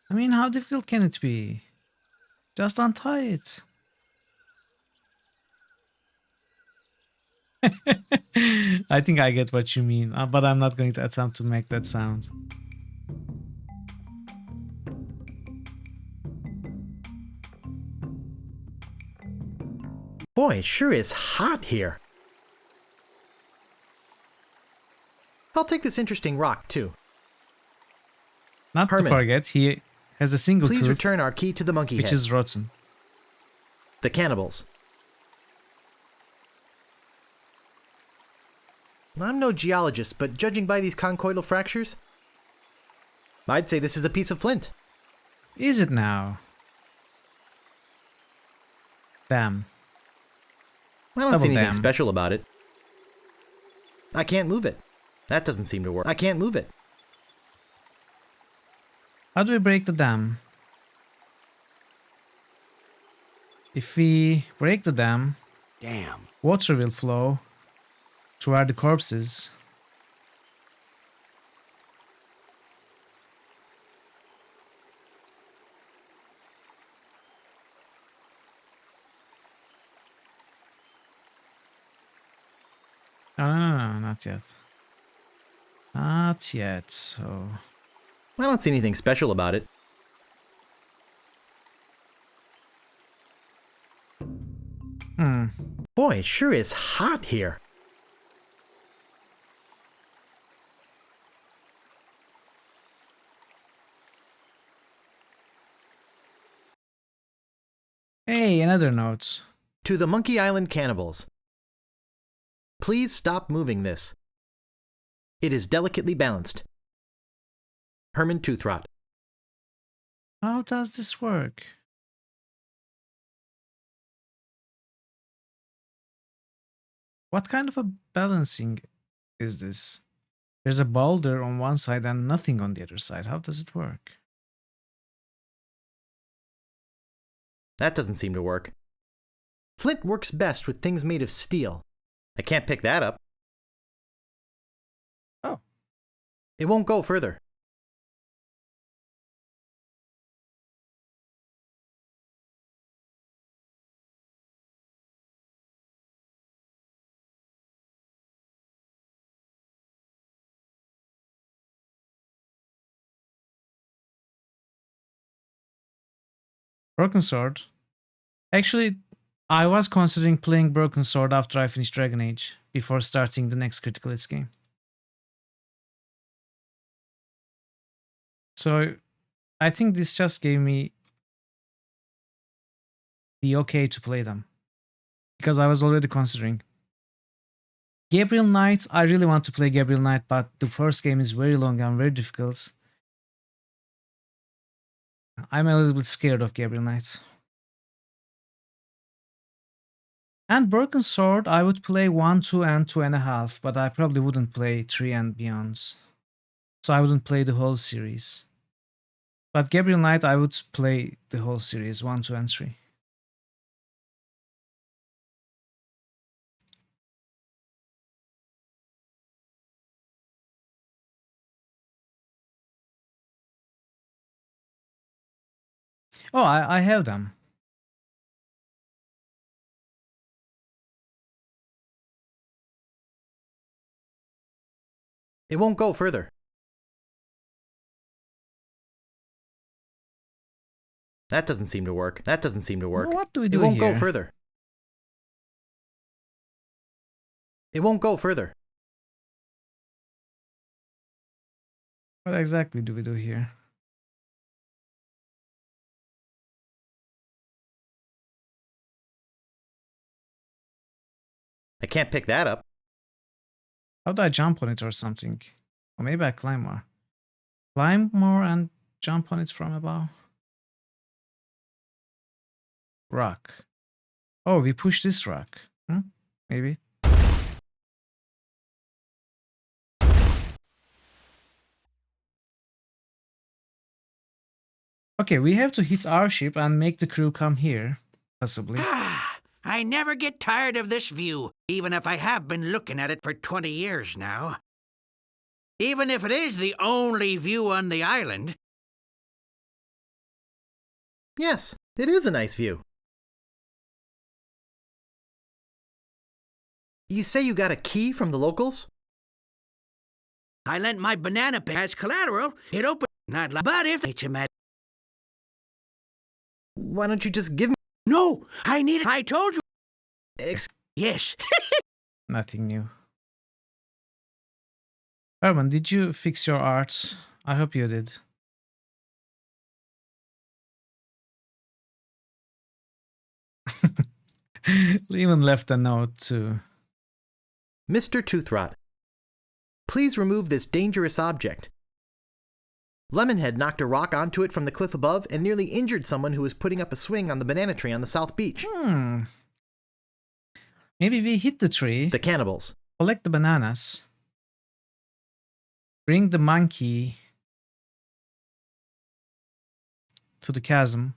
I mean, how difficult can it be? Just untie it. I think I get what you mean, but I'm not going to attempt to make that sound. Boy, it sure is hot here. I'll take this interesting rock, too. Not Herman, to forget, he has a single please tooth, return our key to the monkey which head. is rotten. The cannibals. I'm no geologist, but judging by these conchoidal fractures, I'd say this is a piece of flint. Is it now? Damn. I don't Double see anything damn. special about it. I can't move it. That doesn't seem to work. I can't move it. How do we break the dam? If we break the dam, Damn. water will flow to where the corpse is. No, not yet. Not yet, so... I don't see anything special about it. Boy, it sure is hot here. Hey, another note. To the Monkey Island cannibals. Please stop moving this. It is delicately balanced. Herman Toothrot. How does this work? What kind of a balancing is this? There's a boulder on one side and nothing on the other side. How does it work? That doesn't seem to work. Flint works best with things made of steel. I can't pick that up. Oh. It won't go further. Broken Sword. Actually, I was considering playing Broken Sword after I finished Dragon Age, before starting the next Critical Hits game. So, I think this just gave me the okay to play them. Because I was already considering. Gabriel Knight, I really want to play Gabriel Knight, but the first game is very long and very difficult. I'm a little bit scared of Gabriel Knight. And Broken Sword, I would play 1, 2, and 2.5, but I probably wouldn't play 3 and beyond. So I wouldn't play the whole series. But Gabriel Knight, I would play the whole series, 1, 2, and 3. Oh, I have them. It won't go further. That doesn't seem to work. That doesn't seem to work. What do we do here? It won't here? go further. It won't go further. What exactly do we do here? I can't pick that up. How do I jump on it or something? Or maybe I climb more. Climb more and jump on it from above. Rock. Oh, we push this rock. Maybe. Okay, we have to hit our ship and make the crew come here. Possibly. I never get tired of this view, even if I have been looking at it for 20 years now. Even if it is the only view on the island. Yes, it is a nice view. You say you got a key from the locals? I lent my banana pig as collateral. It opened, not like, but if it's a matter. Why don't you just give me... No, I need it. I told you. Yes. Nothing new. Herman, did you fix your art? I hope you did. Lehman left a note too. Mr. Toothrot, please remove this dangerous object. Lemonhead knocked a rock onto it from the cliff above and nearly injured someone who was putting up a swing on the banana tree on the south beach. Maybe we hit the tree. The cannibals. Collect the bananas. Bring the monkey to the chasm.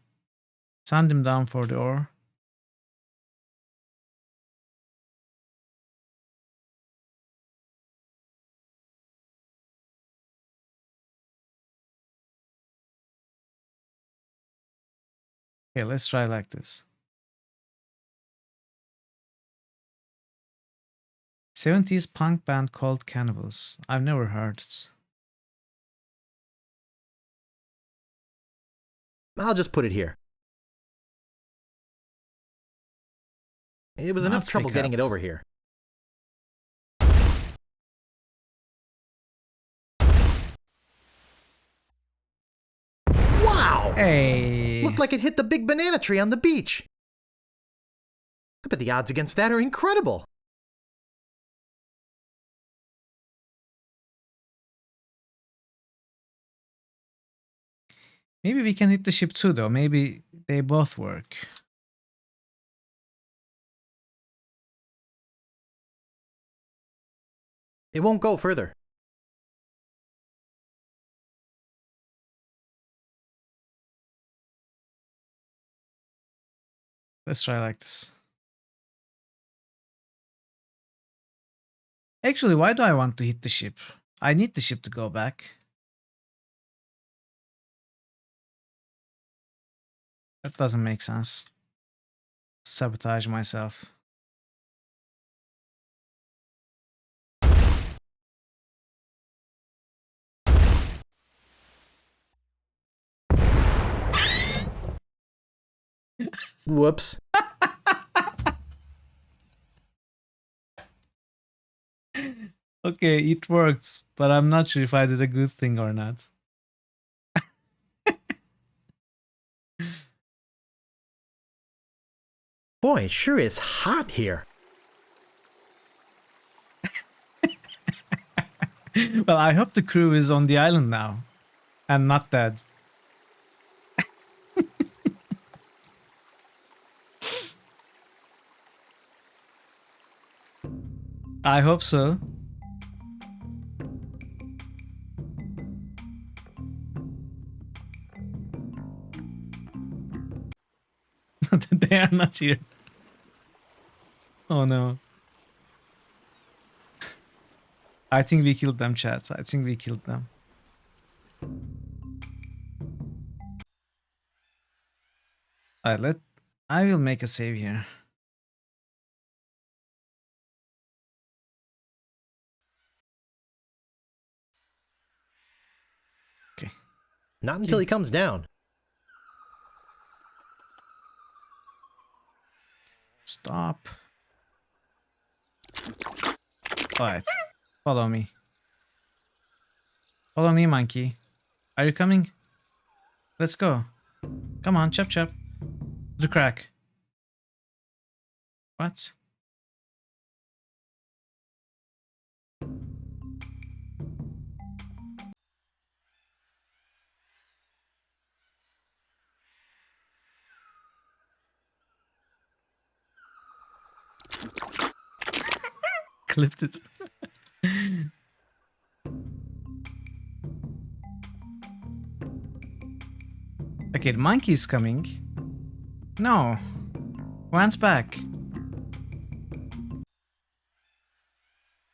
Send him down for the ore. Okay, let's try like this. 70s punk band called Cannibals. I've never heard it. I'll just put it here. It was enough trouble getting it over here. Wow! Hey! Looked like it hit the big banana tree on the beach. I bet the odds against that are incredible. Maybe we can hit the ship too, though. Maybe they both work. It won't go further. Let's try like this. Actually, why do I want to hit the ship? I need the ship to go back. That doesn't make sense. Sabotage myself. Whoops. Okay, it worked, but I'm not sure if I did a good thing or not. Boy, it sure is hot here. Well, I hope the crew is on the island now and not dead. I hope so. They are not here. Oh no. I think we killed them, chat. I think we killed them. Alright, I will make a save here. Okay. Not until he comes down. Stop. Alright. Follow me. Follow me, monkey. Are you coming? Let's go. Come on, chop chop. The crack. What? Clipped it. Okay, the monkey is coming. No. One's back.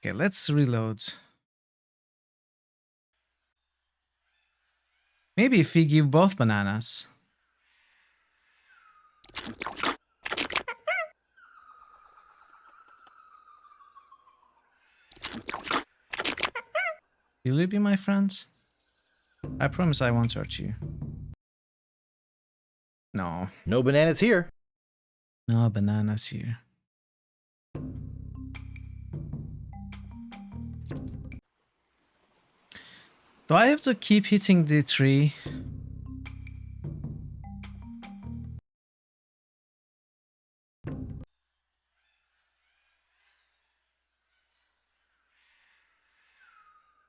Okay, let's reload. Maybe if we give both bananas. Will you be my friends? I promise I won't hurt you. No. No bananas here. No bananas here. Do I have to keep hitting the tree?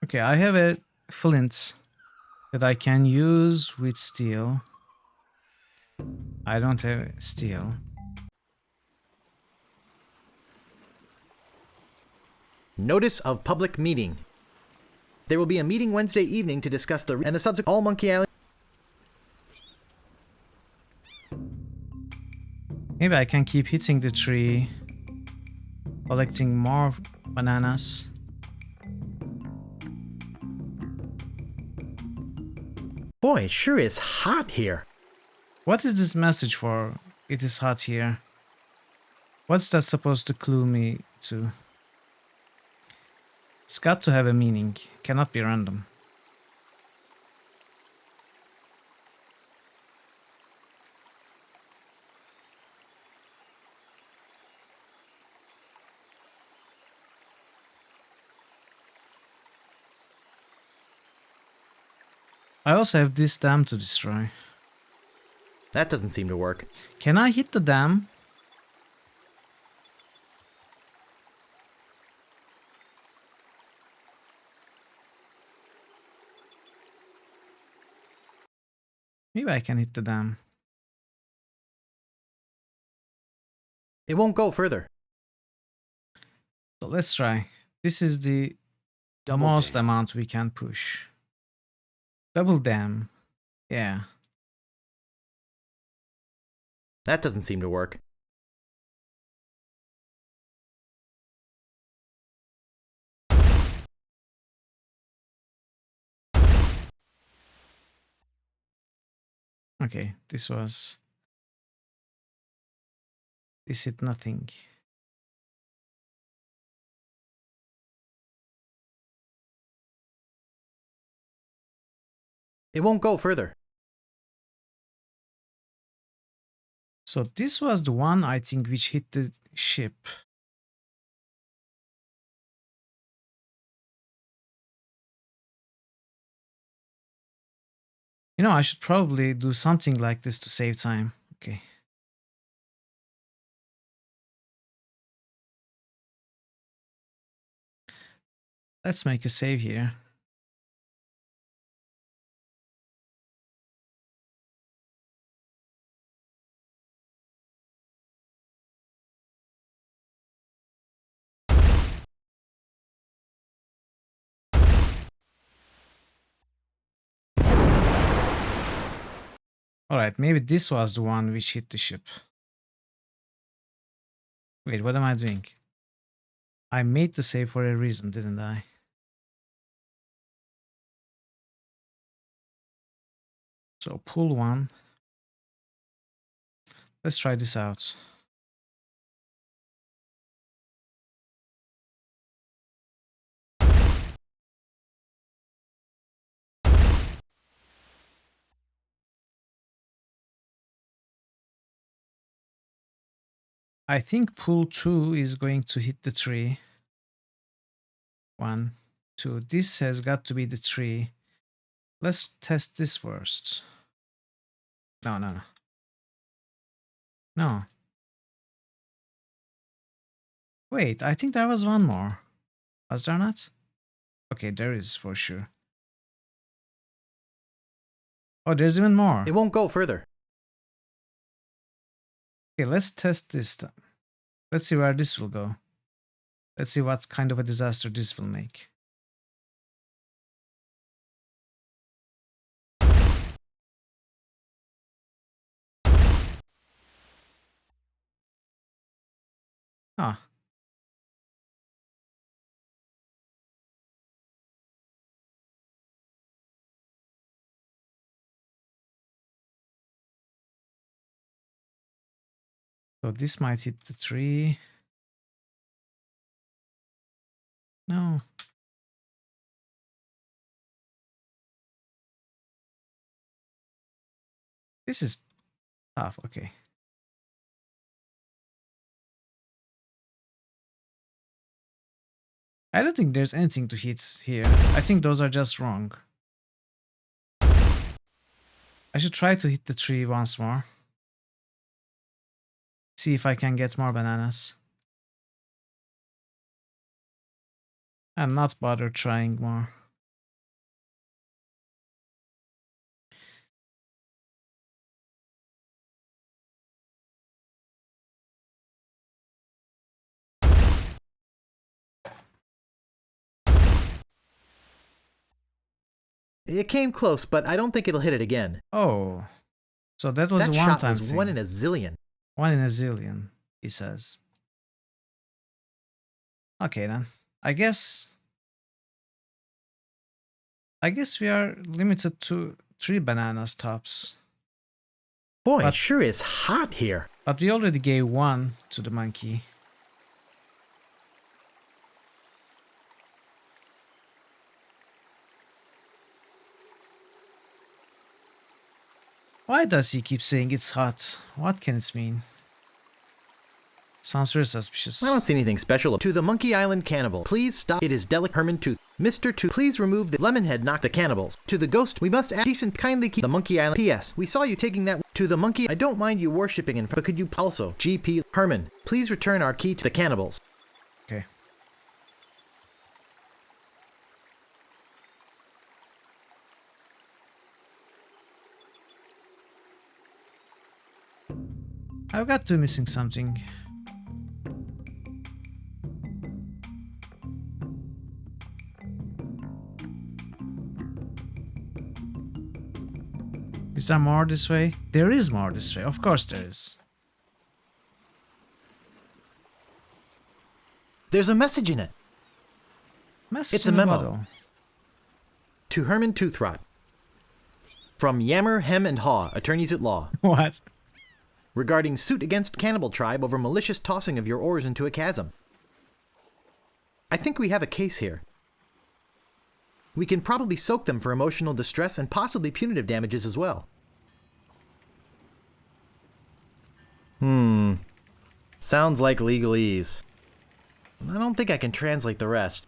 Okay, I have a flint that I can use with steel. I don't have steel. Notice of public meeting. There will be a meeting Wednesday evening to discuss the subject all Monkey Island. Maybe I can keep hitting the tree, collecting more bananas. Boy, it sure is hot here. What is this message for? It is hot here. What's that supposed to clue me to? It's got to have a meaning. Cannot be random. I also have this dam to destroy. That doesn't seem to work. Can I hit the dam? Maybe I can hit the dam. It won't go further. So let's try. This is the most amount we can push. Double dam. Yeah. That doesn't seem to work. Okay, this hit nothing. It won't go further. So this was the one, I think, which hit the ship. You know, I should probably do something like this to save time. Okay. Let's make a save here. Alright, maybe this was the one which hit the ship. Wait, what am I doing? I made the save for a reason, didn't I? So pull one. Let's try this out. I think pull 2 is going to hit the tree. 1, 2. This has got to be the tree. Let's test this first. No. No. Wait, I think there was one more. Was there not? Okay, there is for sure. Oh, there's even more. It won't go further. Okay, let's test this. Let's see where this will go. Let's see what kind of a disaster this will make. Ah. So this might hit the tree. No. This is tough, okay. I don't think there's anything to hit here. I think those are just wrong. I should try to hit the tree once more. See if I can get more bananas. And not bother trying more. It came close, but I don't think it'll hit it again. Oh. So that was that a one-time shot was thing. 1 in a zillion. 1 in a zillion, he says. Okay then. I guess we are limited to 3 bananas tops. Boy, it sure is hot here. But we already gave 1 to the monkey. Why does he keep saying it's hot? What can it mean? Sounds very suspicious. I don't see anything special. To the Monkey Island cannibal, please stop. It is delicate Herman Tooth. Mr. Tooth, please remove the lemon head, knock the cannibals. To the ghost, we must add decent, kindly keep the Monkey Island. P.S. We saw you taking that. To the monkey, I don't mind you worshipping in, but could you also, G.P. Herman, please return our key to the cannibals. Okay. I've got to be missing something. Is there more this way? There is more this way. Of course there is. There's a message in it. Message it's a in memo. bottle. To Herman Toothrot. From Yammer, Hem, and Haw, attorneys at law. What? Regarding suit against cannibal tribe over malicious tossing of your oars into a chasm. I think we have a case here. We can probably soak them for emotional distress and possibly punitive damages as well. Sounds like legalese. I don't think I can translate the rest.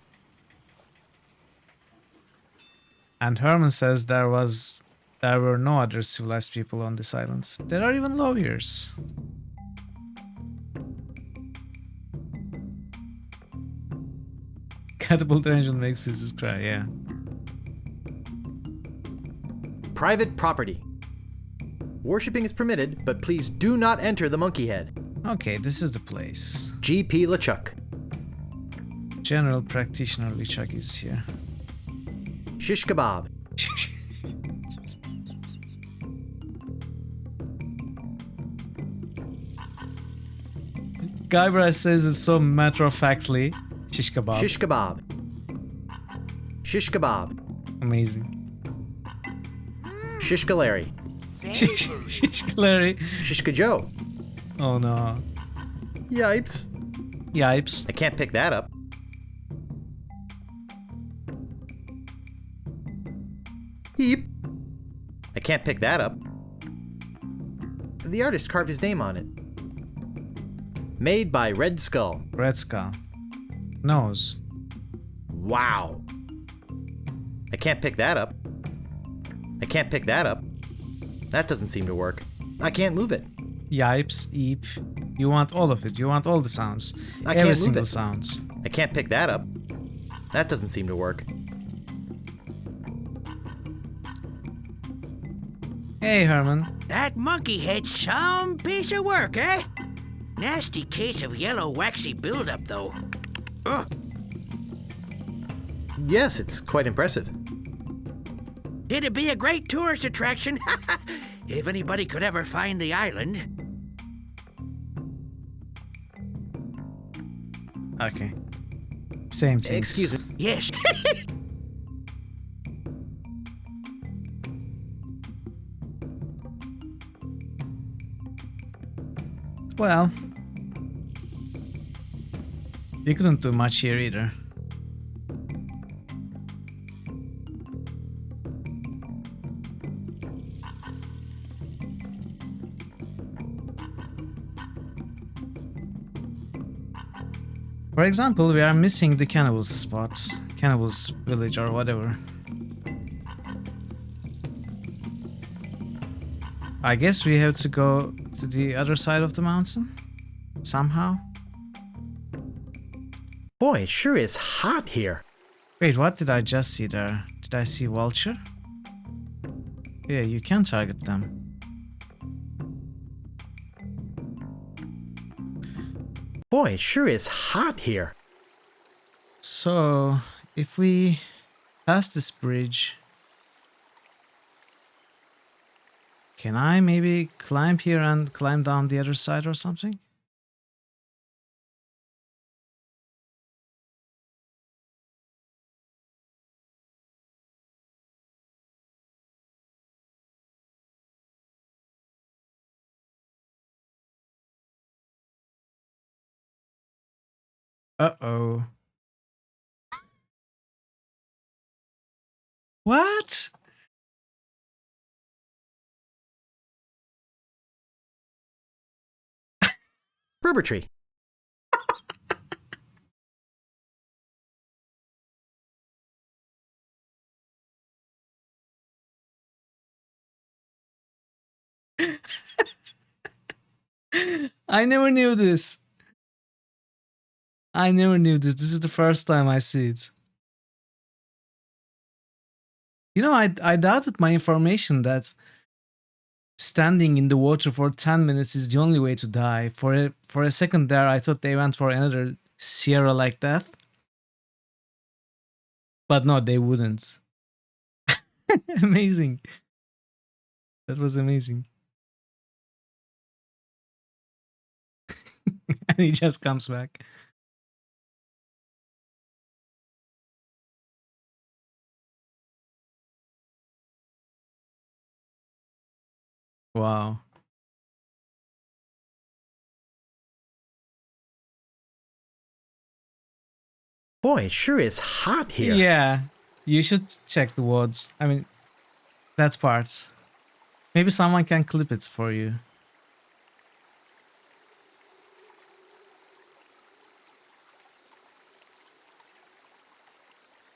And Herman says there were no other civilized people on this island. There are even lawyers. Catapult engine makes pieces cry, yeah. Private property. Worshipping is permitted, but please do not enter the monkey head. Okay, this is the place. G.P. LeChuck. General Practitioner LeChuck is here. Shish kebab. Guybrush says it so matter-of-factly. Shish kebab. Shish kebab. Shish kebab. Amazing. Shishkaleri. Shishkaleri. Shishka Joe. Oh no. Yipes. Yipes. I can't pick that up. Heap. I can't pick that up. The artist carved his name on it. Made by Red Skull. Red Skull. Nose. Wow. I can't pick that up. I can't pick that up. That doesn't seem to work. I can't move it. Yipes, eep. You want all of it. You want all the sounds. I can't Every move single it. sound. I can't pick that up. That doesn't seem to work. Hey, Herman. That monkey head's some piece of work, eh? Nasty case of yellow waxy buildup, though. Ugh. Yes, it's quite impressive. It'd be a great tourist attraction if anybody could ever find the island. Okay. Same thing. Excuse me. Yes. Well, you couldn't do much here either. For example, we are missing the cannibals spot, cannibals village or whatever. I guess we have to go to the other side of the mountain somehow. Boy, it sure is hot here. Wait, what did I just see there? Did I see vulture? Yeah, you can target them. Boy, it sure is hot here. So, if we pass this bridge, can I maybe climb here and climb down the other side or something? Uh-oh. What? Berber tree. I never knew this. I never knew this. This is the first time I see it. You know, I doubted my information that standing in the water for 10 minutes is the only way to die. For a second there, I thought they went for another Sierra like that. But no, they wouldn't. Amazing. That was amazing. And he just comes back. Wow. Boy, it sure is hot here. Yeah, you should check the words. I mean, that's parts. Maybe someone can clip it for you.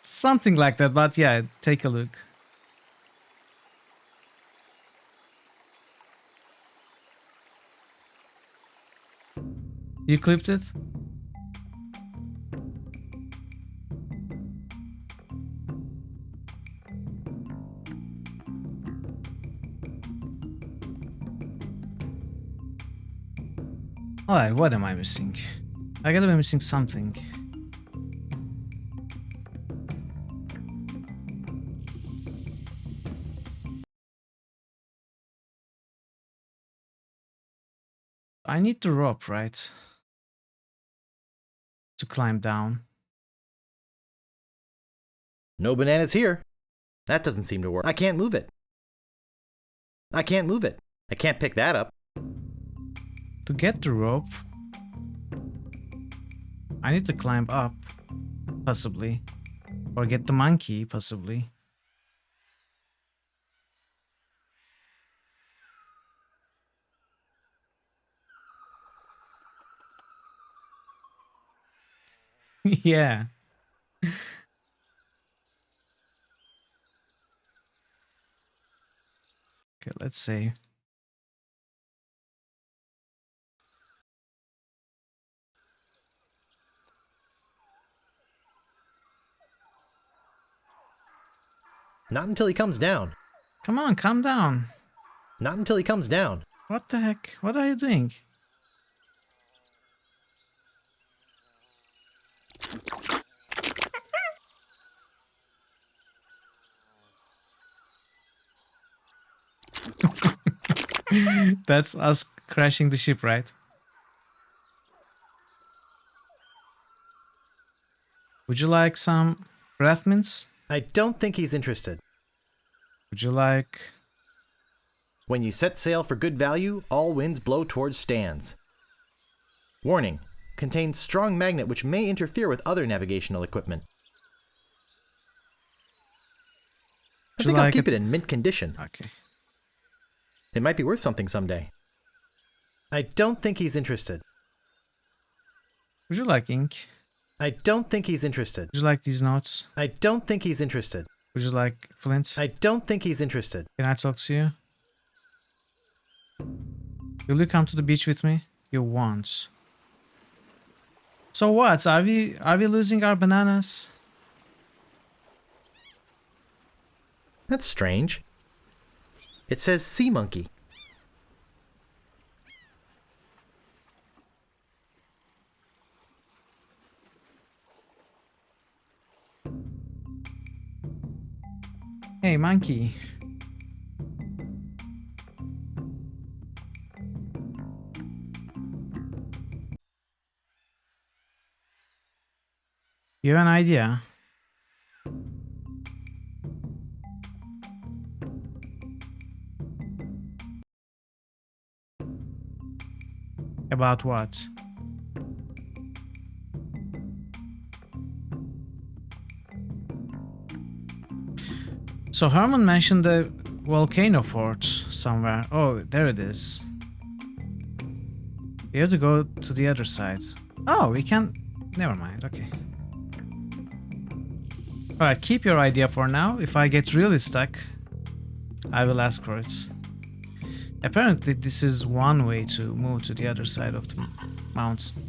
Something like that, but yeah, take a look. You clipped it? Alright, what am I missing? I gotta be missing something. I need the rope, right? to climb down. No bananas here. That doesn't seem to work. I can't move it. I can't move it. I can't pick that up. To get the rope, I need to climb up, possibly. Or get the monkey, possibly. Yeah. Okay, let's see. Not until he comes down. Come on, calm down. Not until he comes down. What the heck? What are you doing? That's us crashing the ship, right? Would you like some breath mints? I don't think he's interested. Would you like... When you set sail for good value, all winds blow towards Stan's. Warning. Contains strong magnet which may interfere with other navigational equipment. I think I'll keep it in mint condition. Okay. It might be worth something someday. I don't think he's interested. Would you like ink? I don't think he's interested. Would you like these notes? I don't think he's interested. Would you like flints? I don't think he's interested. Can I talk to you? Will you come to the beach with me? You won't. So what? Are we losing our bananas? That's strange. It says sea monkey. Hey, monkey. You have an idea? About what? So Herman mentioned the volcano fort somewhere. Oh, there it is. We have to go to the other side. Oh, we can... Never mind, okay. Alright, keep your idea for now. If I get really stuck, I will ask for it. Apparently, this is one way to move to the other side of the mountain.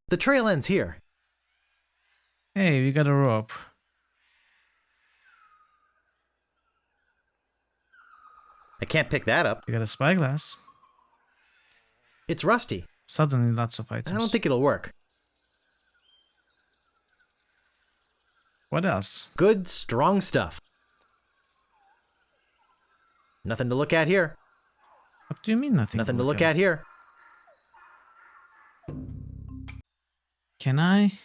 The trail ends here. Hey, we got a rope. I can't pick that up. We got a spyglass. It's rusty. Suddenly, lots of items. I don't think it'll work. What else? Good, strong stuff. Nothing to look at here. What do you mean nothing? Nothing to look at here. Can I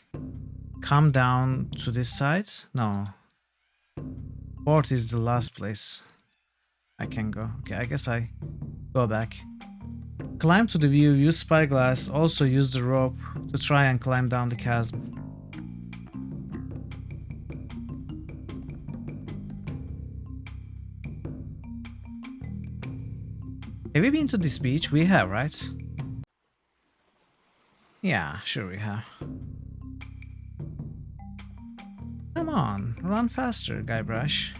come down to this side? No. Port is the last place I can go. Okay, I guess I go back. Climb to the view, use spyglass, also use the rope to try and climb down the chasm. Have we been to this beach? We have, right? Yeah, sure we have. Come on, run faster, Guybrush.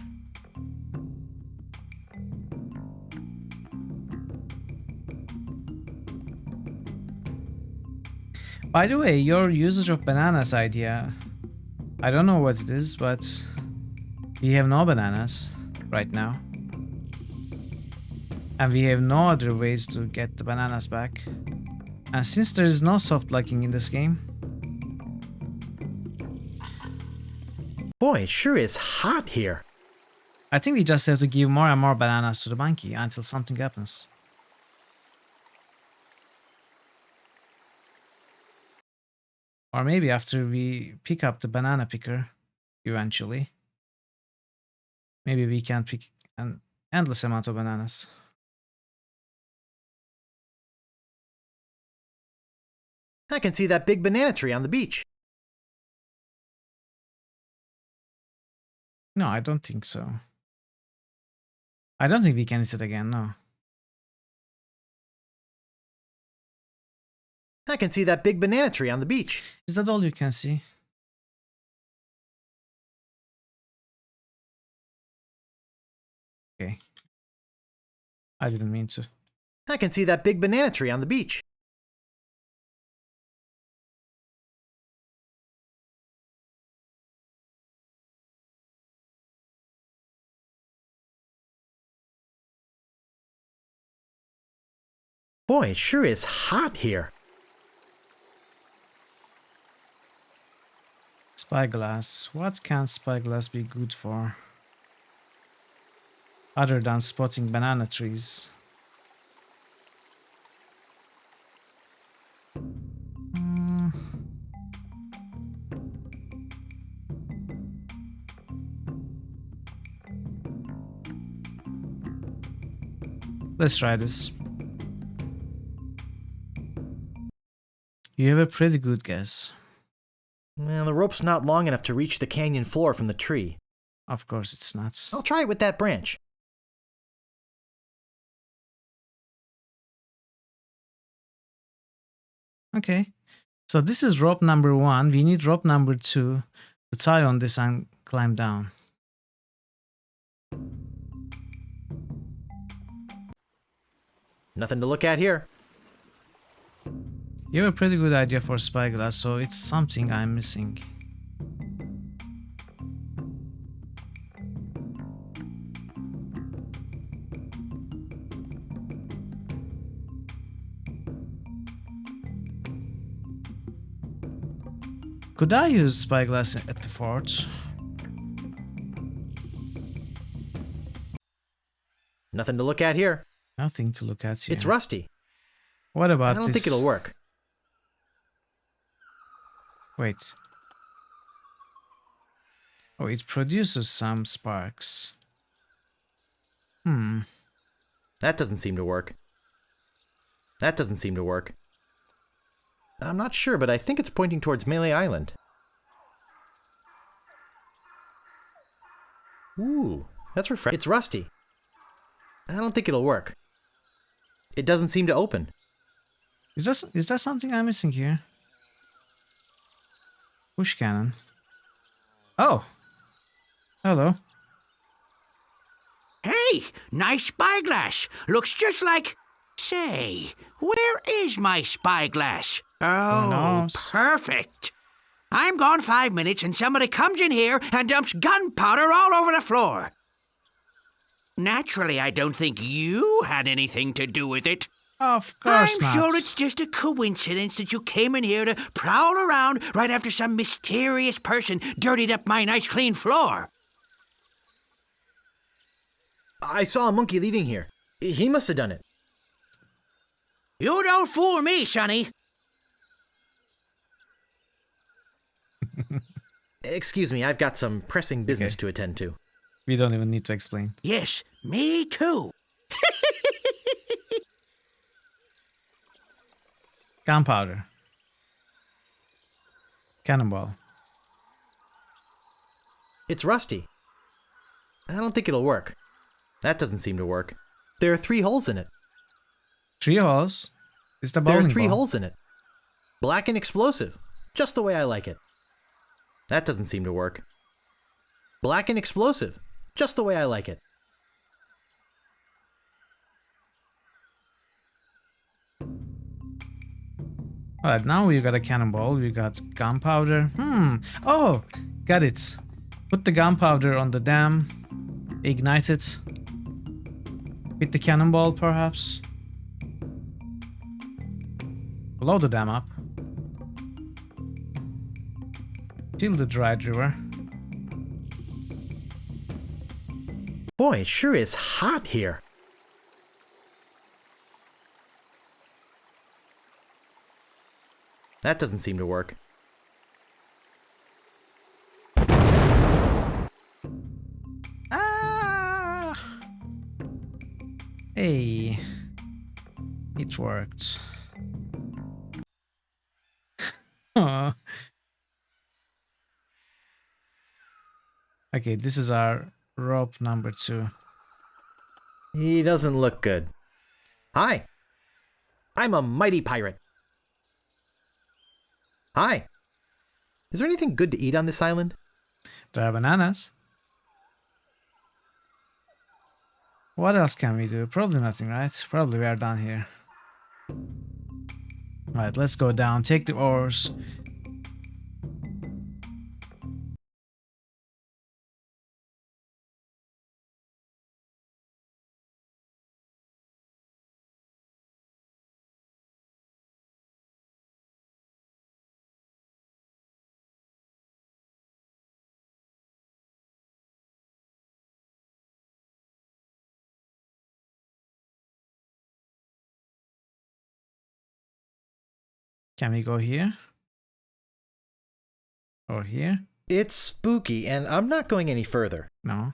By the way, your usage of bananas idea, I don't know what it is, but we have no bananas right now. And we have no other ways to get the bananas back. And since there is no soft locking in this game... Boy, it sure is hot here. I think we just have to give more and more bananas to the monkey until something happens. Or maybe after we pick up the banana picker, eventually. Maybe we can pick an endless amount of bananas. I can see that big banana tree on the beach. No, I don't think so. I don't think we can hit it again, no. I can see that big banana tree on the beach. Is that all you can see? Okay. I didn't mean to. I can see that big banana tree on the beach. Boy, it sure is hot here. Spyglass. What can spyglass be good for? Other than spotting banana trees. Let's try this. You have a pretty good guess. Well, the rope's not long enough to reach the canyon floor from the tree. Of course it's not. I'll try it with that branch. Okay. So this is rope number 1. We need rope number 2 to tie on this and climb down. Nothing to look at here. You have a pretty good idea for spyglass, so it's something I'm missing. Could I use spyglass at the fort? Nothing to look at here. Nothing to look at here. It's rusty. What about I don't this? think it'll work. Wait. Oh, it produces some sparks. That doesn't seem to work. That doesn't seem to work. I'm not sure, but I think it's pointing towards Melee Island. Ooh, that's refreshing. It's rusty. I don't think it'll work. It doesn't seem to open. Is there something I'm missing here? Push cannon. Oh! Hello. Hey, nice spyglass. Looks just like... Say, where is my spyglass? Oh, perfect. I'm gone 5 minutes and somebody comes in here and dumps gunpowder all over the floor. Naturally, I don't think you had anything to do with it. Of course I'm not. sure it's just a coincidence that you came in here to prowl around right after some mysterious person dirtied up my nice clean floor. I saw a monkey leaving here. He must have done it. You don't fool me, Sonny. Excuse me, I've got some pressing business to attend to. We don't even need to explain. Yes, me too. Gunpowder. Cannonball. It's rusty. I don't think it'll work. That doesn't seem to work. There are 3 holes in it. 3 holes? It's the There bowling are 3 ball. holes in it. Black and explosive. Just the way I like it. That doesn't seem to work. Black and explosive. Just the way I like it. Alright, now we got a cannonball, we got gunpowder. Oh, got it. Put the gunpowder on the dam, ignite it. Hit the cannonball, perhaps. Blow the dam up. Fill the dried river. Boy, it sure is hot here. That doesn't seem to work. Hey, it worked. Aw. Okay, this is our rope number 2. He doesn't look good. Hi. I'm a mighty pirate. Hi. Is there anything good to eat on this island? There are bananas. What else can we do? Probably nothing, right? Probably we are done here. Alright, let's go down. Take the oars. Can we go here? Or here? It's spooky, and I'm not going any further. No.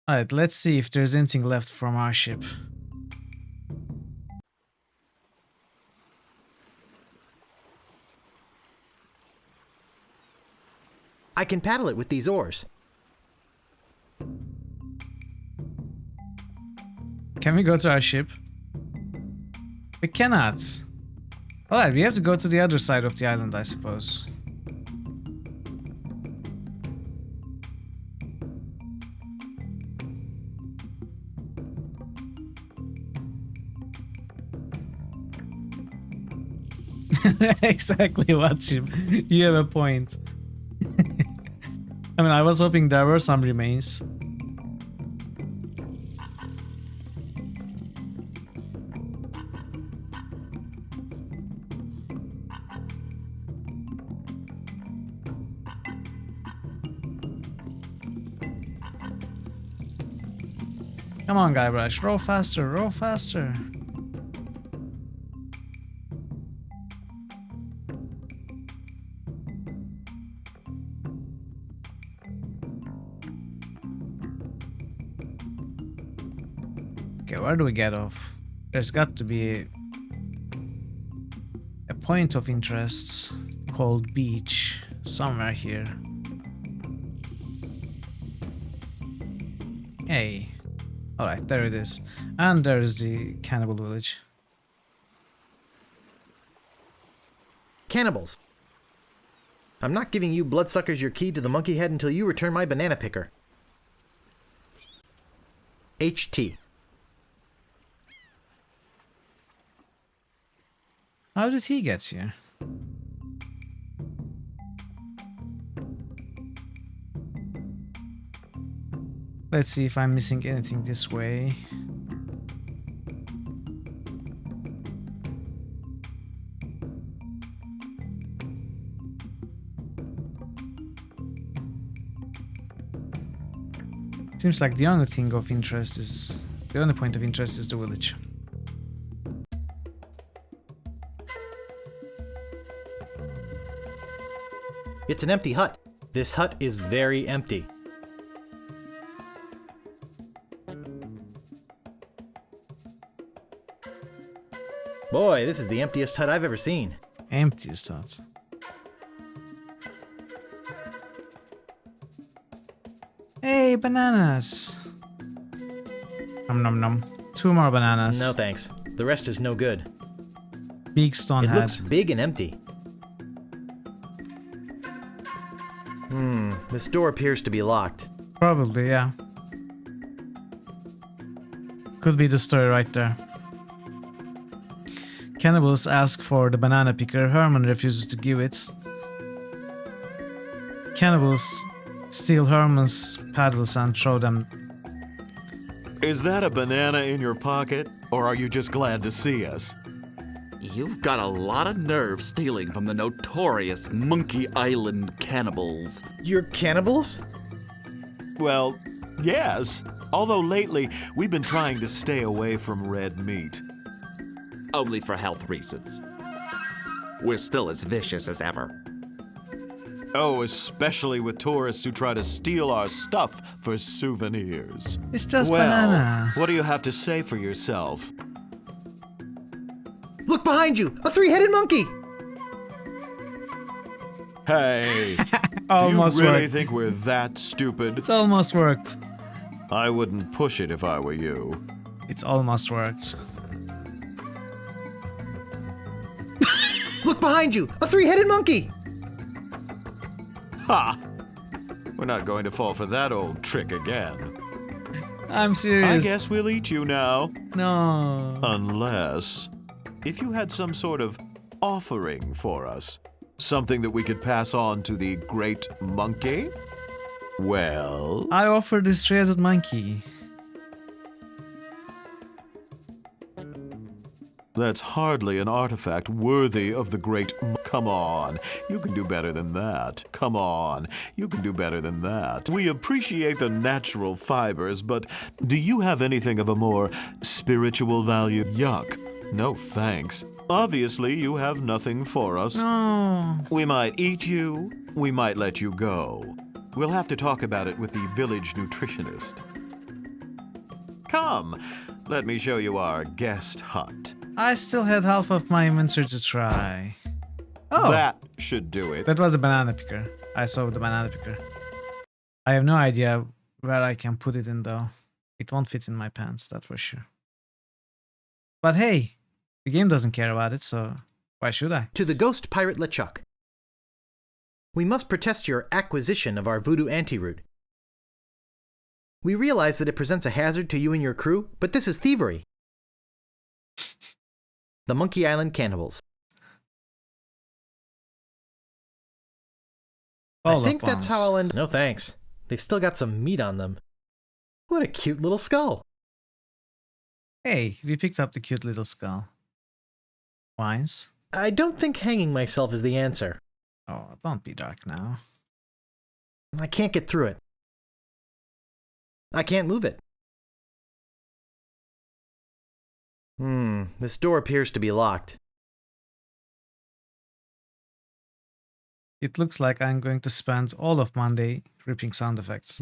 Alright, let's see if there's anything left from our ship. I can paddle it with these oars. Can we go to our ship? We cannot. Alright, we have to go to the other side of the island, I suppose. Exactly, what ship? You have a point. I mean, I was hoping there were some remains. Come on, Guybrush, row faster, row faster. Okay, where do we get off? There's got to be a point of interest called beach somewhere here. Hey. Alright, there it is. And there is the cannibal village. Cannibals. I'm not giving you bloodsuckers your key to the monkey head until you return my banana picker. HT. How did he get here? Let's see if I'm missing anything this way. Seems like the only thing of interest is... the only point of interest is the village. It's an empty hut. This hut is very empty. Boy, this is the emptiest hut I've ever seen. Emptiest hut. Hey, bananas! Nom nom nom. 2 more bananas. No thanks. The rest is no good. Big stone It head. looks big and empty. This door appears to be locked. Probably, yeah. Could be the story right there. Cannibals ask for the banana picker. Herman refuses to give it. Cannibals steal Herman's paddles and throw them. Is that a banana in your pocket, or are you just glad to see us? You've got a lot of nerve stealing from the notorious Monkey Island cannibals. You're cannibals? Well, yes. Although lately, we've been trying to stay away from red meat. Only for health reasons. We're still as vicious as ever. Oh, especially with tourists who try to steal our stuff for souvenirs. It's just well, banana. What do you have to say for yourself? Look behind you! A three-headed monkey! Hey, Almost do you really worked. think we're that stupid? It's almost worked. I wouldn't push it if I were you. It's almost worked. Look behind you! A three-headed monkey! Ha! We're not going to fall for that old trick again. I'm serious. I guess we'll eat you now. No. Unless, if you had some sort of offering for us, something that we could pass on to the great monkey, well... I offer this three-headed monkey. That's hardly an artifact worthy of the great... Come on, you can do better than that. Come on, you can do better than that. We appreciate the natural fibers, but do you have anything of a more spiritual value? Yuck. No thanks. Obviously, you have nothing for us. No. We might eat you, we might let you go. We'll have to talk about it with the village nutritionist. Come, let me show you our guest hut. I still had half of my inventory to try. Oh, That should do it. that was a banana picker. I saw the banana picker. I have no idea where I can put it in though. It won't fit in my pants, that's for sure. But hey, the game doesn't care about it, so why should I? To the ghost pirate LeChuck. We must protest your acquisition of our voodoo antiroot. We realize that it presents a hazard to you and your crew, but this is thievery. The Monkey Island Cannibals. I think that's how I'll end. No thanks. They've still got some meat on them. What a cute little skull. Hey, we picked up the cute little skull. Wines? I don't think hanging myself is the answer. Oh, don't be dark now. I can't get through it. I can't move it. This door appears to be locked. It looks like I'm going to spend all of Monday ripping sound effects.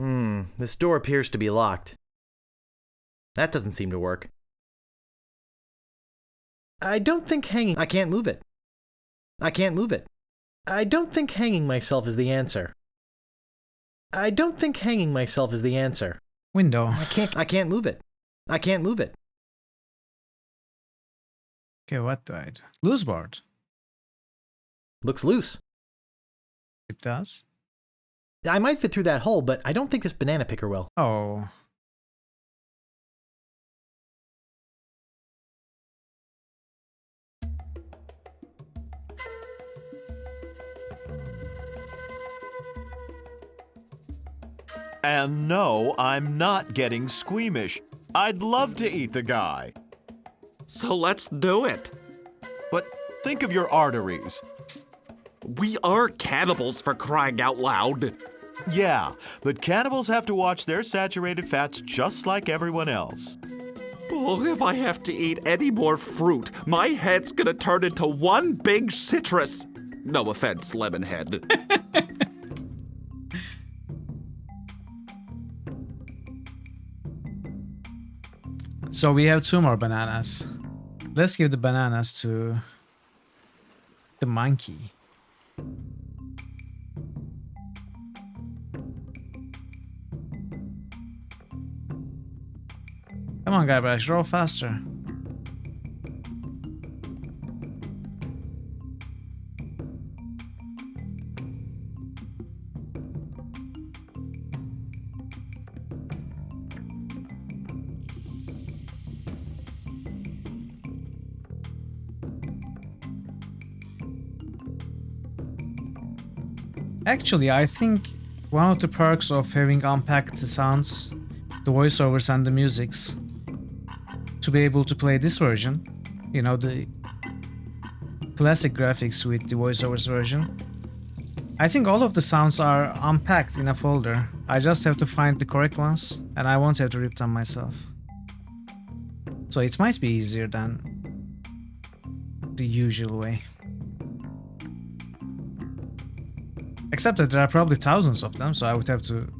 This door appears to be locked. That doesn't seem to work. I don't think hanging... I can't move it. I can't move it. I don't think hanging myself is the answer. I don't think hanging myself is the answer. Window. I can't move it. I can't move it. Okay, what do I do? Loose board. Looks loose. It does? I might fit through that hole, but I don't think this banana picker will. Oh. And no, I'm not getting squeamish. I'd love to eat the guy. So let's do it. But think of your arteries. We are cannibals, for crying out loud. Yeah, but cannibals have to watch their saturated fats just like everyone else. Oh, if I have to eat any more fruit, my head's gonna turn into one big citrus. No offense, Lemonhead. So we have 2 more bananas. Let's give the bananas to the monkey. Come on, Guybrush, roll faster. Actually, I think one of the perks of having unpacked the sounds, the voiceovers and the musics, to be able to play this version, you know, the classic graphics with the voiceovers version, I think all of the sounds are unpacked in a folder. I just have to find the correct ones, and I won't have to rip them myself. So it might be easier than the usual way. Except that there are probably thousands of them, so I would have to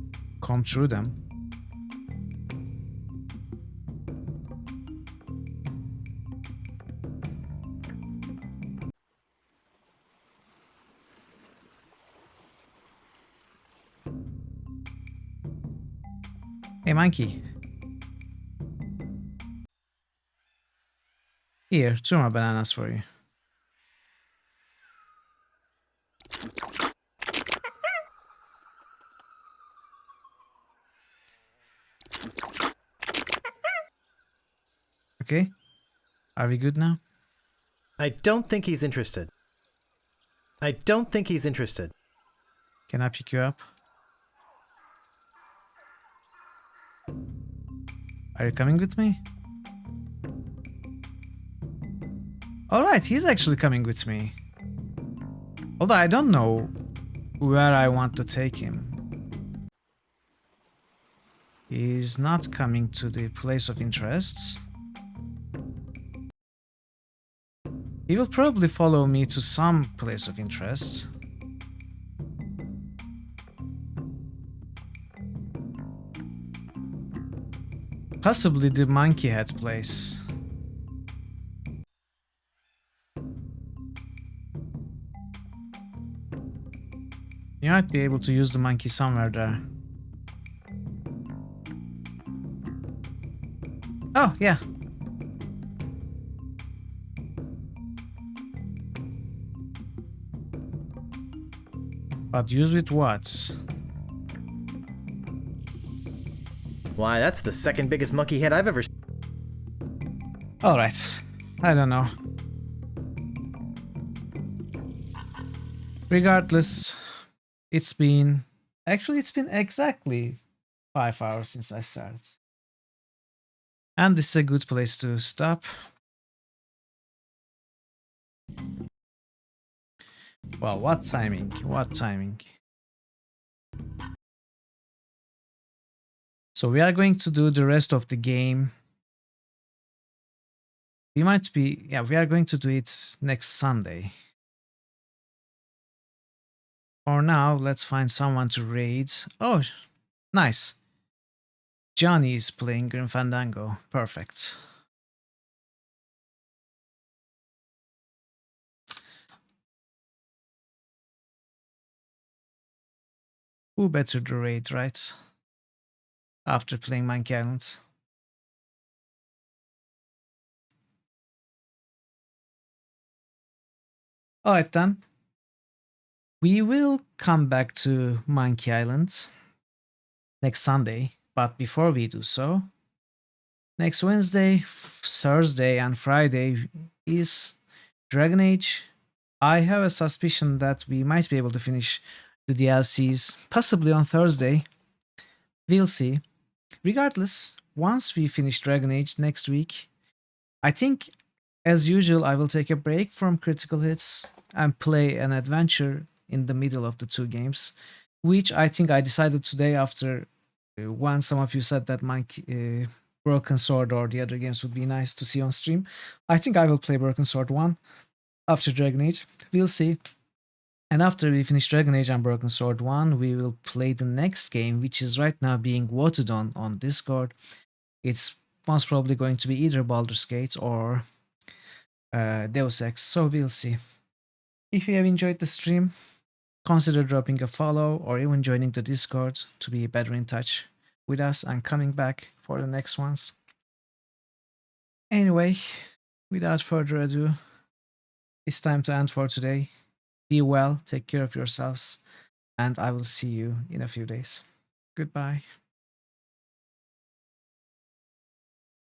comb through them. Hey, monkey. Here, 2 more bananas for you. Okay. Are we good now? I don't think he's interested. I don't think he's interested. Can I pick you up? Are you coming with me? Alright, he's actually coming with me. Although I don't know where I want to take him. He's not coming to the place of interest. He will probably follow me to some place of interest. Possibly the monkey head place. You might be able to use the monkey somewhere there. Oh, yeah. But use with what? Why, that's the second biggest monkey head I've ever seen. Alright. I don't know. Regardless, it's been exactly 5 hours since I started. And this is a good place to stop. Well, what timing? What timing? So we are going to do the rest of the game. We are going to do it next Sunday. For now, let's find someone to raid. Oh, nice. Johnny is playing Grim Fandango. Perfect. Who better to raid, right? After playing Monkey Island. Alright then. We will come back to Monkey Island next Sunday, but before we do so, next Wednesday, Thursday and Friday is Dragon Age. I have a suspicion that we might be able to finish the DLCs possibly on Thursday. We'll see. Regardless, once we finish Dragon Age next week, I think, as usual, I will take a break from Critical Hits and play an adventure in the middle of the 2 games, which I think I decided today after when some of you said that my Broken Sword or the other games would be nice to see on stream. I think I will play Broken Sword 1 after Dragon Age. We'll see. And after we finish Dragon Age and Broken Sword 1, we will play the next game, which is right now being voted on Discord. It's most probably going to be either Baldur's Gate or Deus Ex, so we'll see. If you have enjoyed the stream, consider dropping a follow or even joining the Discord to be better in touch with us and coming back for the next ones. Anyway, without further ado, it's time to end for today. Be well, take care of yourselves, and I will see you in a few days. Goodbye.